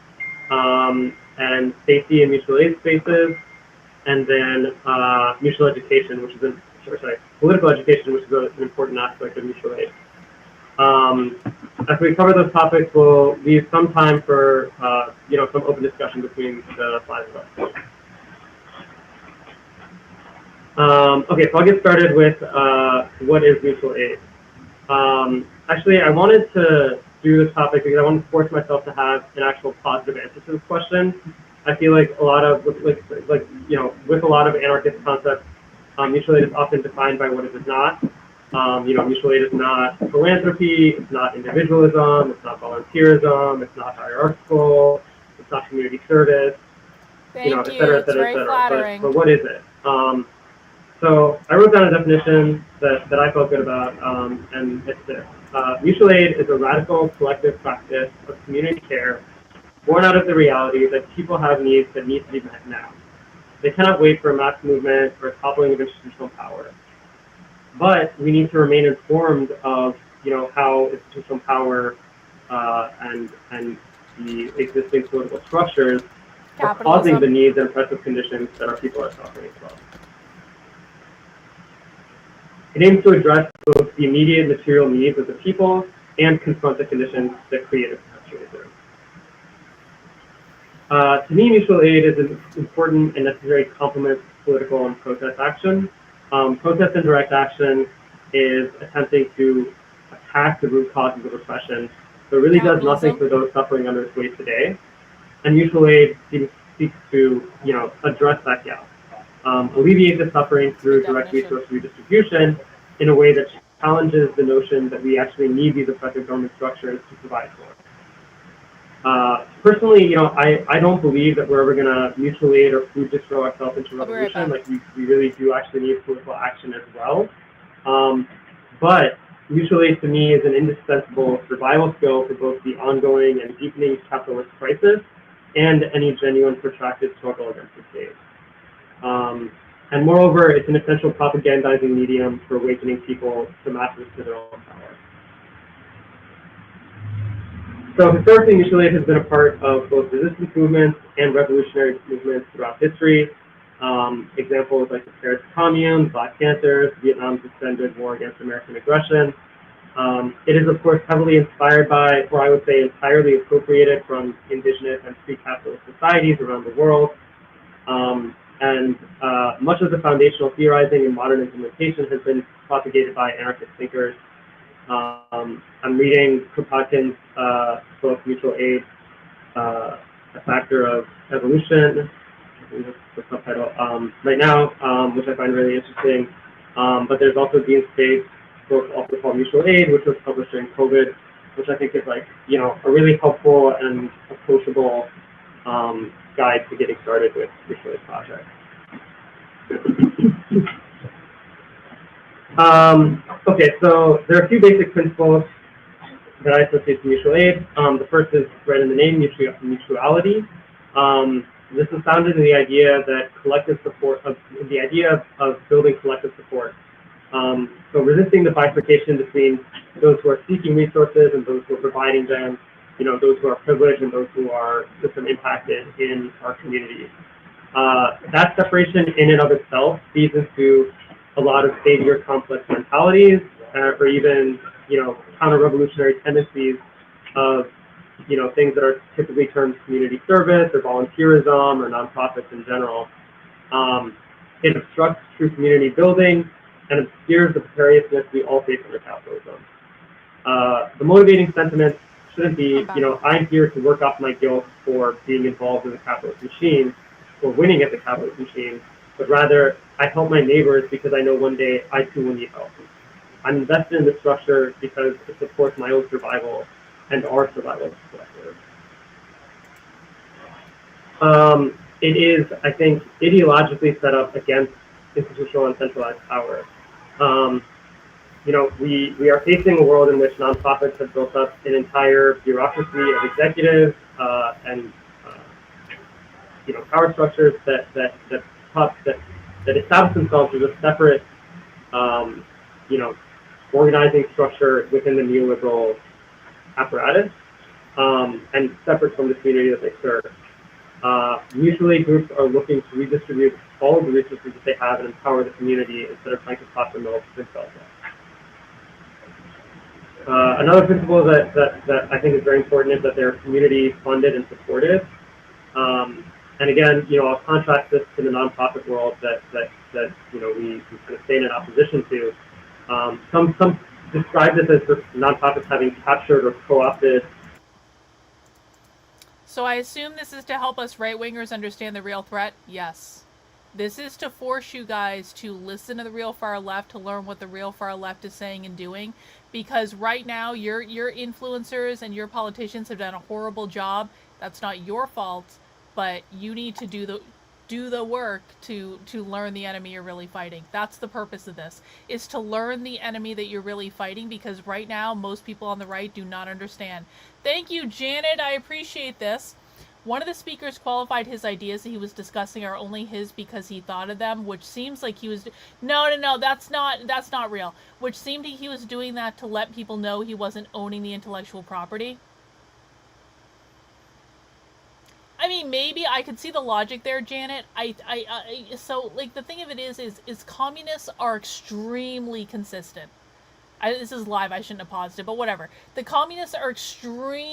and safety in mutual aid spaces, and then mutual education, which is political education, which is an important aspect of mutual aid. After we cover those topics, we'll leave some time for some open discussion between the five of us. Okay, so I'll get started with what is mutual aid. Actually, I wanted to do this topic because I wanted to force myself to have an actual positive answer to this question. I feel like a lot of, with a lot of anarchist concepts, mutual aid is often defined by what it is not. Mutual aid is not philanthropy, it's not individualism, it's not volunteerism, it's not hierarchical, it's not community service, Thank you. et cetera, et It's cetera, very et cetera. flattering. But what is it? So I wrote down a definition that I felt good about, and it's this. Mutual aid is a radical collective practice of community care born out of the reality that people have needs that need to be met now. They cannot wait for a mass movement or a toppling of institutional power. But we need to remain informed of, how institutional power and the existing political structures are causing the needs and oppressive conditions that our people are suffering from. It aims to address both the immediate material needs of the people and confront the conditions that create it. To me, mutual aid is an important and necessary complement to political and protest action. Protest and direct action is attempting to attack the root causes of oppression, but it really does nothing for those suffering under its weight today. And mutual aid seeks to, address that gap, alleviate the suffering through direct resource redistribution in a way that challenges the notion that we actually need these oppressive government structures to provide for us. Personally, I don't believe that we're ever going to mutual aid or food distro ourselves into revolution. Like we really do actually need political action as well. But mutual aid to me is an indispensable survival skill for both the ongoing and deepening capitalist crisis and any genuine protracted struggle against the state. And moreover, it's an essential propagandizing medium for awakening people to masses to their own power. So historically, mutual aid has been a part of both resistance movements and revolutionary movements throughout history. Examples like the Paris Commune, Black Panthers, Vietnam's extended war against American aggression. It is, of course, heavily inspired by, or I would say entirely appropriated from indigenous and pre-capitalist societies around the world. And much of the foundational theorizing and modern implementation has been propagated by anarchist thinkers. I'm reading Kropotkin's book, Mutual Aid, A Factor of Evolution, the subtitle, right now, which I find really interesting. But there's also Dean Spade's book, also called Mutual Aid, which was published during COVID, which I think is like, a really helpful and approachable guide to getting started with Mutual Aid project. Okay, so there are a few basic principles that I associate to mutual aid. The first is right in the name, mutuality. This is founded in the idea that collective support, of building collective support. So resisting the bifurcation between those who are seeking resources and those who are providing them, those who are privileged and those who are system impacted in our communities. That separation in and of itself feeds into a lot of savior complex mentalities, or even, counter-revolutionary tendencies of, things that are typically termed community service or volunteerism or nonprofits in general. It obstructs true community building and obscures the precariousness we all face under capitalism. The motivating sentiment shouldn't be, I'm here to work off my guilt for being involved in the capitalist machine or winning at the capitalist machine. but rather I help my neighbors because I know one day I too will need help. I'm invested in the structure because it supports my own survival and our survival as a collective. It is, I think, ideologically set up against institutional and centralized power. You know, we are facing a world in which nonprofits have built up an entire bureaucracy of executives and you know, power structures that establish themselves as a separate you know, organizing structure within the neoliberal apparatus and separate from the community that they serve. Mutual aid groups are looking to redistribute all of the resources that they have and empower the community instead of trying to profit themselves up. Another principle that I think is very important is that they're community funded and supported. And again, you know, I'll contrast this to the nonprofit world that you know we kind of stand in opposition to. Some describe this as nonprofits having captured or co-opted. So I assume this is to help us right-wingers understand the real threat? Yes. This is to force you guys to listen to the real far left, to learn what the real far left is saying and doing. Because right now, your influencers and your politicians have done a horrible job. That's not your fault, but you need to do the work to learn the enemy you're really fighting. That's the purpose of this, is to learn the enemy that you're really fighting, because right now, most people on the right do not understand. Thank you, Janet. I appreciate this. One of the speakers qualified his ideas that he was discussing are only his because he thought of them, which seems like he was... No, that's not real. Which seemed he was doing that to let people know he wasn't owning the intellectual property. I mean, maybe I could see the logic there, Janet. So, like, the thing of it is communists are extremely consistent. This is live, I shouldn't have paused it, but whatever. The communists are extremely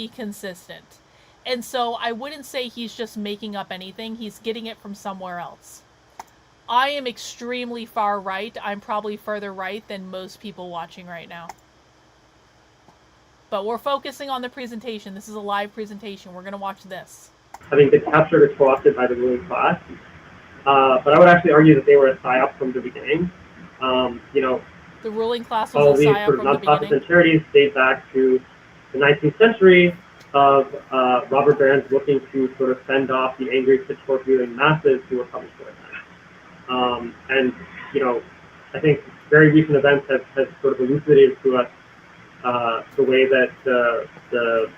consistent. And so I wouldn't say he's just making up anything. He's getting it from somewhere else. I am extremely far right. I'm probably further right than most people watching right now. But we're focusing on the presentation. This is a live presentation. We're going to watch this. Having been captured or co-opted by the ruling class. But I would actually argue that they were a psyop from the beginning. You know, the ruling class all was a these psyop sort of from the nonprofits beginning. and charities date back to the 19th century of robber barons looking to sort of fend off the angry pitchfork-wielding masses who were coming toward them. And, you know, I think very recent events have sort of elucidated to us the way that the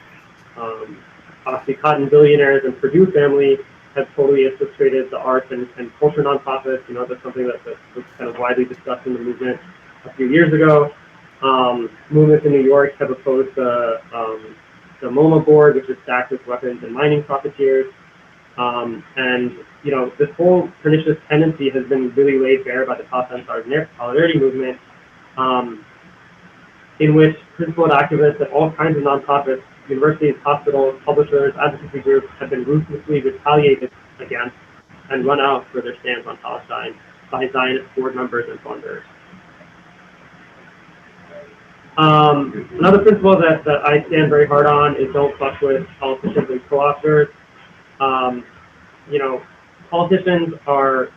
Oxycontin billionaires and Purdue family have totally infiltrated the arts and culture nonprofits. You know, that's something that was kind of widely discussed in the movement a few years ago. Movements in New York have opposed the MoMA board, which is stacked with weapons and mining profiteers. And, you know, this whole pernicious tendency has been really laid bare by the top end solidarity movement, in which principled activists at all kinds of nonprofits, universities, hospitals, publishers, advocacy groups have been ruthlessly retaliated against and run out for their stance on Palestine by Zionist board members and funders. Another principle that I stand very hard on is don't fuck with politicians and co-opters. You know, politicians are,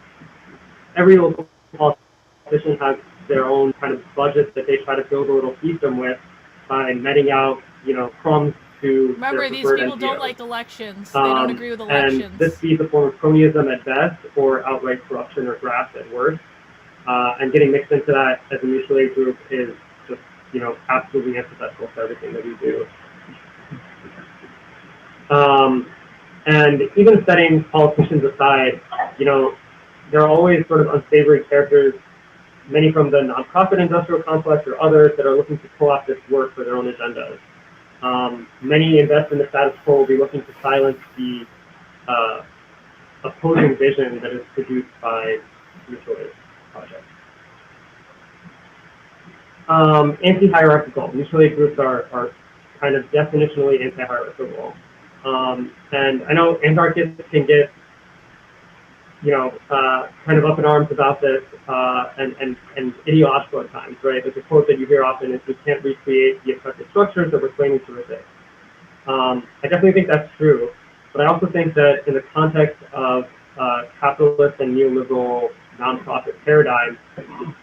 every local politician has their own kind of budget that they try to build a little fiefdom with by netting out, you know, crumbs to Remember, their these preferred people NGOs. Don't like elections. They don't agree with elections. And this feeds a form of cronyism at best, or outright corruption or graft at worst. And getting mixed into that as a mutual aid group is just, you know, absolutely antithetical to everything that we do. And even setting politicians aside, you know, there are always sort of unsavory characters, many from the nonprofit industrial complex or others that are looking to co-opt this work for their own agendas. Many invest in the status quo, will be looking to silence the opposing vision that is produced by mutual aid projects. Anti-hierarchical. Mutual aid groups are kind of definitionally anti-hierarchical. And I know anarchists can get, you know, kind of up in arms about this and ideological at times, right? There's a quote that you hear often is, we can't recreate the oppressive structures that we're claiming to resist. I definitely think that's true, but I also think that in the context of capitalist and neoliberal nonprofit paradigm,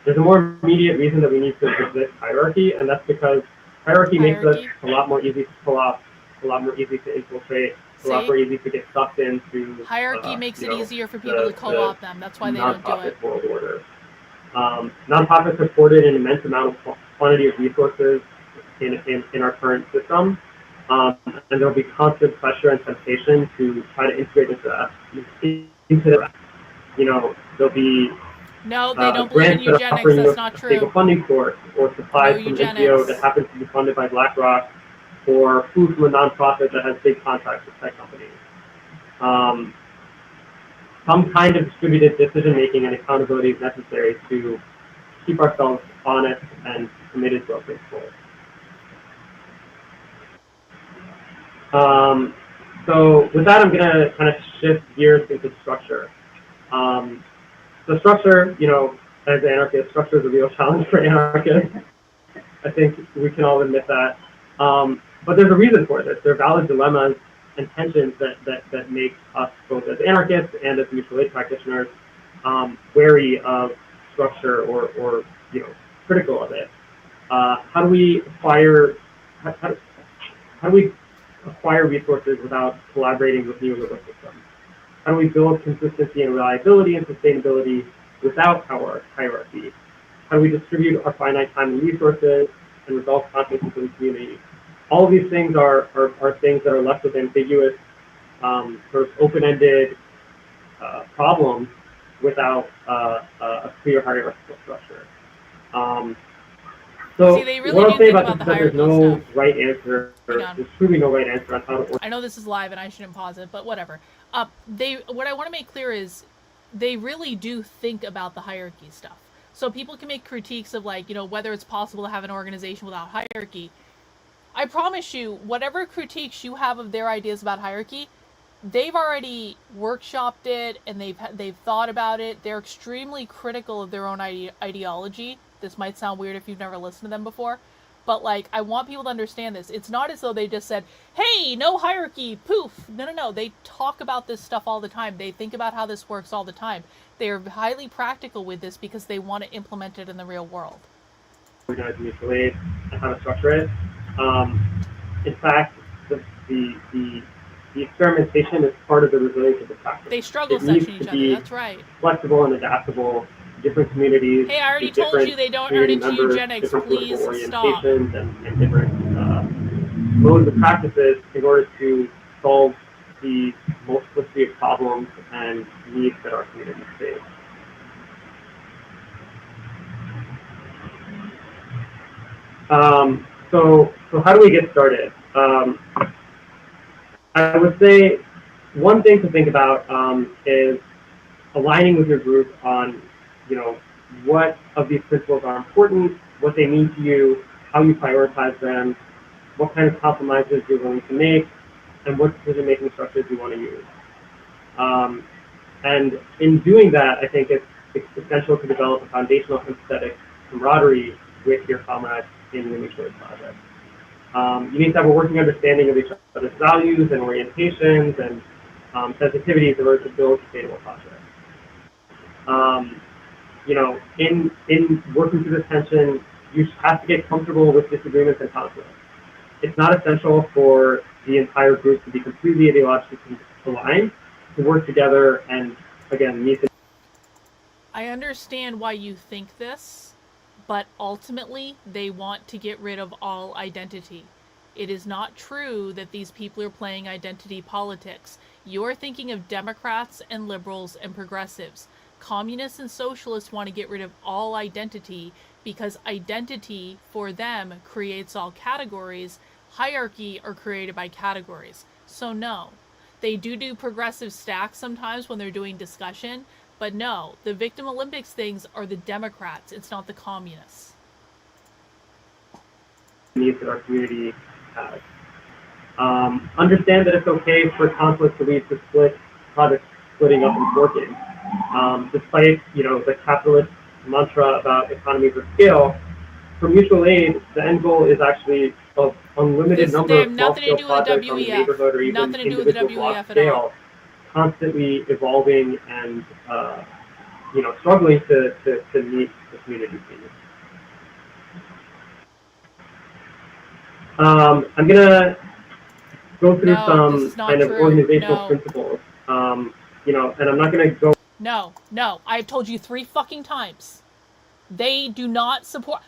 there's a more immediate reason that we need to resist hierarchy, and that's because hierarchy makes us a lot more easy to pull off, a lot more easy to infiltrate, a lot more easy to get sucked into. Hierarchy makes it easier for people to co-opt them. That's why they don't do it. World order. Nonprofits have hoarded an immense amount of quantity of resources in our current system, and there will be constant pressure and temptation to try to integrate into that. There'll be no, they don't believe in eugenics. That's not true. Stable funding source or supplies from an NGO that happens to be funded by BlackRock, or food from a nonprofit that has big contracts with tech companies. Some kind of distributed decision-making and accountability is necessary to keep ourselves honest and committed to our principles. So with that, I'm going to kind of shift gears into structure. So structure, as anarchists, structure is a real challenge for anarchists. I think we can all admit that. But there's a reason for this. There are valid dilemmas and tensions that make us, both as anarchists and as mutual aid practitioners, wary of structure or critical of it. How do we acquire resources without collaborating with neoliberal systems? How do we build consistency and reliability and sustainability without hierarchy? How do we distribute our finite time and resources and resolve conflicts within the community? All of these things are things that are left with ambiguous, sort of open-ended problems without a clear hierarchical structure. So see, they really what I'll say about this is that there's no right answer. There's truly no right answer on how to. I know this is live and I shouldn't pause it, but whatever. What I want to make clear is they really do think about the hierarchy stuff. So people can make critiques of whether it's possible to have an organization without hierarchy. I promise you, whatever critiques you have of their ideas about hierarchy, they've already workshopped it and they've thought about it. They're extremely critical of their own ideology. This might sound weird if you've never listened to them before, but I want people to understand this. It's not as though they just said, "Hey, no hierarchy, poof." No. They talk about this stuff all the time. They think about how this works all the time. They are highly practical with this because they want to implement it in the real world. Organize mutual aid and how to structure it. In fact, the experimentation is part of the resilience of the practice. They struggle section each other. That's right. Flexible and adaptable. Different communities. Hey, I already told you they don't earn into eugenics. Please stop. And different modes of practices in order to solve the multiplicity of problems and needs that our communities face. So how do we get started? I would say one thing to think about is aligning with your group on what of these principles are important, what they mean to you, how you prioritize them, what kind of compromises you're willing to make, and what decision-making structures you want to use. And in doing that, I think it's essential to develop a foundational empathetic camaraderie with your comrades in the mutual aid project. You need to have a working understanding of each other's values and orientations and sensitivities in order to build sustainable projects. In working through this tension, you have to get comfortable with disagreements and conflicts. It's not essential for the entire group to be completely ideologically aligned, to work together and, again, meet the... I understand why you think this, but ultimately, they want to get rid of all identity. It is not true that these people are playing identity politics. You're thinking of Democrats and liberals and progressives. Communists and socialists want to get rid of all identity because identity for them creates all categories. Hierarchy are created by categories. So no, they do progressive stacks sometimes when they're doing discussion, but no, the Victim Olympics things are the Democrats. It's not the communists. Needs that our community has. Understand that it's okay for conflict to lead to projects splitting up and working. Despite the capitalist mantra about economies of scale, for mutual aid, the end goal is actually of unlimited number of small-scale projects on the neighborhood or even individual block scale, constantly evolving and struggling to meet the community needs. I'm gonna go through some kind of organizational principles, and I'm not gonna go. No, I've told you 3 fucking times. They do not support.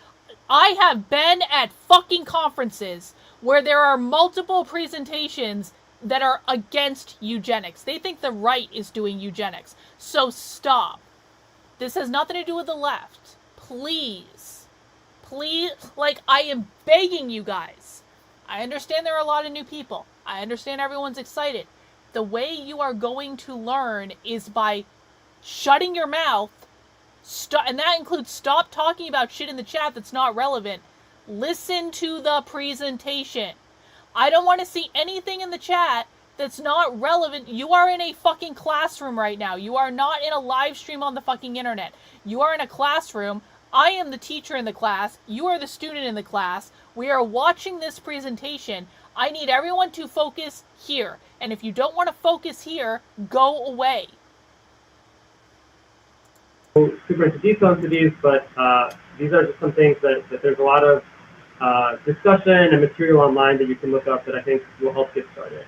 I have been at fucking conferences where there are multiple presentations that are against eugenics. They think the right is doing eugenics. So stop. This has nothing to do with the left. Please. Please. Like, I am begging you guys. I understand there are a lot of new people. I understand everyone's excited. The way you are going to learn is by shutting your mouth, and that includes stop talking about shit in the chat that's not relevant. Listen to the presentation. I don't want to see anything in the chat that's not relevant. You are in a fucking classroom right now. You are not in a live stream on the fucking internet. You are in a classroom. I am the teacher in the class. You are the student in the class. We are watching this presentation. I need everyone to focus here. And if you don't want to focus here, go away. Super into detail into these, but these are just some things that there's a lot of discussion and material online that you can look up that I think will help get started.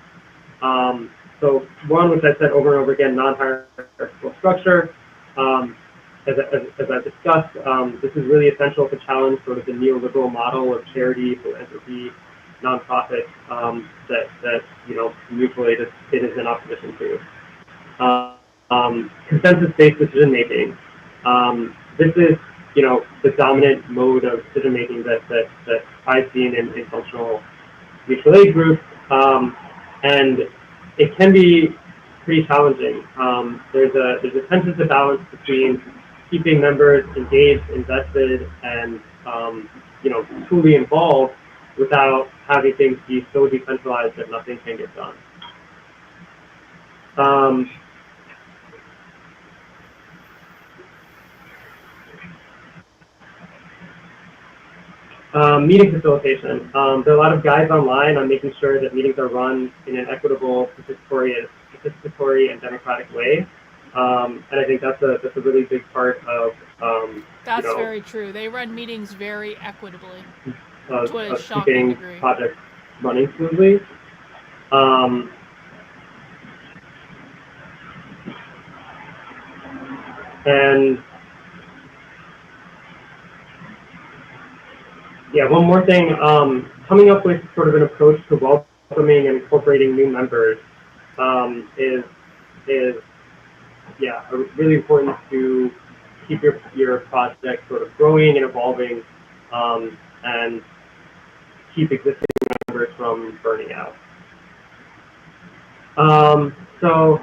So one, which I said over and over again, non-hierarchical structure. As I've discussed, this is really essential to challenge sort of the neoliberal model of charity, philanthropy, nonprofit that mutual aid is in opposition to. Consensus-based decision making. This is the dominant mode of decision making that I've seen in functional mutual aid groups, and it can be pretty challenging. There's a tension to balance between keeping members engaged, invested, and truly involved without having things be so decentralized that nothing can get done. Meeting facilitation. There are a lot of guides online on making sure that meetings are run in an equitable, participatory and democratic way. And I think that's a really big part of that's very true. They run meetings very equitably. Of keeping projects running smoothly. And yeah, one more thing, coming up with sort of an approach to welcoming and incorporating new members is really important to keep your project sort of growing and evolving and keep existing members from burning out. So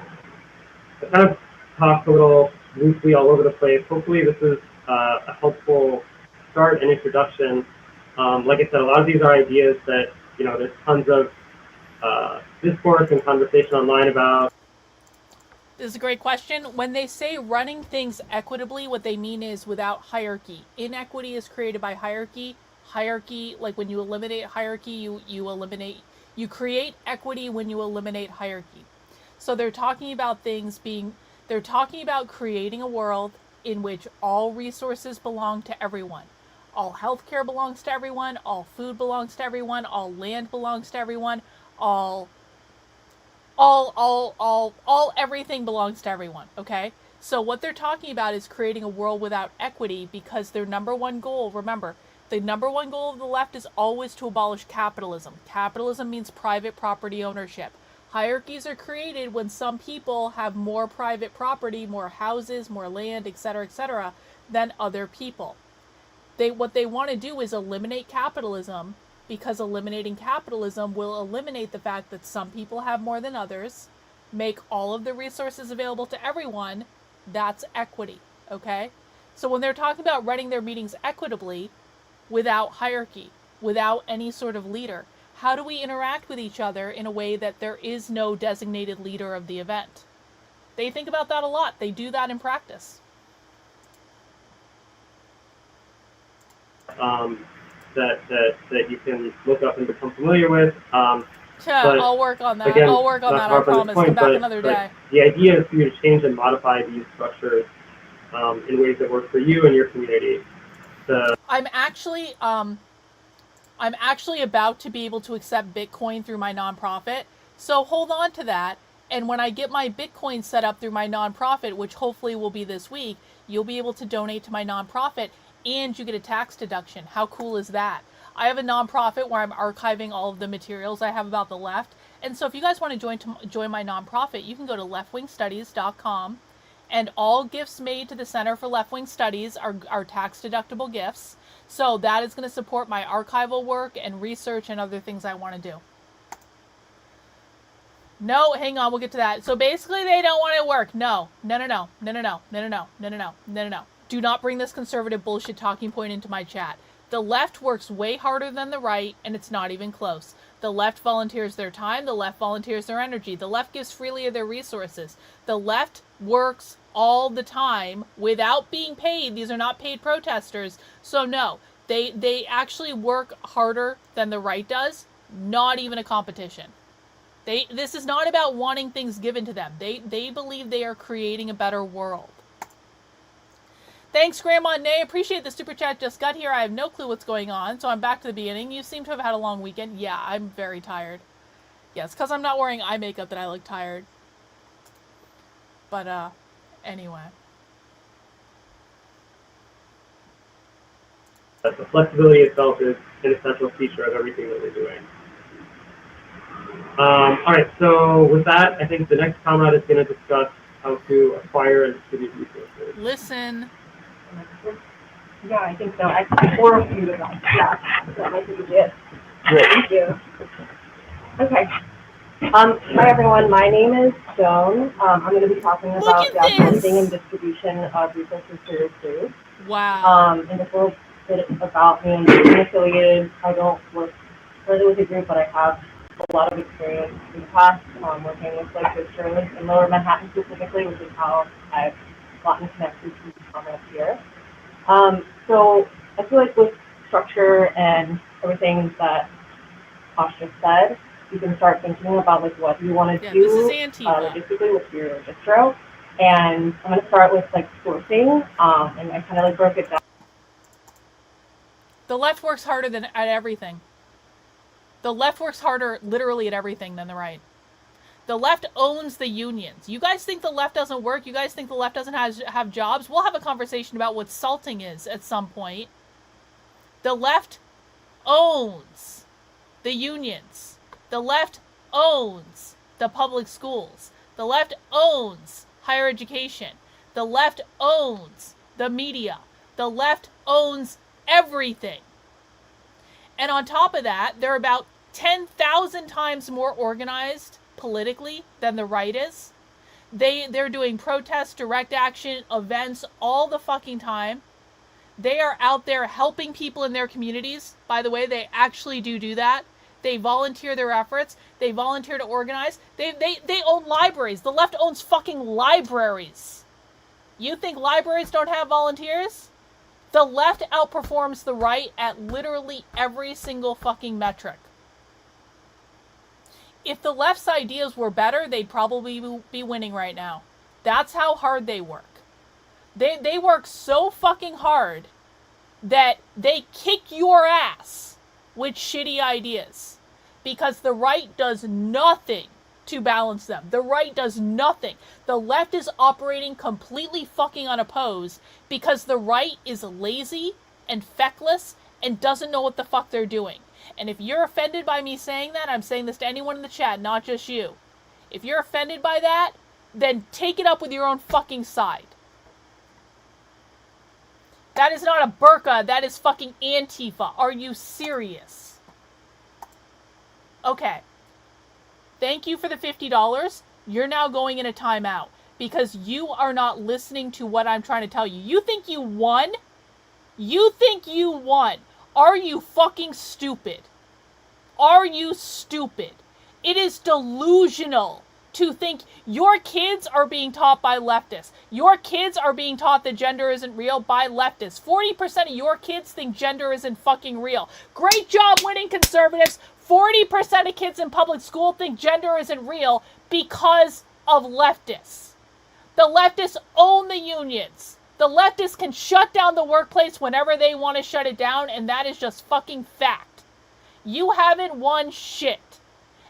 I kind of talked a little loosely all over the place. Hopefully this is a helpful start and introduction. Like I said, a lot of these are ideas that, there's tons of discourse and conversation online about. This is a great question. When they say running things equitably, what they mean is without hierarchy. Inequity is created by hierarchy. Hierarchy, like when you eliminate hierarchy, you create equity when you eliminate hierarchy. So they're talking about creating a world in which all resources belong to everyone. All healthcare belongs to everyone, all food belongs to everyone, all land belongs to everyone, all everything belongs to everyone, okay? So what they're talking about is creating a world without equity because their number one goal, remember, the number one goal of the left is always to abolish capitalism. Capitalism means private property ownership. Hierarchies are created when some people have more private property, more houses, more land, etc., than other people. What they want to do is eliminate capitalism, because eliminating capitalism will eliminate the fact that some people have more than others, make all of the resources available to everyone. That's equity, okay? So when they're talking about running their meetings equitably, without hierarchy, without any sort of leader, how do we interact with each other in a way that there is no designated leader of the event? They think about that a lot. They do that in practice. That you can look up and become familiar with. But I'll work on that. again, I'll work on not that. I to harp on promise. this point, Come back but another day. the idea is for you to change and modify these structures in ways that work for you and your community. I'm actually about to be able to accept Bitcoin through my nonprofit. So hold on to that. And when I get my Bitcoin set up through my nonprofit, which hopefully will be this week, you'll be able to donate to my nonprofit and you get a tax deduction. How cool is that? I have a nonprofit where I'm archiving all of the materials I have about the left. And so if you guys want to join my nonprofit, you can go to leftwingstudies.com, and all gifts made to the Center for Left-Wing Studies are tax-deductible gifts. So that is going to support my archival work and research and other things I want to do. No, hang on, we'll get to that. So basically they don't want it to work. No. Do not bring this conservative bullshit talking point into my chat. The left works way harder than the right, and it's not even close. The left volunteers their time. The left volunteers their energy. The left gives freely of their resources. The left works all the time without being paid. These are not paid protesters. So no, they actually work harder than the right does. Not even a competition. This is not about wanting things given to them. They believe they are creating a better world. Thanks, Grandma Nay. Appreciate the super chat. Just got here. I have no clue what's going on, so I'm back to the beginning. You seem to have had a long weekend. Yeah, I'm very tired. Yes, because I'm not wearing eye makeup that I look tired. But, anyway. The flexibility itself is an essential feature of everything that we're doing. All right, so with that, I think the next comrade is going to discuss how to acquire and distribute resources. Listen. Yeah, I think so. Actually, 4 of you guys. Yeah, that might be good. Thank you. Okay. Hi everyone. My name is Joan. I'm going to be talking about the funding and distribution of resources to your food. Wow. And just a little bit about me. I'm affiliated. I don't work further with a group, but I have a lot of experience in the past working with like the journalists in Lower Manhattan specifically, which is how I've gotten connected to the comrades here. So I feel like with structure and everything that Tosh just said, you can start thinking about like what you want to do logistically with your distro. And I'm going to start with like sourcing, and I kind of like broke it down. The left works harder at everything. The left works harder literally at everything than the right. The left owns the unions. You guys think the left doesn't work? You guys think the left doesn't have jobs? We'll have a conversation about what salting is at some point. The left owns the unions. The left owns the public schools. The left owns higher education. The left owns the media. The left owns everything. And on top of that, they're about 10,000 times more organized politically than the right is. They're doing protests, direct action, events all the fucking time. They are out there helping people in their communities. By the way, they actually do that. They volunteer their efforts. They volunteer to organize. They own libraries. The left owns fucking libraries. You think libraries don't have volunteers? The left outperforms the right at literally every single fucking metric. If the left's ideas were better, they'd probably be winning right now. That's how hard they work. They work so fucking hard that they kick your ass with shitty ideas. Because the right does nothing to balance them. The right does nothing. The left is operating completely fucking unopposed because the right is lazy and feckless and doesn't know what the fuck they're doing. And if you're offended by me saying that, I'm saying this to anyone in the chat, not just you. If you're offended by that, then take it up with your own fucking side. That is not a burqa, that is fucking Antifa. Are you serious? Okay. Thank you for the $50. You're now going in a timeout because you are not listening to what I'm trying to tell you. You think you won? You think you won. Are you fucking stupid? Are you stupid? It is delusional to think your kids are being taught by leftists. Your kids are being taught that gender isn't real by leftists. 40% of your kids think gender isn't fucking real. Great job winning, conservatives. 40% of kids in public school think gender isn't real because of leftists. The leftists own the unions. The leftists can shut down the workplace whenever they want to shut it down, and that is just fucking fact. You haven't won shit.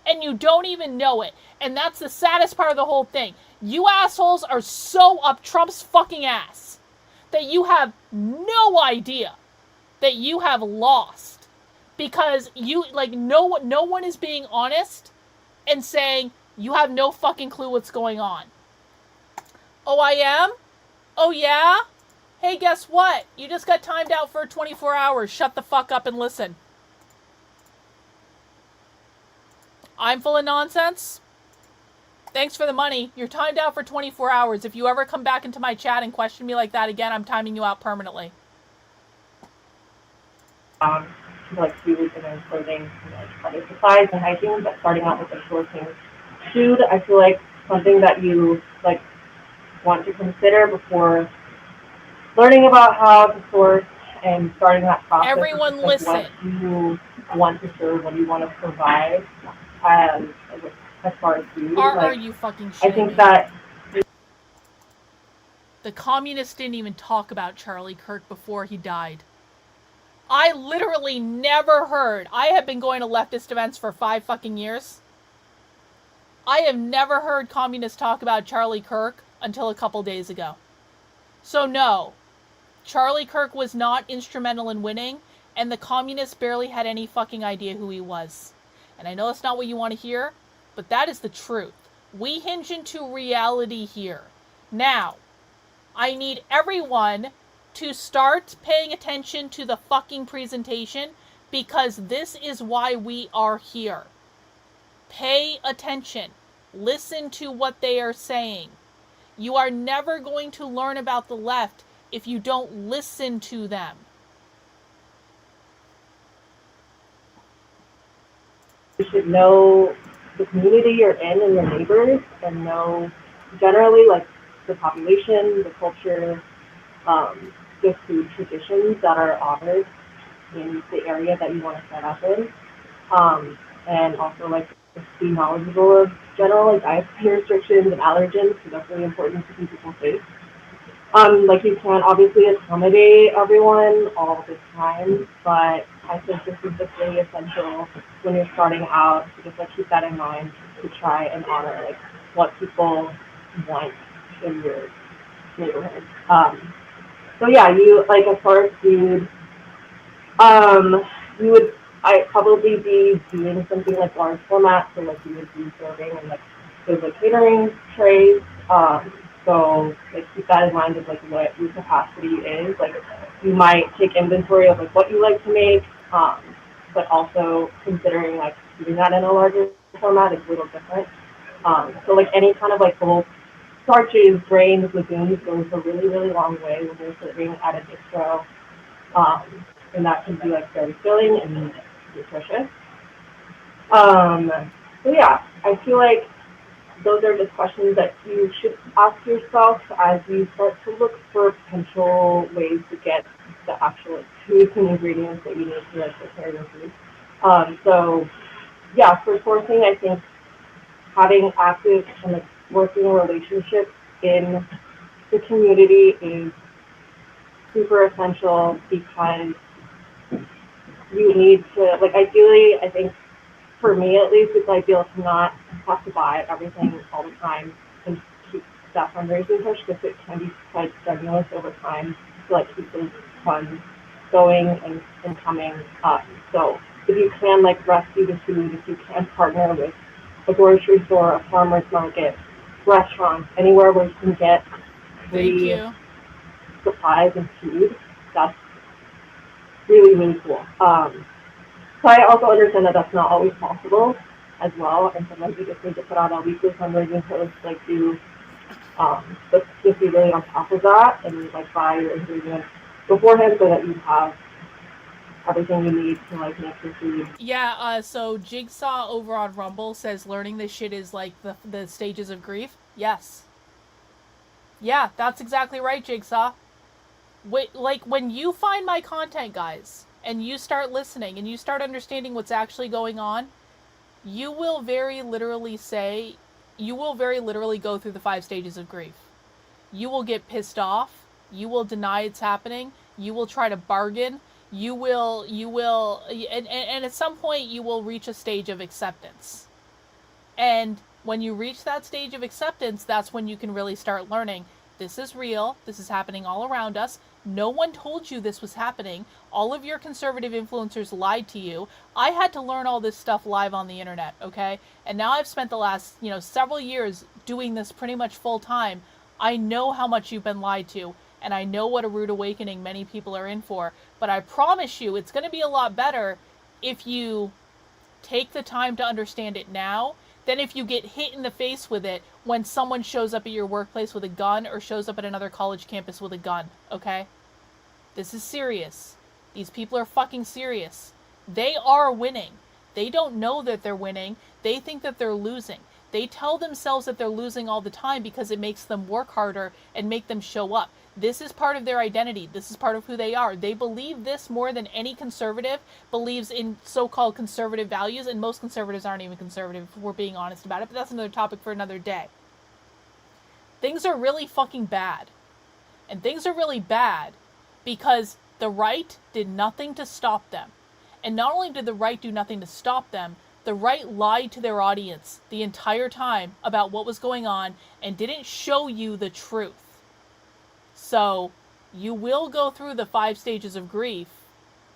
And you don't even know it. And that's the saddest part of the whole thing. You assholes are so up Trump's fucking ass that you have no idea that you have lost. Because you, like, no one is being honest and saying you have no fucking clue what's going on. Oh, I am? Oh, yeah? Hey, guess what? You just got timed out for 24 hours. Shut the fuck up and listen. I'm full of nonsense. Thanks for the money. You're timed out for 24 hours. If you ever come back into my chat and question me like that again, I'm timing you out permanently. Like food and then clothing, like other supplies and hygiene, but starting out with the sourcing food, I feel like something that you like want to consider before learning about how to source and starting that process. Everyone listen. What you want to serve, what you want to provide, as far as food. Are you fucking shitting I think me? that the communists didn't even talk about Charlie Kirk before he died. I literally never heard. I have been going to leftist events for 5 fucking years. I have never heard communists talk about Charlie Kirk until a couple days ago. So no, Charlie Kirk was not instrumental in winning, and the communists barely had any fucking idea who he was. And I know that's not what you want to hear, but that is the truth. We hinge into reality here. Now, I need everyone to start paying attention to the fucking presentation, because this is why we are here. Pay attention. Listen to what they are saying. You are never going to learn about the left if you don't listen to them. you should know the community you're in and your neighbors, and know generally like the population, the culture, the food traditions that are honored in the area that you want to set up in, and also like just be knowledgeable of general like dietary restrictions and allergens, because that's really important to keep people safe. Like you can't obviously accommodate everyone all the time, but I think this is just really essential when you're starting out to just like keep that in mind, to try and honor like what people want in your neighborhood. So yeah, you like as far as food, you would probably be doing something like large format, so like you would be serving and like those like catering trays. So like keep that in mind of like what your capacity is. Like you might take inventory of like what you like to make, but also considering like doing that in a larger format is a little different. So like any kind of like little starches, grains, legumes goes a really, really long way when you're serving at a bistro. And that can be like very filling and nutritious. So yeah, I feel like those are just questions that you should ask yourself as you start to look for potential ways to get the actual foods and ingredients that you need to like prepare your food. So yeah, for sourcing, I think having active and like working relationships in the community is super essential, because you need to, like, ideally, I think for me at least, it's ideal to not have to buy everything all the time and keep that fundraising push, because it can be quite strenuous over time to like keep those funds going and coming up. So if you can like rescue the food, if you can partner with a grocery store, a farmer's market, restaurants, anywhere where you can get free supplies and food, that's really, really cool. So I also understand that that's not always possible as well, and sometimes you just need to put out a weekly fundraising post, like do, but just be really on top of that and like buy your ingredients beforehand so that you have everything you need to like make your food. Yeah, so Jigsaw over on Rumble says learning this shit is like the stages of grief. Yes. Yeah, that's exactly right, Jigsaw. Wait, like when you find my content, guys, and you start listening and you start understanding what's actually going on, you will very literally go through the 5 stages of grief. You will get pissed off. You will deny it's happening. You will try to bargain. You will, and at some point you will reach a stage of acceptance. And when you reach that stage of acceptance, that's when you can really start learning. This is real. This is happening all around us. No one told you this was happening. All of your conservative influencers lied to you. I had to learn all this stuff live on the internet, okay? And now I've spent the last, several years doing this pretty much full time. I know how much you've been lied to, and I know what a rude awakening many people are in for. But I promise you, it's going to be a lot better if you take the time to understand it now than if you get hit in the face with it when someone shows up at your workplace with a gun or shows up at another college campus with a gun, okay? This is serious. These people are fucking serious. They are winning. They don't know that they're winning. They think that they're losing. They tell themselves that they're losing all the time because it makes them work harder and make them show up. This is part of their identity. This is part of who they are. They believe this more than any conservative believes in so-called conservative values, and most conservatives aren't even conservative if we're being honest about it, but that's another topic for another day. Things are really fucking bad. And things are really bad because the right did nothing to stop them. And not only did the right do nothing to stop them, the right lied to their audience the entire time about what was going on and didn't show you the truth. So, you will go through the 5 stages of grief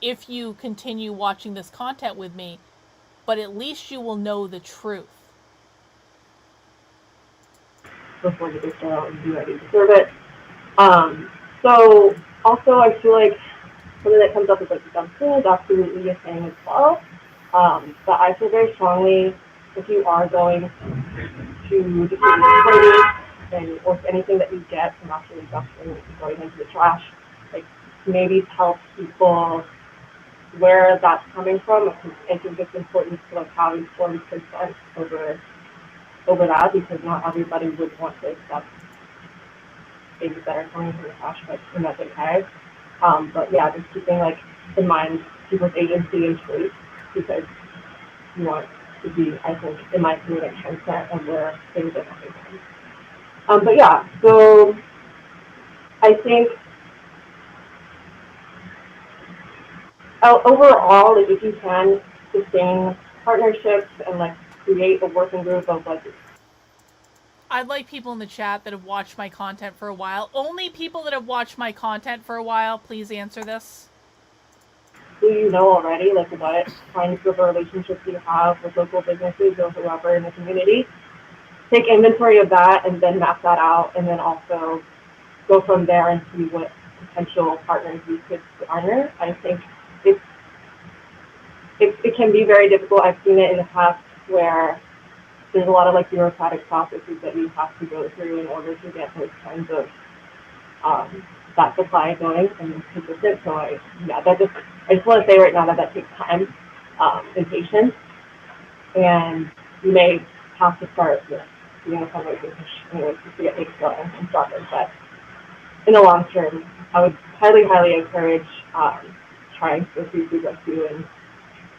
if you continue watching this content with me, but at least you will know the truth. Before you start out and do that, you deserve it. So, also, I feel like something that comes up is like dumping is absolutely a thing as well. But I feel very strongly if you are going to defeat party, or anything that you get from actually dumping going into the trash, like maybe tell people where that's coming from. I think it's important to like have informed consent over that, because not everybody would want to accept things that are coming from the trash, and that's okay. But yeah, just keeping like in mind people's agency and choice, because you want to be, I think, in my opinion, consent of where things are coming from. But yeah, so I think overall, like if you can sustain partnerships and like create a working group of like. I'd like people in the chat that have watched my content for a while. Only people that have watched my content for a while, please answer this. Do you know already, like what kinds of relationships you have with local businesses or whoever in the community? Take inventory of that and then map that out, and then also go from there and see what potential partners you could garner. I think it can be very difficult. I've seen it in the past where there's a lot of like bureaucratic processes that you have to go through in order to get those kinds of that supply going and consistent. So I just want to say right now that takes time and patience, and you may have to start with doing a fundraising push anyways to get things going and started. But in the long term, I would highly encourage trying to go through food rescue and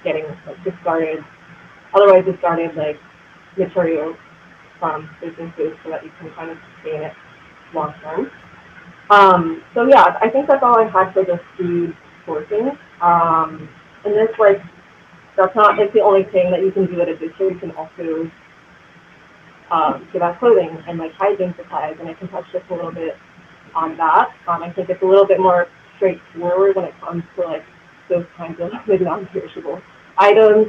getting like discarded like materials from businesses so that you can kind of sustain it long term. So yeah, I think that's all I had for the food sourcing. And this like that's not like the only thing that you can do at a distance. You can also give out clothing and like hygiene supplies, and I can touch just a little bit on that. I think it's a little bit more straightforward when it comes to like those kinds of like non-perishable items.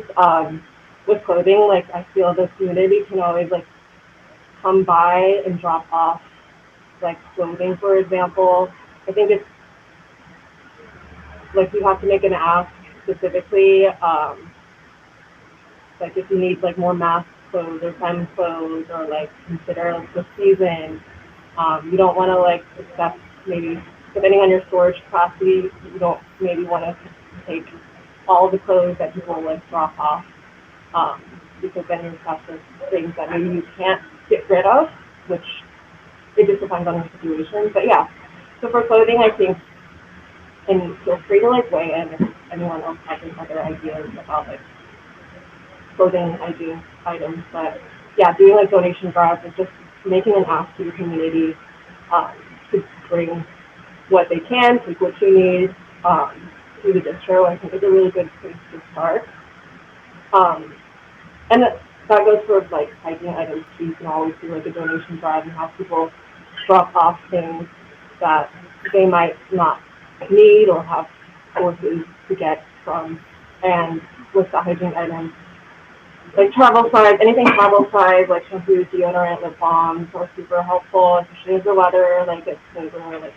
With clothing, like I feel the community can always like come by and drop off like clothing, for example. I think it's like you have to make an ask specifically, like if you need like more mask clothes or feminine clothes, or like consider like the season. You don't want to like accept, maybe depending on your storage capacity, you don't maybe want to take all the clothes that people like drop off, because then you're stuck with things that maybe you can't get rid of, which it just depends on the situation. But yeah, so for clothing, I think, and feel free to like weigh in anyone else has any other ideas about like clothing, hygiene items. But yeah, doing like donation drives and just making an ask to your community to bring what they can, take what you need to the distro, I think is a really good place to start. And that goes for like hygiene items too. You can always do like a donation drive and have people drop off things that they might not need or have sources to get from. And with the hygiene items, like travel size, anything travel size, like shampoo, deodorant, lip balms are super helpful, especially as the weather like gets colder. Like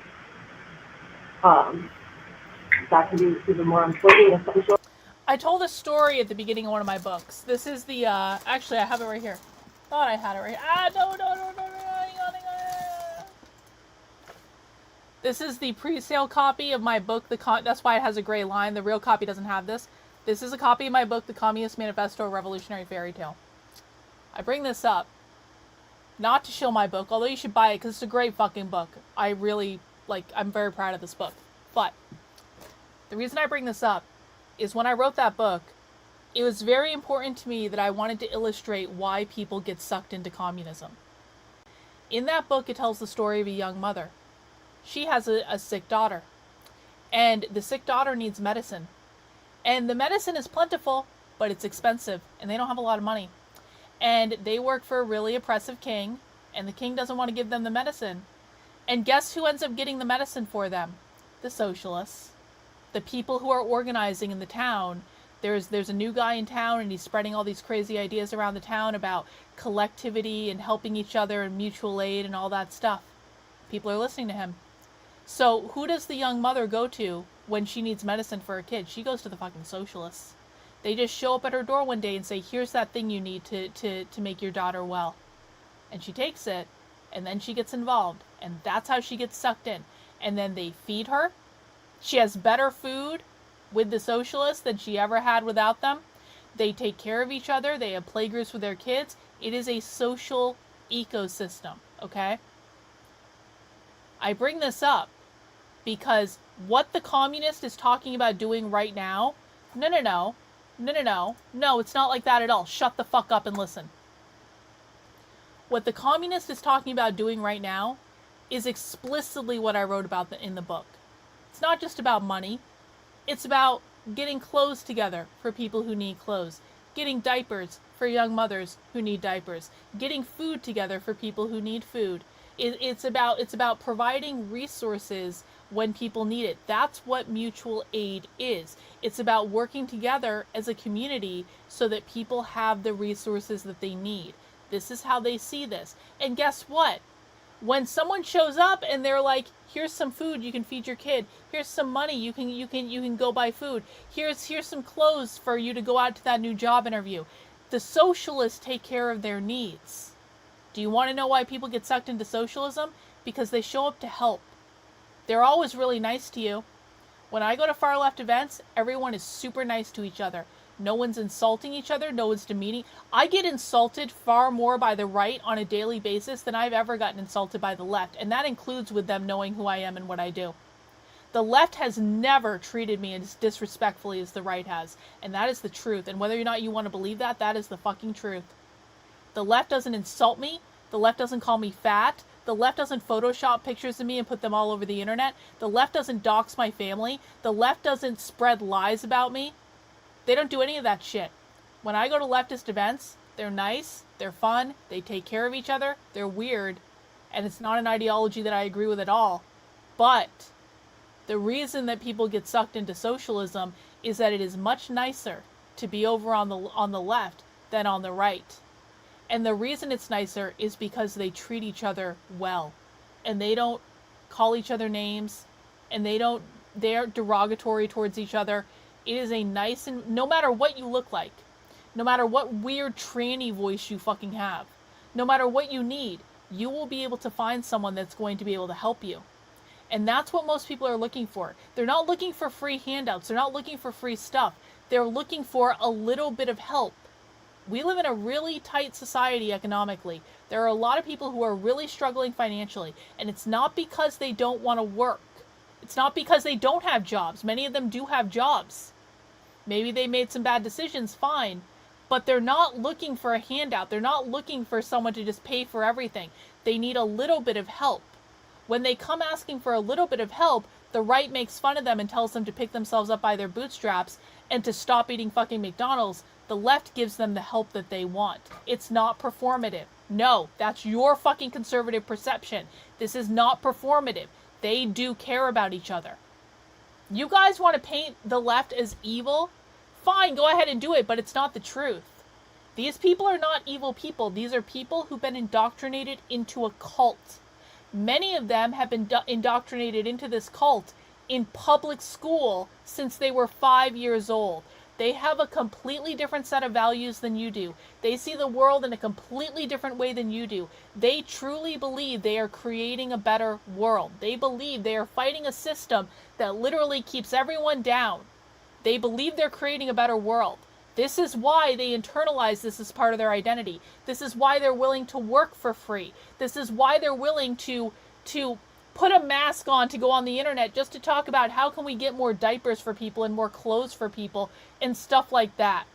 that can be even more important. Essential. I told a story at the beginning of one of my books. This is the actually I have it right here. Thought I had it right here. No, hang on. This is the pre-sale copy of my book. That's why it has a gray line. The real copy doesn't have this. This is a copy of my book, The Communist Manifesto, a Revolutionary Fairy Tale. I bring this up not to show my book, although you should buy it because it's a great fucking book. I'm very proud of this book. But the reason I bring this up is when I wrote that book, it was very important to me that I wanted to illustrate why people get sucked into communism. In that book, it tells the story of a young mother. She has a sick daughter, and the sick daughter needs medicine. And the medicine is plentiful, but it's expensive, and they don't have a lot of money. And they work for a really oppressive king, and the king doesn't want to give them the medicine. And guess who ends up getting the medicine for them? The socialists. The people who are organizing in the town. There's a new guy in town, and he's spreading all these crazy ideas around the town about collectivity and helping each other and mutual aid and all that stuff. People are listening to him. So who does the young mother go to when she needs medicine for her kid? She goes to the fucking socialists. They just show up at her door one day and say, here's that thing you need to make your daughter well. And she takes it, and then she gets involved. And that's how she gets sucked in. And then they feed her. She has better food with the socialists than she ever had without them. They take care of each other. They have playgroups with their kids. It is a social ecosystem, okay? I bring this up because what the communist is talking about doing right now, no, it's not like that at all. Shut the fuck up and listen. What the communist is talking about doing right now is explicitly what I wrote about in the book. It's not just about money. It's about getting clothes together for people who need clothes, getting diapers for young mothers who need diapers, getting food together for people who need food. It's about providing resources when people need it. That's what mutual aid is. It's about working together as a community so that people have the resources that they need. This is how they see this. And guess what? When someone shows up and they're like, here's some food, you can feed your kid. Here's some money, you can go buy food. Here's some clothes for you to go out to that new job interview. The socialists take care of their needs. Do you want to know why people get sucked into socialism? Because they show up to help. They're always really nice to you. When I go to far left events, everyone is super nice to each other. No one's insulting each other. No one's demeaning. I get insulted far more by the right on a daily basis than I've ever gotten insulted by the left. And that includes with them knowing who I am and what I do. The left has never treated me as disrespectfully as the right has. And that is the truth. And whether or not you want to believe that, that is the fucking truth. The left doesn't insult me. The left doesn't call me fat. The left doesn't Photoshop pictures of me and put them all over the internet. The left doesn't dox my family. The left doesn't spread lies about me. They don't do any of that shit. When I go to leftist events, they're nice, they're fun, they take care of each other, they're weird, and it's not an ideology that I agree with at all. But the reason that people get sucked into socialism is that it is much nicer to be over on the left than on the right. And the reason it's nicer is because they treat each other well. And they don't call each other names. And they're derogatory towards each other. It is a nice, and no matter what you look like, no matter what weird tranny voice you fucking have, no matter what you need, you will be able to find someone that's going to be able to help you. And that's what most people are looking for. They're not looking for free handouts. They're not looking for free stuff. They're looking for a little bit of help. We live in a really tight society economically. There are a lot of people who are really struggling financially, and it's not because they don't want to work. It's not because they don't have jobs. Many of them do have jobs. Maybe they made some bad decisions, fine. But they're not looking for a handout. They're not looking for someone to just pay for everything. They need a little bit of help. When they come asking for a little bit of help, the right makes fun of them and tells them to pick themselves up by their bootstraps and to stop eating fucking McDonald's. The left gives them the help that they want. It's not performative. No, that's your fucking conservative perception. This is not performative. They do care about each other. You guys want to paint the left as evil? Fine, go ahead and do it, but it's not the truth. These people are not evil people. These are people who've been indoctrinated into a cult. Many of them have been indoctrinated into this cult in public school since they were 5 years old. They have a completely different set of values than you do. They see the world in a completely different way than you do. They truly believe they are creating a better world. They believe they are fighting a system that literally keeps everyone down. They believe they're creating a better world. This is why they internalize this as part of their identity. This is why they're willing to work for free. This is why they're willing to put a mask on to go on the internet just to talk about how can we get more diapers for people and more clothes for people and stuff like that.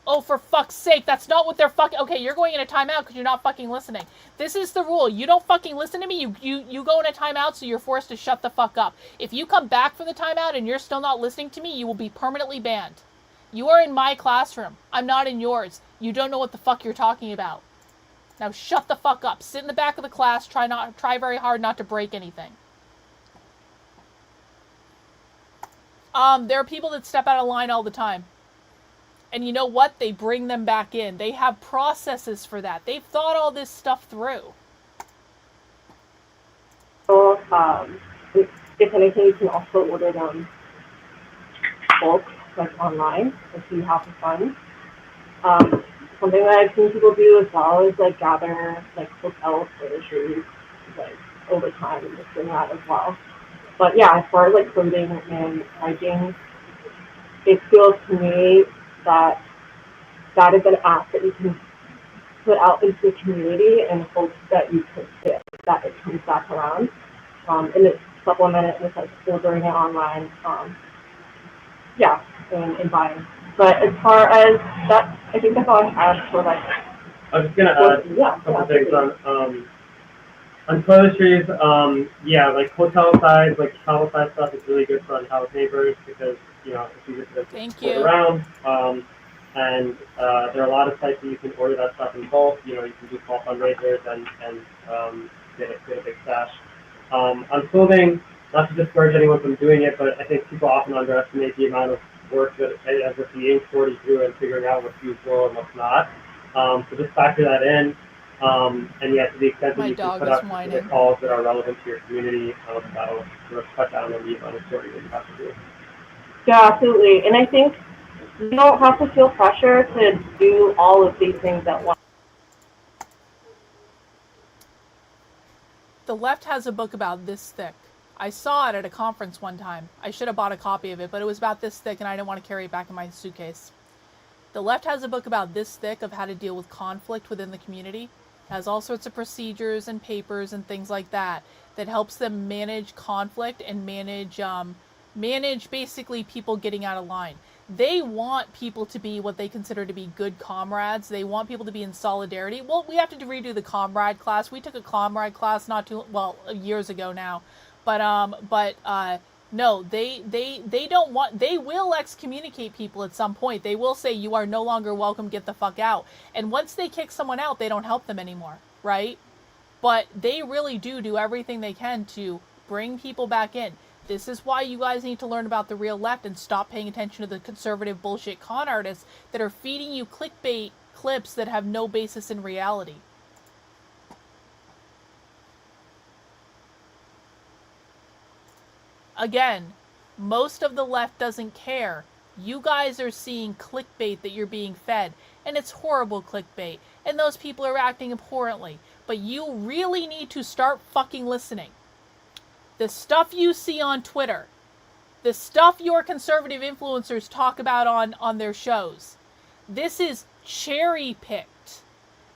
Oh, for fuck's sake, that's not what they're fucking... Okay, you're going in a timeout because you're not fucking listening. This is the rule. You don't fucking listen to me, you go in a timeout, so you're forced to shut the fuck up. If you come back from the timeout and you're still not listening to me, you will be permanently banned. You are in my classroom. I'm not in yours. You don't know what the fuck you're talking about. Now shut the fuck up. Sit in the back of the class. Try very hard not to break anything. There are people that step out of line all the time. And you know what? They bring them back in. They have processes for that. They've thought all this stuff through. So, if anything, you can also order them bulk, like online, if you have the funds. Something that I've seen people do as well is like gather like hotel furnishings like over time and just bring that as well. But yeah, as far as like clothing and hygiene, it feels to me that that is an act that you can put out into the community and hope that you could fit, that it comes back around. And it's supplemented with like ordering it online. Yeah, and buying. But as far as that, I think that's all I have for like. I was just gonna add a couple things on toiletries. Yeah, like hotel size, like travel size stuff is really good for unhoused neighbors because you know it's easy for them to put around. And there are a lot of sites that you can order that stuff in bulk. You know, you can do small fundraisers and get a big stash. On clothing, not to discourage anyone from doing it, but I think people often underestimate the amount of work that as a being sorting through and figuring out what's useful and what's not. So just factor that in. And yet, to the extent that you can put out specific calls that are relevant to your community, that'll sort of cut down on the amount of sorting that you have to do. Yeah, absolutely. And I think you don't have to feel pressure to do all of these things at once. The left has a book about this thick. I saw it at a conference one time. I should have bought a copy of it, but it was about this thick and I didn't want to carry it back in my suitcase. The left has a book about this thick of how to deal with conflict within the community. It has all sorts of procedures and papers and things like that that helps them manage conflict and manage basically people getting out of line. They want people to be what they consider to be good comrades. They want people to be in solidarity. Well, we have to redo the comrade class. We took a comrade class years ago now. No, they don't want, they will excommunicate people at some point. They will say, you are no longer welcome, get the fuck out. And once they kick someone out, they don't help them anymore, right? But they really do everything they can to bring people back in. This is why you guys need to learn about the real left and stop paying attention to the conservative bullshit con artists that are feeding you clickbait clips that have no basis in reality. Again, most of the left doesn't care. You guys are seeing clickbait that you're being fed, and it's horrible clickbait, and those people are acting abhorrently. But you really need to start fucking listening. The stuff you see on Twitter, the stuff your conservative influencers talk about on their shows, this is cherry-picked.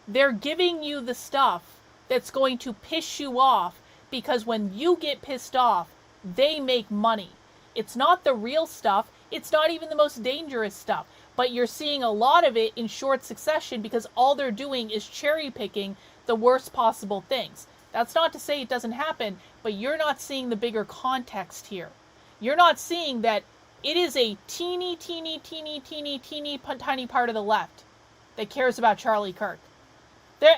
They're giving you the stuff that's going to piss you off, because when you get pissed off, they make money. It's not the real stuff. It's not even the most dangerous stuff. But you're seeing a lot of it in short succession because all they're doing is cherry picking the worst possible things. That's not to say it doesn't happen, but you're not seeing the bigger context here. You're not seeing that it is a teeny tiny part of the left that cares about Charlie Kirk.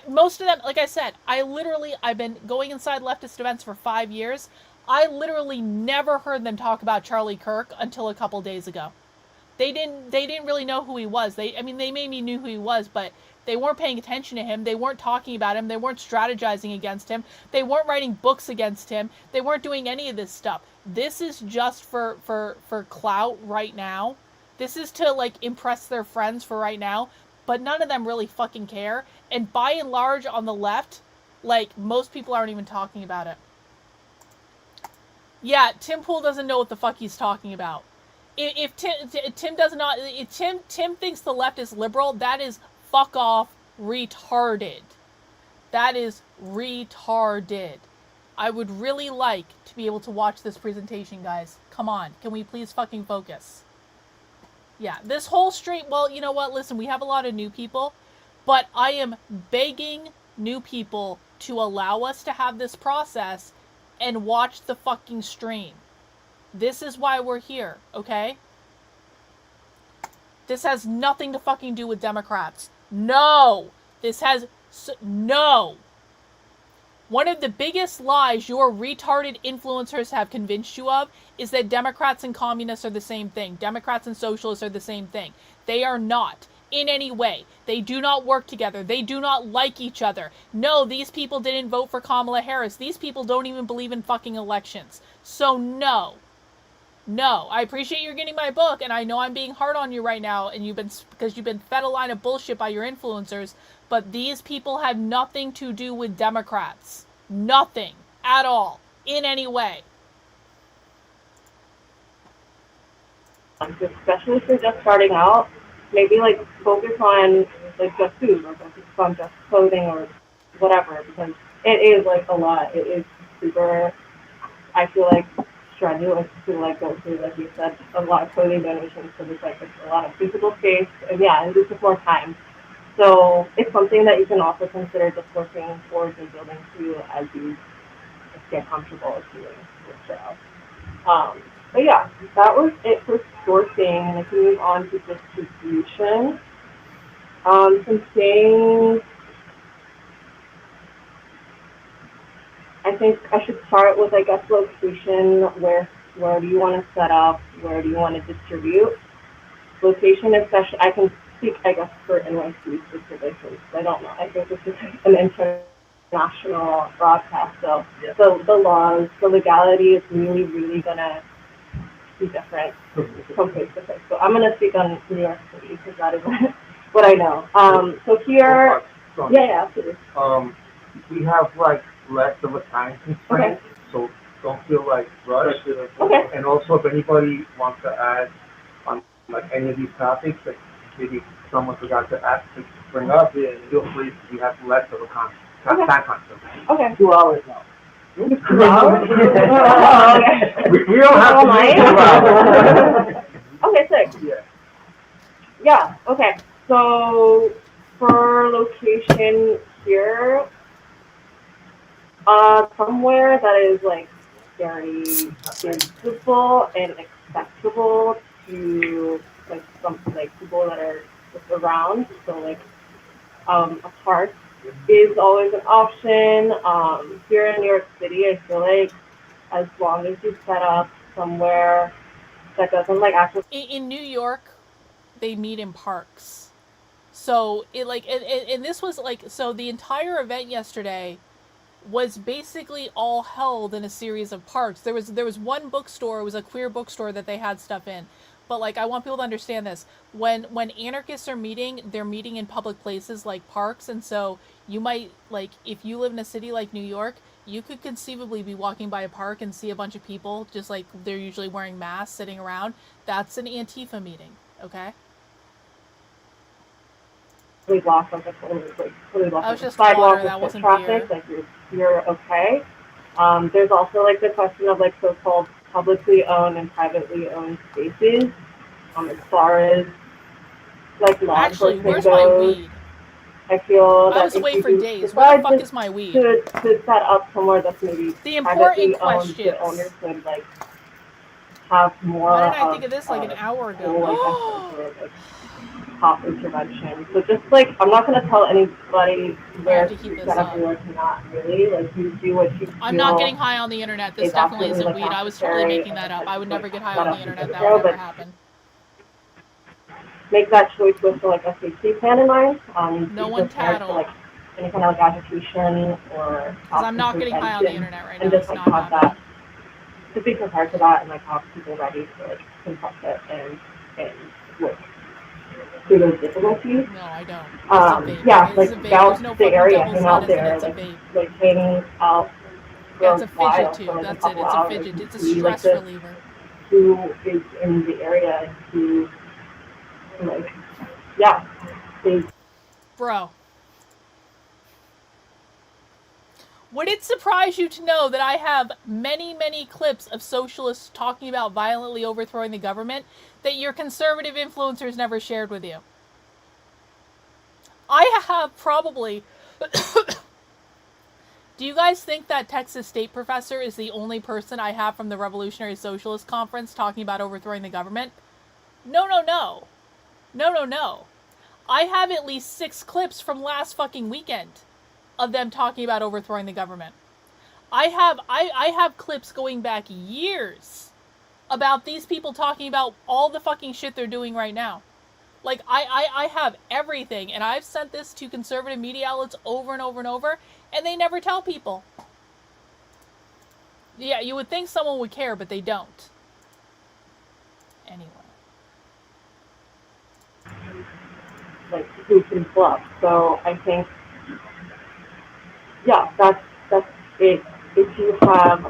Most of them, like I said, I've been going inside leftist events for 5 years. I literally never heard them talk about Charlie Kirk until a couple days ago. They didn't really know who he was. They maybe knew who he was, but they weren't paying attention to him. They weren't talking about him. They weren't strategizing against him. They weren't writing books against him. They weren't doing any of this stuff. This is just for clout right now. This is to, like, impress their friends for right now. But none of them really fucking care. And by and large, on the left, like, most people aren't even talking about it. Yeah, Tim Pool doesn't know what the fuck he's talking about. If Tim thinks the left is liberal, that is fuck off retarded. That is retarded. I would really like to be able to watch this presentation, guys. Come on, can we please fucking focus? Yeah, this whole straight, well, you know what, listen, we have a lot of new people, but I am begging new people to allow us to have this process and watch the fucking stream. This is why we're here, okay? This has nothing to fucking do with Democrats. No! No! One of the biggest lies your retarded influencers have convinced you of is that Democrats and communists are the same thing. Democrats and socialists are the same thing. They are not. In any way. They do not work together. They do not like each other. No, these people didn't vote for Kamala Harris. These people don't even believe in fucking elections. So no. No. I appreciate you're getting my book, and I know I'm being hard on you right now, and because you've been fed a line of bullshit by your influencers, but these people have nothing to do with Democrats. Nothing. At all. In any way. Especially if you're just starting out, maybe like focus on like just food or focus on just clothing or whatever, because it is like a lot. It is super, I feel like, strenuous to like go through, like you said, a lot of clothing donations, so there's like a lot of physical space, and yeah, and this is more time. So it's something that you can also consider just working towards and building to as you get comfortable doing your show. But yeah, that was it for sourcing, and I can move on to distribution. Some things, I think I should start with, I guess, location. Where do you want to set up? Where do you want to distribute? Location, especially, I can speak, I guess, for NYC specifically. I don't know. I think this is an international broadcast, so yeah. The laws, the legality is really, really gonna be different from place to place. So I'm going to speak on New York City because that is what I know. So here, yeah, absolutely. We have like less of a time constraint, so don't feel like rushed. Okay. And also, if anybody wants to add on like any of these topics that maybe someone forgot to ask to bring up, feel free. We have less of a time constraint. Okay. 2 hours now. 2 hours? We don't have to make 2 hours. Okay, sick. Yeah, okay. So for location here, somewhere that is like very visible and accessible to like some like people that are just around. So like a park is always an option. Here in New York City, I feel like as long as you set up somewhere that doesn't like actually. In New York, they meet in parks. So it like and this was like, so the entire event yesterday was basically all held in a series of parks. There was one bookstore, it was a queer bookstore that they had stuff in. But like, I want people to understand this. When anarchists are meeting, they're meeting in public places like parks, and so you might, like, if you live in a city like New York, you could conceivably be walking by a park and see a bunch of people, just like they're usually wearing masks, sitting around. That's an Antifa meeting, okay? Blocked, like totally blocked. I was just sidewalk, that wasn't traffic, beer. like you're okay. There's also like the question of like so-called publicly owned and privately owned spaces. As far as like law Actually, enforcement where's my goes, weed? I feel I that was if away you for do days. Where the decide fuck is my weed? to set up somewhere that's maybe The privately important owned, the questions. owner could like have more Why didn't I of think of this like an hour ago? whole, I guess, sort of like top intervention. So just like I'm not gonna tell anybody where to keep to this set up up. and where to not really. Like you do what you feel. I'm not getting high on the internet. This is definitely isn't absolutely, like, weed. I was totally necessary making that up. I would never get high set on up the internet. the That would but never happen. make that choice with like a safety plan in mind. No be one prepared tattle. for like any kind of like agitation or Because I'm not getting high on the internet right now. It's just like not have happening. that, to be prepared for that and like have people ready to like confront it and work through those difficulties. No, I don't. Yeah, like There's no the fucking area, devil's hang out lettuce, there, and it's a like vape. hanging out Yeah, for it's a a while, fidget for tube. like That's a it. couple It's a hours, fidget. like, It's a see, like, stress reliever. who is in the area to like, yeah, they. Bro. Would it surprise you to know that I have many, many clips of socialists talking about violently overthrowing the government that your conservative influencers never shared with you? I have probably... Do you guys think that Texas State professor is the only person I have from the Revolutionary Socialist Conference talking about overthrowing the government? No, no, no. No, no, no. I have at least 6 clips from last fucking weekend of them talking about overthrowing the government. I have clips going back years about these people talking about all the fucking shit they're doing right now. Like, I have everything, and I've sent this to conservative media outlets over and over and over, and they never tell people. Yeah, you would think someone would care, but they don't. Anyway. Like, who can flux. So I think, yeah, that's it. If you have,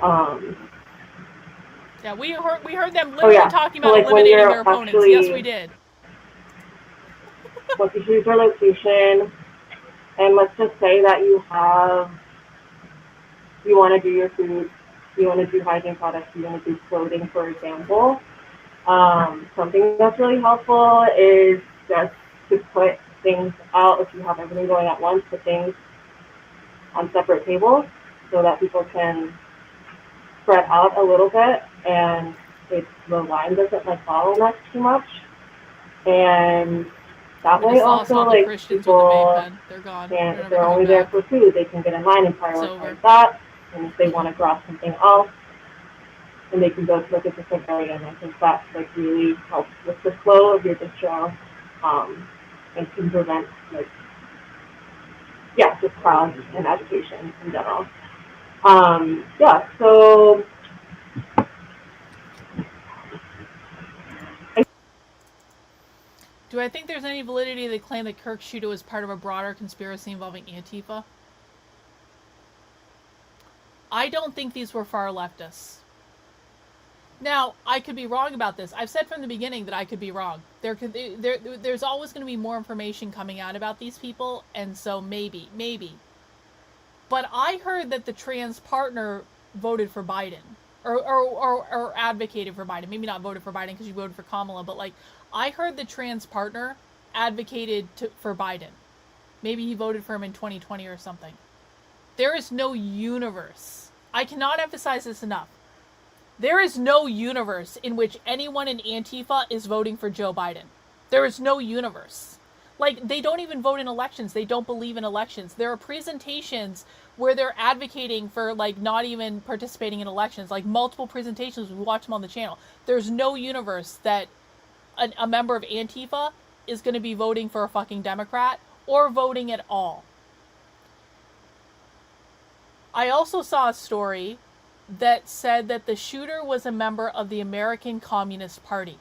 yeah, we heard them literally talking about like eliminating their opponents. Yes, we did. Once you choose your location, and let's just say that you want to do your food, you want to do hygiene products, you want to do clothing, for example. Something that's really helpful is just to put things out. If you have everything going at once, put things on separate tables so that people can spread out a little bit and the line doesn't like bottleneck too much. And that way also like people they're gone. And they're only there for food, they can get in line and prioritize that. And if they want to grab something else, then they can go to like a different area. And I think that like really helps with the flow of your distro, and can prevent like, yeah, just crowds and agitation in general. Yeah, so do I think there's any validity to the claim that Kirk Schuto is part of a broader conspiracy involving Antifa? I don't think these were far leftists. Now, I could be wrong about this. I've said from the beginning that I could be wrong. There's always going to be more information coming out about these people, and so maybe. But I heard that the trans partner voted for Biden, or advocated for Biden. Maybe not voted for Biden because you voted for Kamala, but like, I heard the trans partner advocated for Biden. Maybe he voted for him in 2020 or something. There is no universe. I cannot emphasize this enough. There is no universe in which anyone in Antifa is voting for Joe Biden. There is no universe. Like, they don't even vote in elections. They don't believe in elections. There are presentations where they're advocating for, like, not even participating in elections. Like, multiple presentations. We watch them on the channel. There's no universe that a member of Antifa is going to be voting for a fucking Democrat or voting at all. I also saw a story that said that the shooter was a member of the American Communist Party.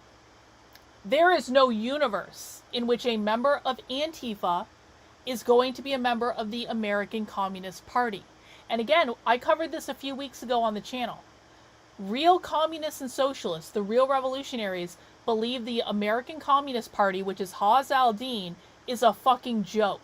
There is no universe in which a member of Antifa is going to be a member of the American Communist Party. And again, I covered this a few weeks ago on the channel. Real communists and socialists, the real revolutionaries, believe the American Communist Party, which is Haz al-Din, is a fucking joke.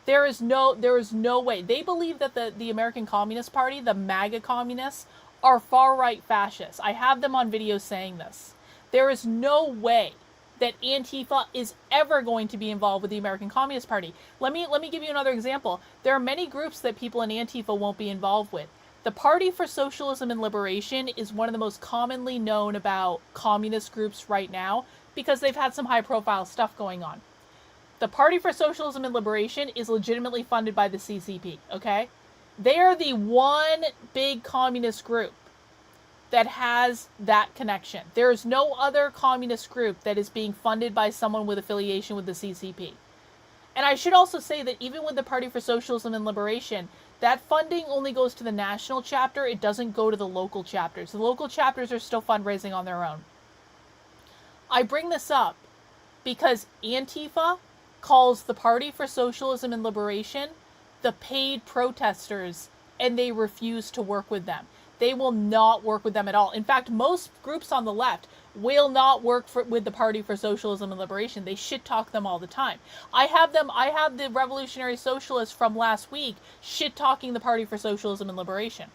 There is no way. They believe that the American Communist Party, the MAGA communists, are far-right fascists. I have them on video saying this. There is no way that Antifa is ever going to be involved with the American Communist Party. Let me give you another example. There are many groups that people in Antifa won't be involved with. The Party for Socialism and Liberation is one of the most commonly known about communist groups right now because they've had some high-profile stuff going on. The Party for Socialism and Liberation is legitimately funded by the CCP, okay? They are the one big communist group that has that connection. There is no other communist group that is being funded by someone with affiliation with the CCP. And I should also say that even with the Party for Socialism and Liberation, that funding only goes to the national chapter. It doesn't go to the local chapters. The local chapters are still fundraising on their own. I bring this up because Antifa calls the Party for Socialism and Liberation the paid protesters, and they refuse to work with them. They will not work with them at all. In fact, most groups on the left will not work with the Party for Socialism and Liberation. They shit talk them all the time. I have the Revolutionary Socialists from last week shit talking the Party for Socialism and Liberation.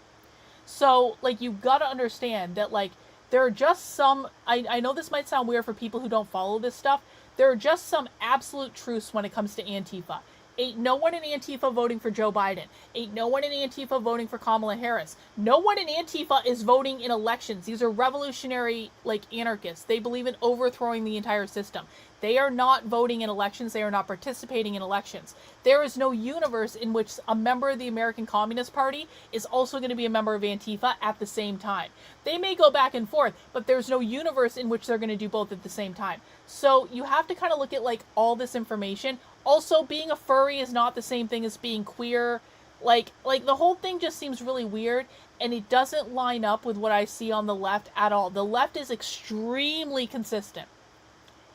So, like, you've got to understand that, like, there are just some, I know this might sound weird for people who don't follow this stuff, there are just some absolute truths when it comes to Antifa. Ain't no one in Antifa voting for Joe Biden. Ain't no one in Antifa voting for Kamala Harris. No one in Antifa is voting in elections. These are revolutionary, like, anarchists. They believe in overthrowing the entire system. They are not voting in elections. They are not participating in elections. There is no universe in which a member of the American Communist Party is also going to be a member of Antifa at the same time. They may go back and forth, but there's no universe in which they're going to do both at the same time. So you have to kind of look at, like, all this information. Also, being a furry is not the same thing as being queer. Like the whole thing just seems really weird, and it doesn't line up with what I see on the left at all. The left is extremely consistent.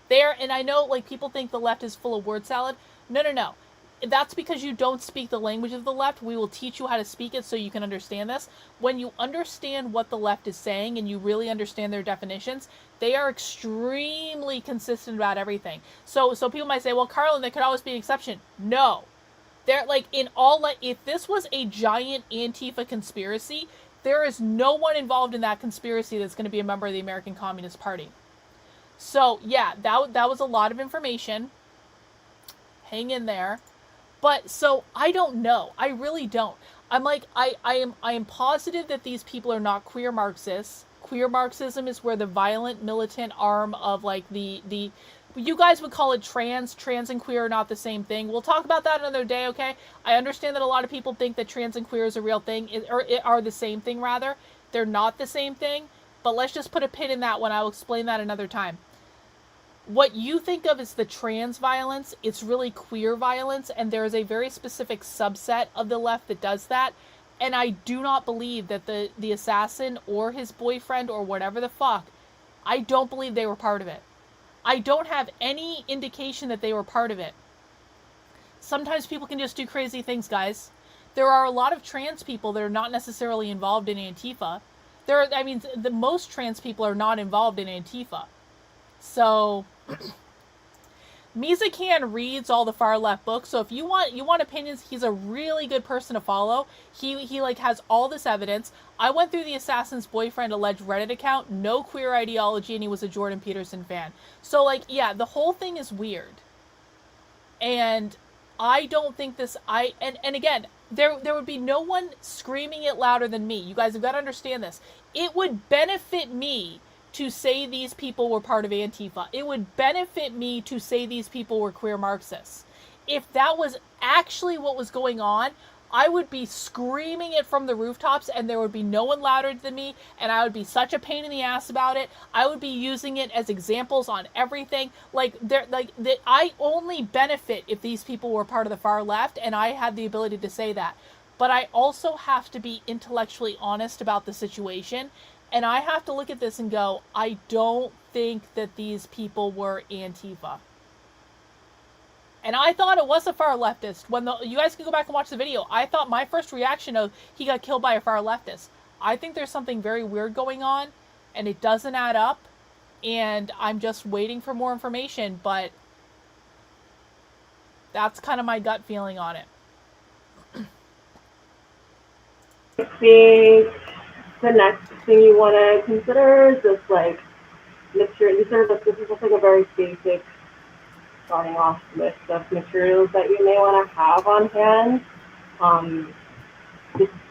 And I know, like, people think the left is full of word salad. No. That's because you don't speak the language of the left. We will teach you how to speak it so you can understand this. When you understand what the left is saying and you really understand their definitions, they are extremely consistent about everything. So people might say, well, Karlyn, there could always be an exception. No. They're, like, if this was a giant Antifa conspiracy, there is no one involved in that conspiracy that's going to be a member of the American Communist Party. So, yeah, that was a lot of information. Hang in there. But, so, I don't know. I really don't. I'm like, I am positive that these people are not queer Marxists. Queer Marxism is where the violent militant arm of, like, the you guys would call it trans and queer are not the same thing. We'll talk about that another day, okay? I understand that a lot of people think that trans and queer is a real thing, or are the same thing, rather. They're not the same thing, but let's just put a pin in that one. I'll explain that another time. What you think of as the trans violence, it's really queer violence, and there is a very specific subset of the left that does that. And I do not believe that the assassin or his boyfriend or whatever the fuck, I don't believe they were part of it. I don't have any indication that they were part of it. Sometimes people can just do crazy things, guys. There are a lot of trans people that are not necessarily involved in Antifa. The most trans people are not involved in Antifa. So, Mizakan reads all the far left books, so if you want opinions, he's a really good person to follow. He like has all this evidence. I went through the assassin's boyfriend alleged Reddit account, no queer ideology, and he was a Jordan Peterson fan. So, like, yeah, the whole thing is weird. And I don't think this, and again, there would be no one screaming it louder than me. You guys have got to understand this. It would benefit me to say these people were part of Antifa. It would benefit me to say these people were queer Marxists. If that was actually what was going on, I would be screaming it from the rooftops, and there would be no one louder than me, and I would be such a pain in the ass about it. I would be using it as examples on everything. I only benefit if these people were part of the far left, and I had the ability to say that. But I also have to be intellectually honest about the situation. And I have to look at this and go, I don't think that these people were Antifa. And I thought it was a far leftist. You guys can go back and watch the video. I thought my first reaction of he got killed by a far leftist. I think there's something very weird going on, and it doesn't add up. And I'm just waiting for more information, but that's kind of my gut feeling on it. I think the next thing you want to consider is just, like, material. This is just like a very basic starting off list of materials that you may want to have on hand.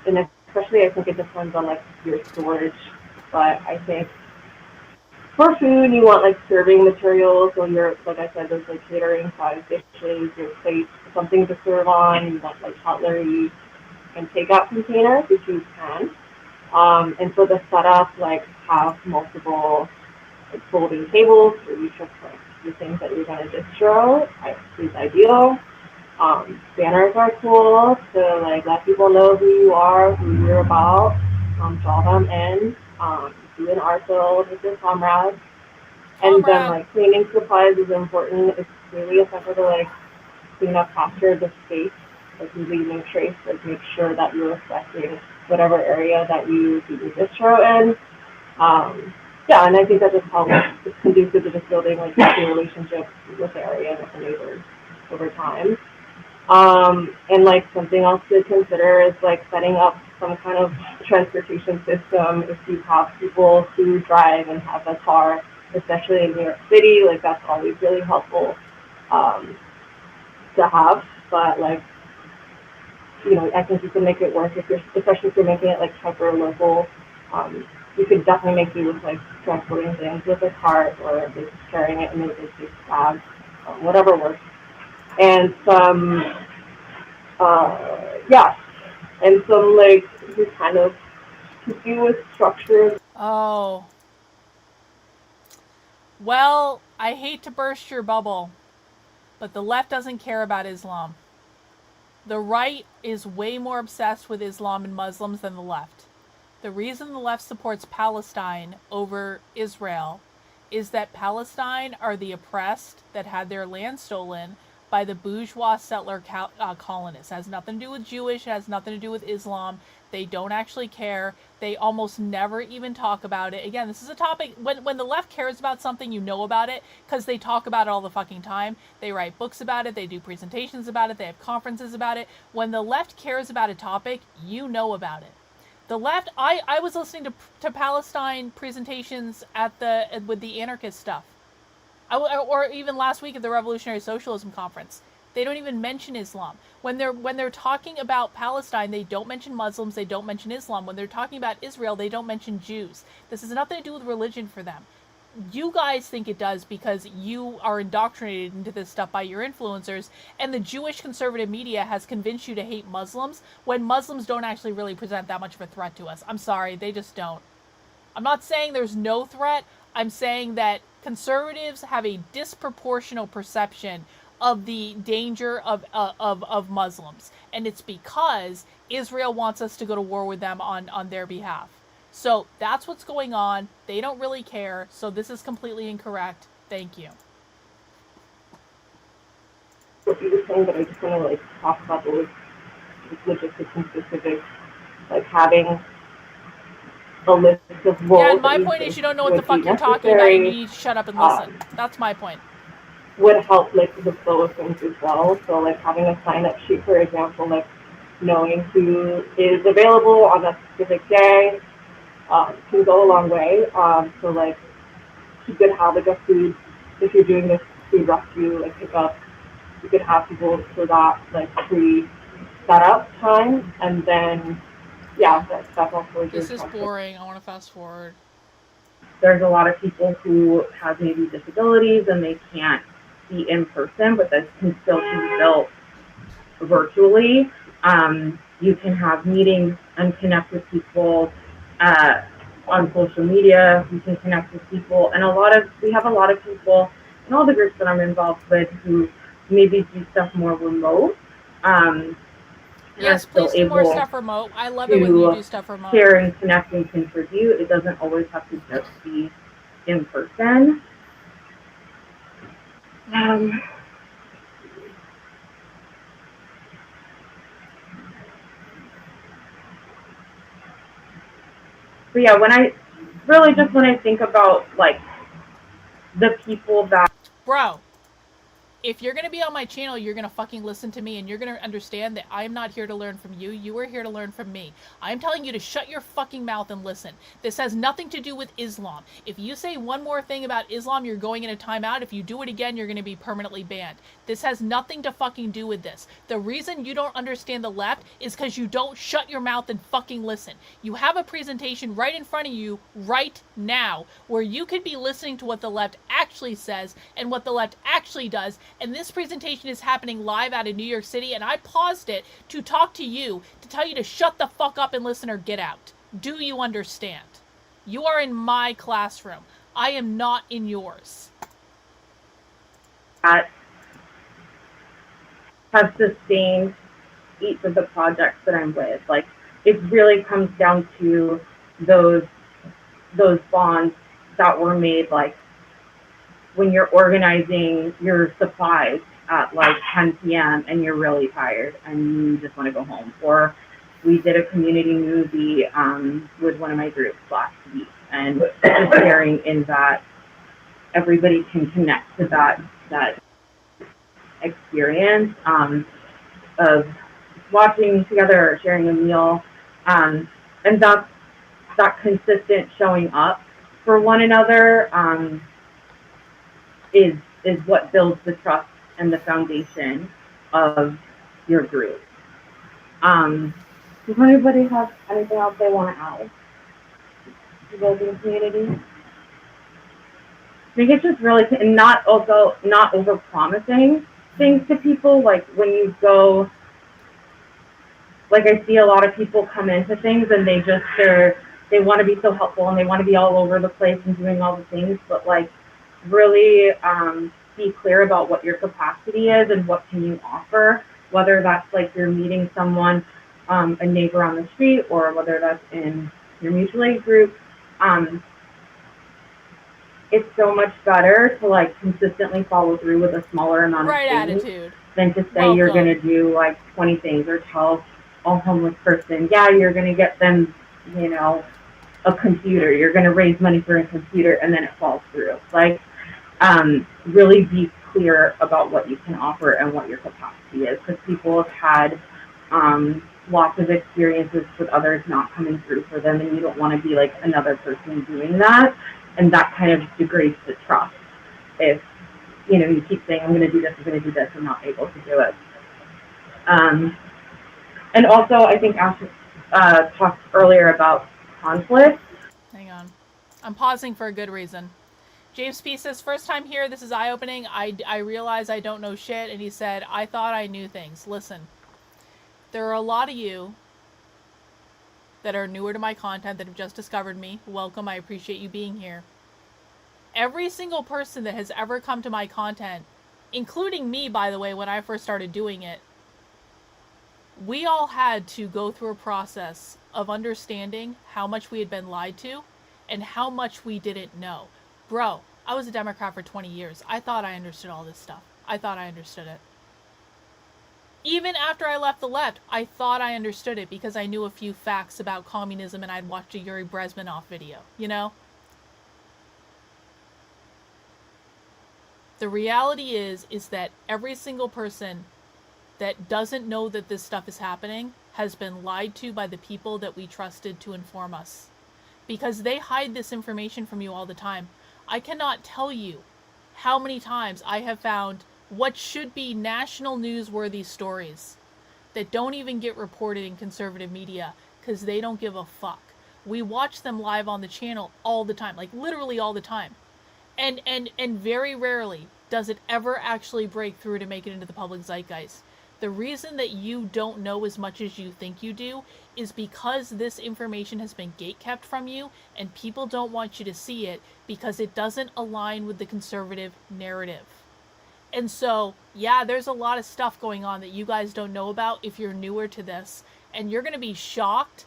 And especially, I think it depends on like your storage. But I think for food, you want like serving materials. So your, like I said, there's like catering size dishes, your plates, something to serve on. You want like cutlery and takeout containers if you can. And for the setup, like have multiple like folding tables for each of like the things that you're going to distro. Is ideal. Banners are cool to like let people know who you are, who you're about. Draw them in. Do an art build with your comrades. And then like cleaning supplies is important. It's really essential to like clean up after the space, like leaving trace, like make sure that you're respecting whatever area that you do your distro in. Yeah, and I think that just helps. It's conducive to just building like healthy relationships with the area and with the neighbors over time. And like something else to consider is like setting up some kind of transportation system. If you have people who drive and have a car, especially in New York City, like that's always really helpful to have. But like, you know, I think you can make it work especially if you're making it like hyper local. You could definitely make do with like transporting things with a cart or just carrying it in a big bag, whatever works. And some, and some like just kind of to do with structure. Oh. Well, I hate to burst your bubble, but the left doesn't care about Islam. The right is way more obsessed with Islam and Muslims than the left. The reason the left supports Palestine over Israel is that Palestine are the oppressed that had their land stolen by the bourgeois settler colonists. It has nothing to do with Jewish, it has nothing to do with Islam. They don't actually care. They almost never even talk about it. Again, this is a topic, when the left cares about something, you know about it, because they talk about it all the fucking time. They write books about it, they do presentations about it, they have conferences about it. When the left cares about a topic, you know about it. The left, I was listening to Palestine presentations with the anarchist stuff. Or even last week at the Revolutionary Socialism Conference. They don't even mention Islam. When they're talking about Palestine, they don't mention Muslims, they don't mention Islam. When they're talking about Israel, they don't mention Jews. This has nothing to do with religion for them. You guys think it does because you are indoctrinated into this stuff by your influencers, and the Jewish conservative media has convinced you to hate Muslims when Muslims don't actually really present that much of a threat to us. I'm sorry, they just don't. I'm not saying there's no threat. I'm saying that conservatives have a disproportional perception of the danger of Muslims. And it's because Israel wants us to go to war with them on their behalf. So that's what's going on. They don't really care. So this is completely incorrect. Thank you. What you were saying, but I just want to like talk about the logistics and specifics, like having a list of roles. Yeah, and my point is you don't know what the fuck you're talking about. You need to shut up and listen. That's my point. Would help like the flow of things as well. So like having a sign-up sheet, for example, like knowing who is available on a specific day can go a long way. So like you could have like a food, if you're doing this food rescue, like pick up, you could have people for that like pre-setup time, and then that's also. This is boring. I want to fast forward. There's a lot of people who have maybe disabilities and they can't be in person, but this can still be built virtually. You can have meetings and connect with people on social media. You can connect with people, and we have a lot of people in all the groups that I'm involved with who maybe do stuff more remote. Yes, please do more stuff remote. I love it when you do stuff remote. Share and connect and contribute. It doesn't always have to just be in person. So yeah, when I think about like the people that if you're going to be on my channel, you're going to fucking listen to me, and you're going to understand that I'm not here to learn from you. You are here to learn from me. I'm telling you to shut your fucking mouth and listen. This has nothing to do with Islam. If you say one more thing about Islam, you're going in a timeout. If you do it again, you're going to be permanently banned. This has nothing to fucking do with this. The reason you don't understand the left is because you don't shut your mouth and fucking listen. You have a presentation right in front of you right now where you could be listening to what the left actually says and what the left actually does. And this presentation is happening live out of New York City, and I paused it to talk to you, to tell you to shut the fuck up and listen or get out. Do you understand? You are in my classroom. I am not in yours. That have sustained each of the projects that I'm with. Like, it really comes down to those bonds that were made, like, when you're organizing your supplies at like 10 p.m. and you're really tired and you just want to go home. Or we did a community movie with one of my groups last week, and just sharing in that everybody can connect to that experience of watching together or sharing a meal, and that consistent showing up for one another is what builds the trust and the foundation of your group. Does anybody have anything else they want to add to building community? I think it's just really, and not over promising things to people. Like when you go, like I see a lot of people come into things and they want to be so helpful and they want to be all over the place and doing all the things, but like really be clear about what your capacity is and what can you offer, whether that's like you're meeting someone, a neighbor on the street, or whether that's in your mutual aid group. It's so much better to like consistently follow through with a smaller amount of things attitude than to say you're going to do like 20 things or tell a homeless person, yeah, you're going to get them, you know, a computer, you're going to raise money for a computer, and then it falls through. Like, really be clear about what you can offer and what your capacity is, because people have had lots of experiences with others not coming through for them, and you don't want to be like another person doing that, and that kind of degrades the trust if, you know, you keep saying, I'm going to do this, I'm going to do this, and not able to do it. And also, I think Ashley talked earlier about conflict. Hang on. I'm pausing for a good reason. James P. says, first time here, this is eye-opening. I realize I don't know shit. And he said, I thought I knew things. Listen, there are a lot of you that are newer to my content that have just discovered me. Welcome. I appreciate you being here. Every single person that has ever come to my content, including me, by the way, when I first started doing it, we all had to go through a process of understanding how much we had been lied to and how much we didn't know. Bro, I was a Democrat for 20 years. I thought I understood all this stuff. I thought I understood it. Even after I left the left, I thought I understood it because I knew a few facts about communism and I'd watched a Yuri Brezhnev video, you know? The reality is that every single person that doesn't know that this stuff is happening has been lied to by the people that we trusted to inform us. Because they hide this information from you all the time. I cannot tell you how many times I have found what should be national newsworthy stories that don't even get reported in conservative media because they don't give a fuck. We watch them live on the channel all the time, like literally all the time. And very rarely does it ever actually break through to make it into the public zeitgeist. The reason that you don't know as much as you think you do is because this information has been gatekept from you and people don't want you to see it because it doesn't align with the conservative narrative. And so, yeah, there's a lot of stuff going on that you guys don't know about if you're newer to this, and you're going to be shocked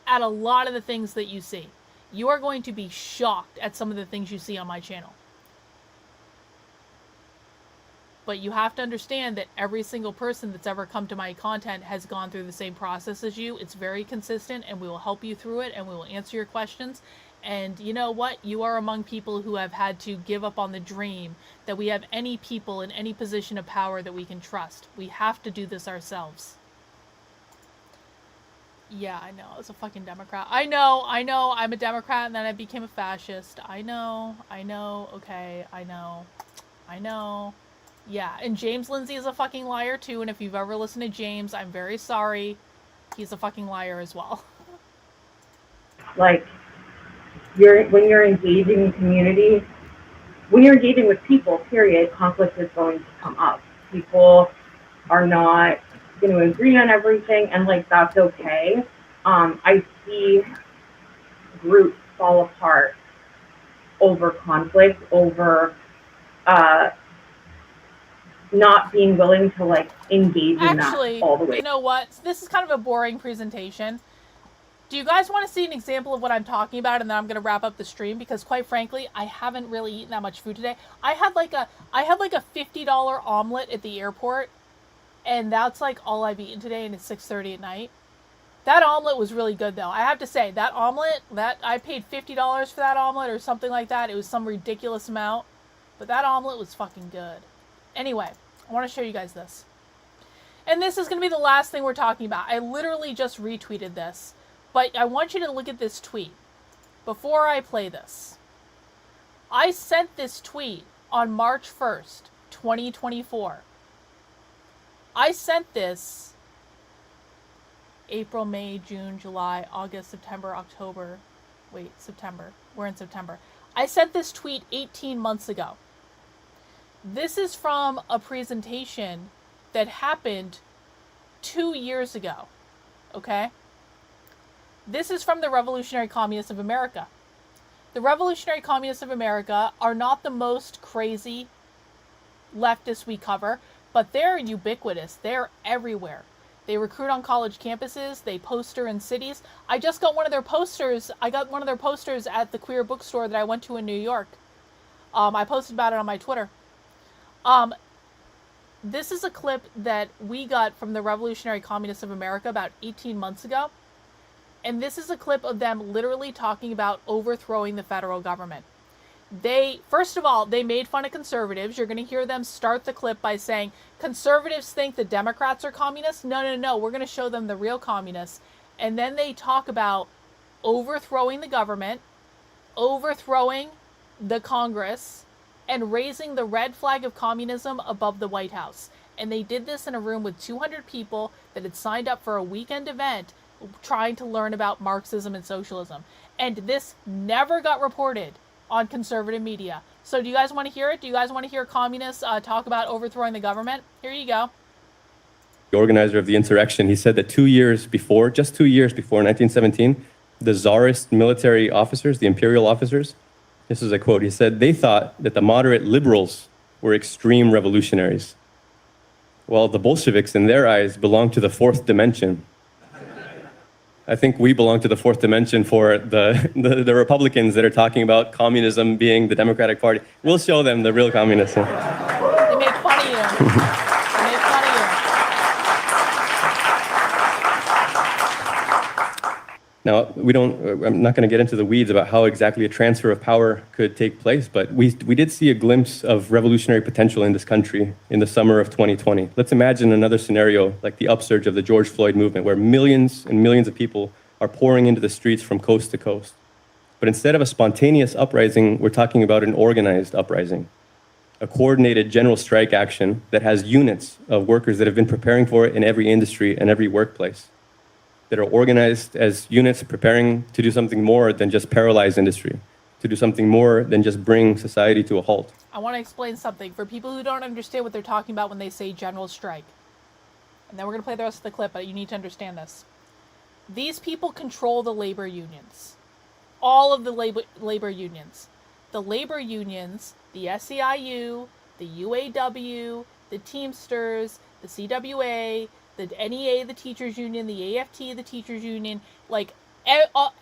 at a lot of the things that you see. You are going to be shocked at some of the things you see on my channel. But you have to understand that every single person that's ever come to my content has gone through the same process as you. It's very consistent, and we will help you through it, and we will answer your questions. And you know what? You are among people who have had to give up on the dream that we have any people in any position of power that we can trust. We have to do this ourselves. Yeah, I know. I was a fucking Democrat. I know. I'm a Democrat and then I became a fascist. I know. Okay, I know. Yeah, and James Lindsay is a fucking liar too, and if you've ever listened to James, I'm very sorry. He's a fucking liar as well. Like, when you're engaging in community, when you're engaging with people, period, conflict is going to come up. People are not going to agree on everything, and like that's okay. I see groups fall apart over conflict, over not being willing to like engage in that all the way. You know what? This is kind of a boring presentation. Do you guys want to see an example of what I'm talking about, and then I'm going to wrap up the stream? Because quite frankly, I haven't really eaten that much food today. I had like a $50 omelet at the airport, and that's like all I've eaten today, and it's 6:30 at night. That omelet was really good though. I have to say, that omelet, that I paid $50 for that omelet or something like that. It was some ridiculous amount, but that omelet was fucking good. Anyway, I want to show you guys this. And this is going to be the last thing we're talking about. I literally just retweeted this. But I want you to look at this tweet before I play this. I sent this tweet on March 1st, 2024. I sent this April, May, June, July, August, September, October. Wait, September. We're in September. I sent this tweet 18 months ago. This is from a presentation that happened 2 years ago. Okay? This is from the Revolutionary Communists of America. The Revolutionary Communists of America are not the most crazy leftists we cover, but they're ubiquitous. They're everywhere. They recruit on college campuses. They poster in cities. I just got one of their posters. I got one of their posters at the queer bookstore that I went to in New York. I posted about it on my Twitter. This is a clip that we got from the Revolutionary Communists of America about 18 months ago. And this is a clip of them literally talking about overthrowing the federal government. First of all, they made fun of conservatives. You're going to hear them start the clip by saying, conservatives think the Democrats are communists. No. We're going to show them the real communists. And then they talk about overthrowing the government, overthrowing the Congress, and raising the red flag of communism above the White House. And they did this in a room with 200 people that had signed up for a weekend event trying to learn about Marxism and socialism. And this never got reported on conservative media. So do you guys want to hear it? Do you guys want to hear communists talk about overthrowing the government? Here you go. The organizer of the insurrection, he said that 2 years before, just 2 years before 1917, the czarist military officers, the imperial officers, this is a quote, he said, they thought that the moderate liberals were extreme revolutionaries. Well, the Bolsheviks, in their eyes, belonged to the fourth dimension. I think we belong to the fourth dimension for the Republicans that are talking about communism being the Democratic Party. We'll show them the real communists. They make fun of you. They make fun of you. Now, I'm not going to get into the weeds about how exactly a transfer of power could take place, but we did see a glimpse of revolutionary potential in this country in the summer of 2020. Let's imagine another scenario like the upsurge of the George Floyd movement, where millions and millions of people are pouring into the streets from coast to coast. But instead of a spontaneous uprising, we're talking about an organized uprising, a coordinated general strike action that has units of workers that have been preparing for it in every industry and every workplace, that are organized as units preparing to do something more than just paralyze industry, to do something more than just bring society to a halt. I want to explain something for people who don't understand what they're talking about when they say general strike. And then we're going to play the rest of the clip, but you need to understand this. These people control the labor unions. All of the labor unions. The labor unions, the SEIU, the UAW, the Teamsters, the CWA, the NEA, the teachers union, the AFT, the teachers union, like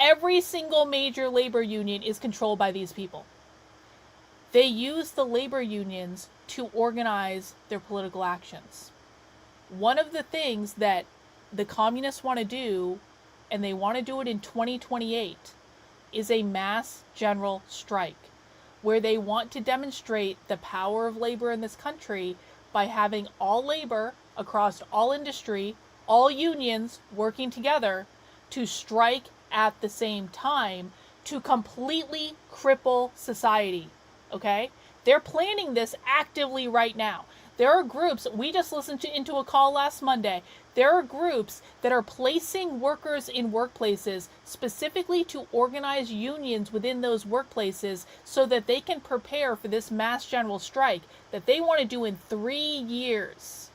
every single major labor union is controlled by these people. They use the labor unions to organize their political actions. One of the things that the communists want to do, and they want to do it in 2028, is a mass general strike, where they want to demonstrate the power of labor in this country by having all labor across all industry, all unions working together to strike at the same time to completely cripple society, okay? They're planning this actively right now. There are groups, we just listened into a call last Monday, there are groups that are placing workers in workplaces specifically to organize unions within those workplaces so that they can prepare for this mass general strike that they want to do in 3 years.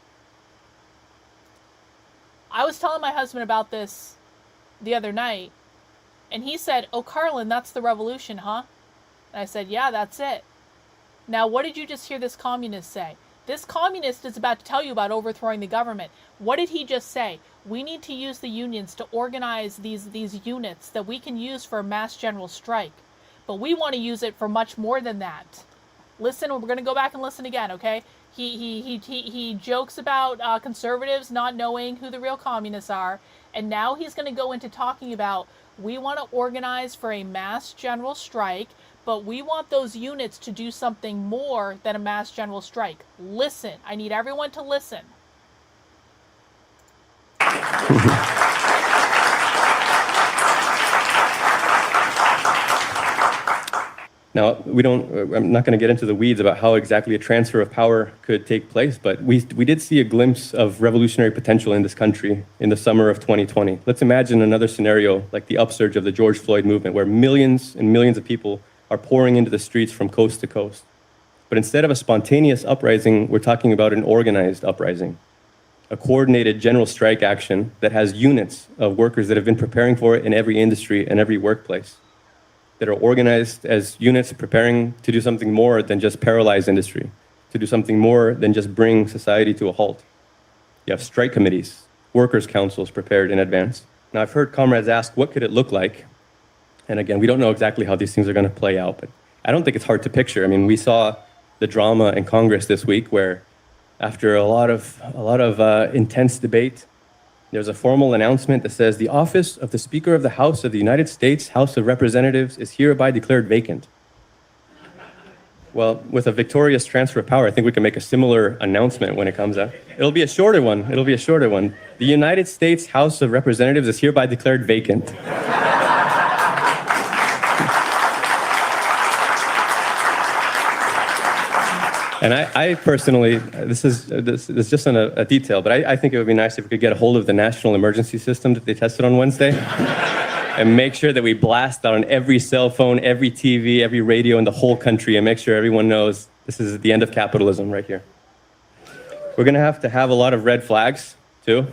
I was telling my husband about this the other night, and he said, "Oh, Karlyn, that's the revolution, huh?" And I said, "Yeah, that's it." Now, what did you just hear this communist say? This communist is about to tell you about overthrowing the government. What did he just say? We need to use the unions to organize these units that we can use for a mass general strike. But we want to use it for much more than that. Listen, we're going to go back and listen again, okay? He jokes about conservatives not knowing who the real communists are. And now he's going to go into talking about we want to organize for a mass general strike, but we want those units to do something more than a mass general strike. Listen. I need everyone to listen. Now, I'm not going to get into the weeds about how exactly a transfer of power could take place, but we did see a glimpse of revolutionary potential in this country in the summer of 2020. Let's imagine another scenario like the upsurge of the George Floyd movement, where millions and millions of people are pouring into the streets from coast to coast. But instead of a spontaneous uprising, we're talking about an organized uprising, a coordinated general strike action that has units of workers that have been preparing for it in every industry and every workplace, that are organized as units preparing to do something more than just paralyze industry, to do something more than just bring society to a halt. You have strike committees, workers' councils prepared in advance. Now, I've heard comrades ask, what could it look like? And again, we don't know exactly how these things are going to play out, but I don't think it's hard to picture. I mean, we saw the drama in Congress this week where after a lot of intense debate, there's a formal announcement that says the office of the Speaker of the House of the United States House of Representatives is hereby declared vacant. Well, with a victorious transfer of power, I think we can make a similar announcement when it comes out. It'll be a shorter one. The United States House of Representatives is hereby declared vacant. And I personally, this is just a detail, but I think it would be nice if we could get a hold of the national emergency system that they tested on Wednesday and make sure that we blast out on every cell phone, every TV, every radio in the whole country and make sure everyone knows this is the end of capitalism right here. We're going to have a lot of red flags, too.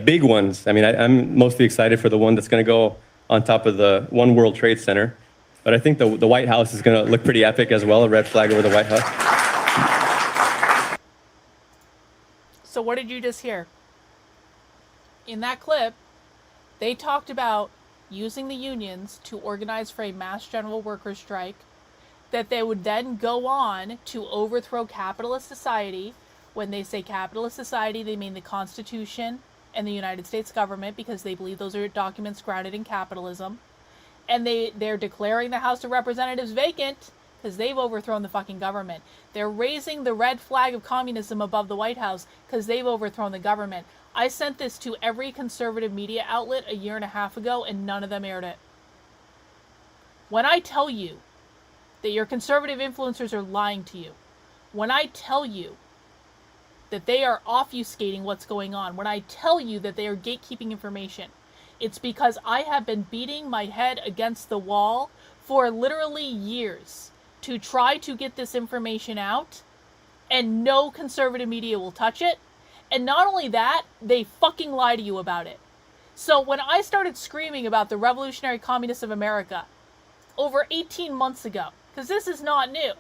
Big ones. I mean, I'm mostly excited for the one that's going to go on top of the One World Trade Center. But I think the White House is going to look pretty epic as well, a red flag over the White House. So what did you just hear? In that clip, they talked about using the unions to organize for a mass general workers' strike, that they would then go on to overthrow capitalist society. When they say capitalist society, they mean the Constitution and the United States government, because they believe those are documents grounded in capitalism. And they're declaring the House of Representatives vacant because they've overthrown the fucking government. They're raising the red flag of communism above the White House because they've overthrown the government. I sent this to every conservative media outlet a year and a half ago, and none of them aired it. When I tell you that your conservative influencers are lying to you, when I tell you that they are obfuscating what's going on, when I tell you that they are gatekeeping information, it's because I have been beating my head against the wall for literally years to try to get this information out, and no conservative media will touch it. And not only that, they fucking lie to you about it. So when I started screaming about the revolutionary communists of America over 18 months ago, because this is not new.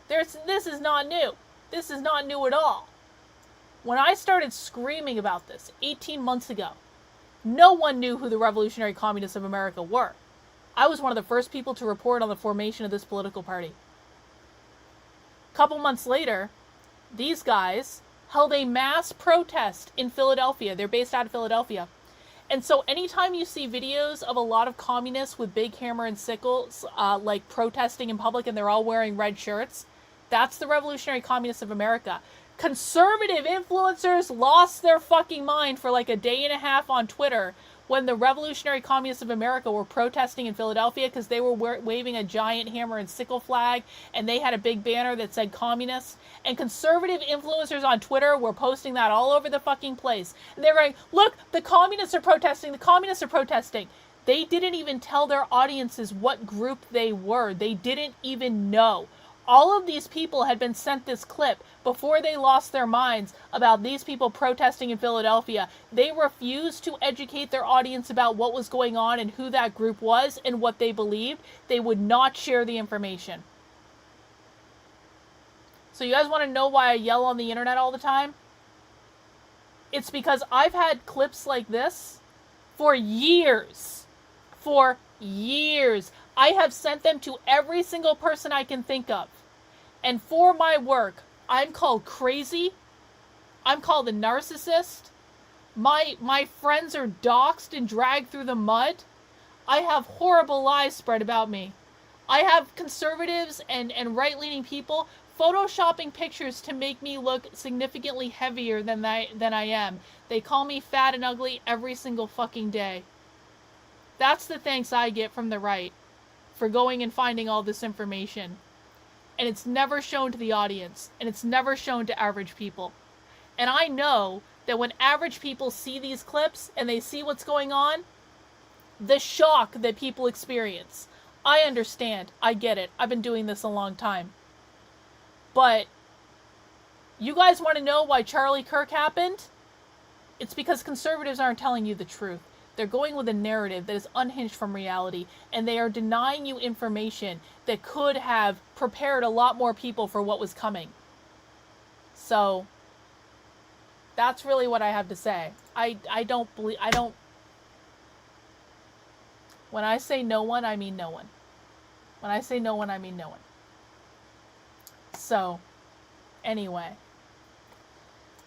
This is not new. This is not new at all. When I started screaming about this 18 months ago, no one knew who the revolutionary communists of America were. I was one of the first people to report on the formation of this political party. A couple months later, these guys held a mass protest in Philadelphia. They're based out of Philadelphia. And so anytime you see videos of a lot of communists with big hammer and sickles, like protesting in public and they're all wearing red shirts, that's the revolutionary communists of America. Conservative influencers lost their fucking mind for like a day and a half on Twitter when the revolutionary communists of America were protesting in Philadelphia because they were waving a giant hammer and sickle flag and they had a big banner that said communist. And conservative influencers on Twitter were posting that all over the fucking place. And they were going, look, the communists are protesting, the communists are protesting. They didn't even tell their audiences what group they were. They didn't even know. All of these people had been sent this clip before they lost their minds about these people protesting in Philadelphia. They refused to educate their audience about what was going on and who that group was and what they believed. They would not share the information. So you guys want to know why I yell on the internet all the time? It's because I've had clips like this for years. For years. I have sent them to every single person I can think of. And for my work, I'm called crazy. I'm called a narcissist. My friends are doxxed and dragged through the mud. I have horrible lies spread about me. I have conservatives and right-leaning people photoshopping pictures to make me look significantly heavier than I am. They call me fat and ugly every single fucking day. That's the thanks I get from the right for going and finding all this information. And it's never shown to the audience, and it's never shown to average people. And I know that when average people see these clips and they see what's going on, the shock that people experience, I understand. I get it. I've been doing this a long time. But you guys want to know why Charlie Kirk happened? It's because conservatives aren't telling you the truth. They're going with a narrative that is unhinged from reality, and they are denying you information that could have prepared a lot more people for what was coming. So, that's really what I have to say. I don't, when I say no one, I mean no one. When I say no one, I mean no one. So, anyway.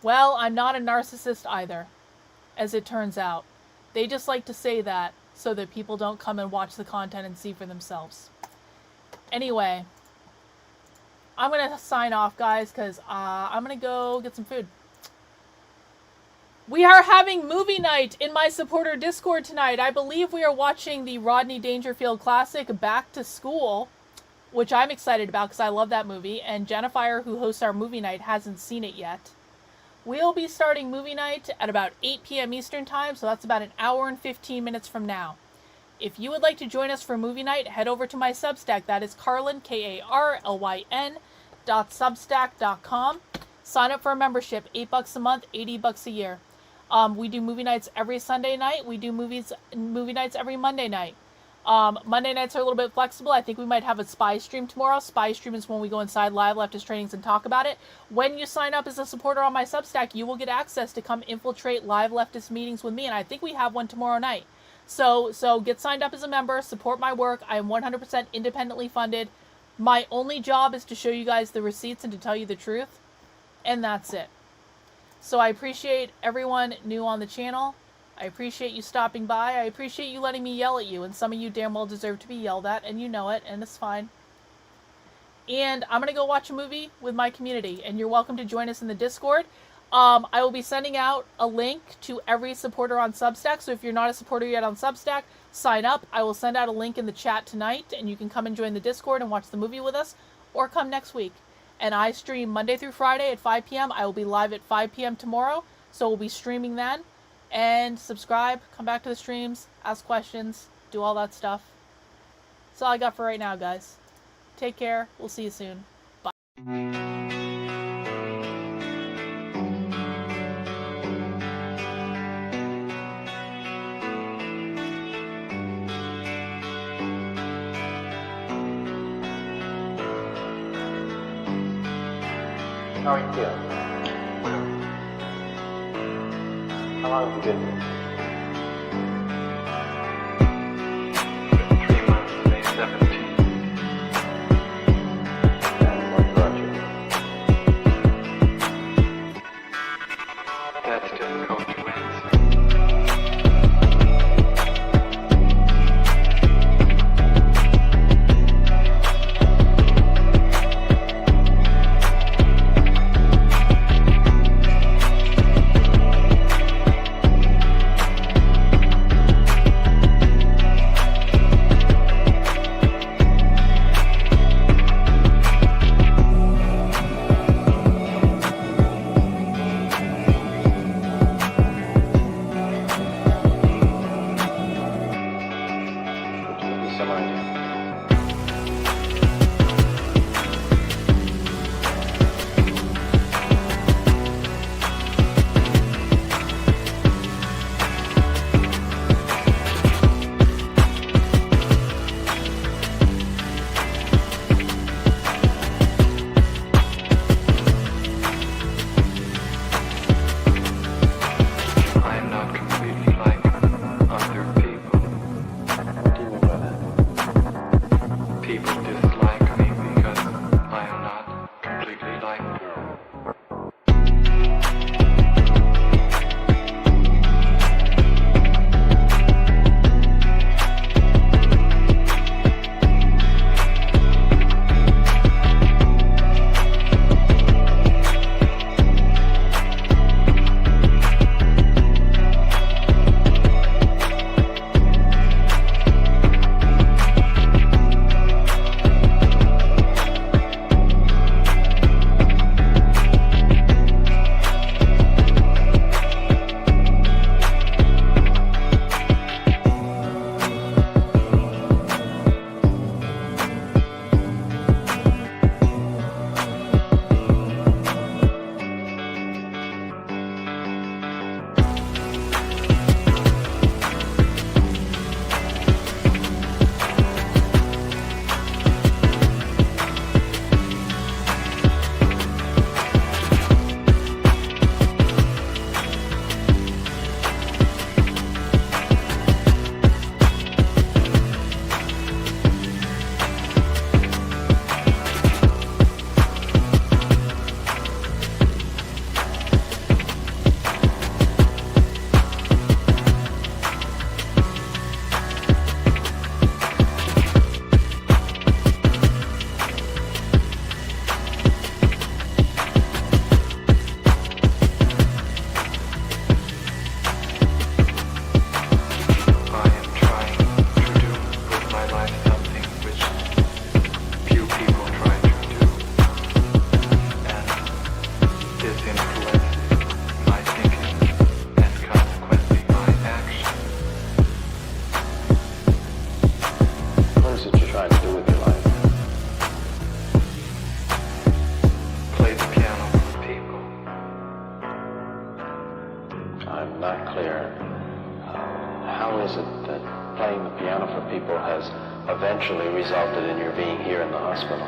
Well, I'm not a narcissist either, as it turns out. They just like to say that so that people don't come and watch the content and see for themselves. Anyway, I'm going to sign off, guys, because I'm going to go get some food. We are having movie night in my supporter Discord tonight. I believe we are watching the Rodney Dangerfield classic Back to School, which I'm excited about because I love that movie, and Jennifer, who hosts our movie night, hasn't seen it yet. We'll be starting movie night at about 8 p.m. Eastern Time, so that's about an hour and 15 minutes from now. If you would like to join us for movie night, head over to my Substack. That is Karlyn, Karlyn, .substack.com. Sign up for a membership, $8 a month, $80 a year. We do movie nights every Sunday night. We do movie nights every Monday night. Monday nights are a little bit flexible. I think we might have a spy stream tomorrow. Spy stream is when we go inside live leftist trainings and talk about it. When you sign up as a supporter on my Substack, you will get access to come infiltrate live leftist meetings with me, and I think we have one tomorrow night. So get signed up as a member, support my work. I am 100% independently funded. My only job is to show you guys the receipts and to tell you the truth, and that's it. So I appreciate everyone new on the channel. I appreciate you stopping by. I appreciate you letting me yell at you, and some of you damn well deserve to be yelled at, and you know it, and it's fine. And I'm going to go watch a movie with my community, and you're welcome to join us in the Discord. I will be sending out a link to every supporter on Substack, so if you're not a supporter yet on Substack, sign up. I will send out a link in the chat tonight, and you can come and join the Discord and watch the movie with us, or come next week. And I stream Monday through Friday at 5 p.m. I will be live at 5 p.m. tomorrow, so we'll be streaming then. And subscribe, come back to the streams, ask questions, do all that stuff. That's all I got for right now, guys. Take care. We'll see you soon. Bye. How are you feeling? How long have you been here? 3 months, May 17th. And what brought you? That's difficult to answer. people has eventually resulted in your being here in the hospital.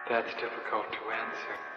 That's difficult to answer.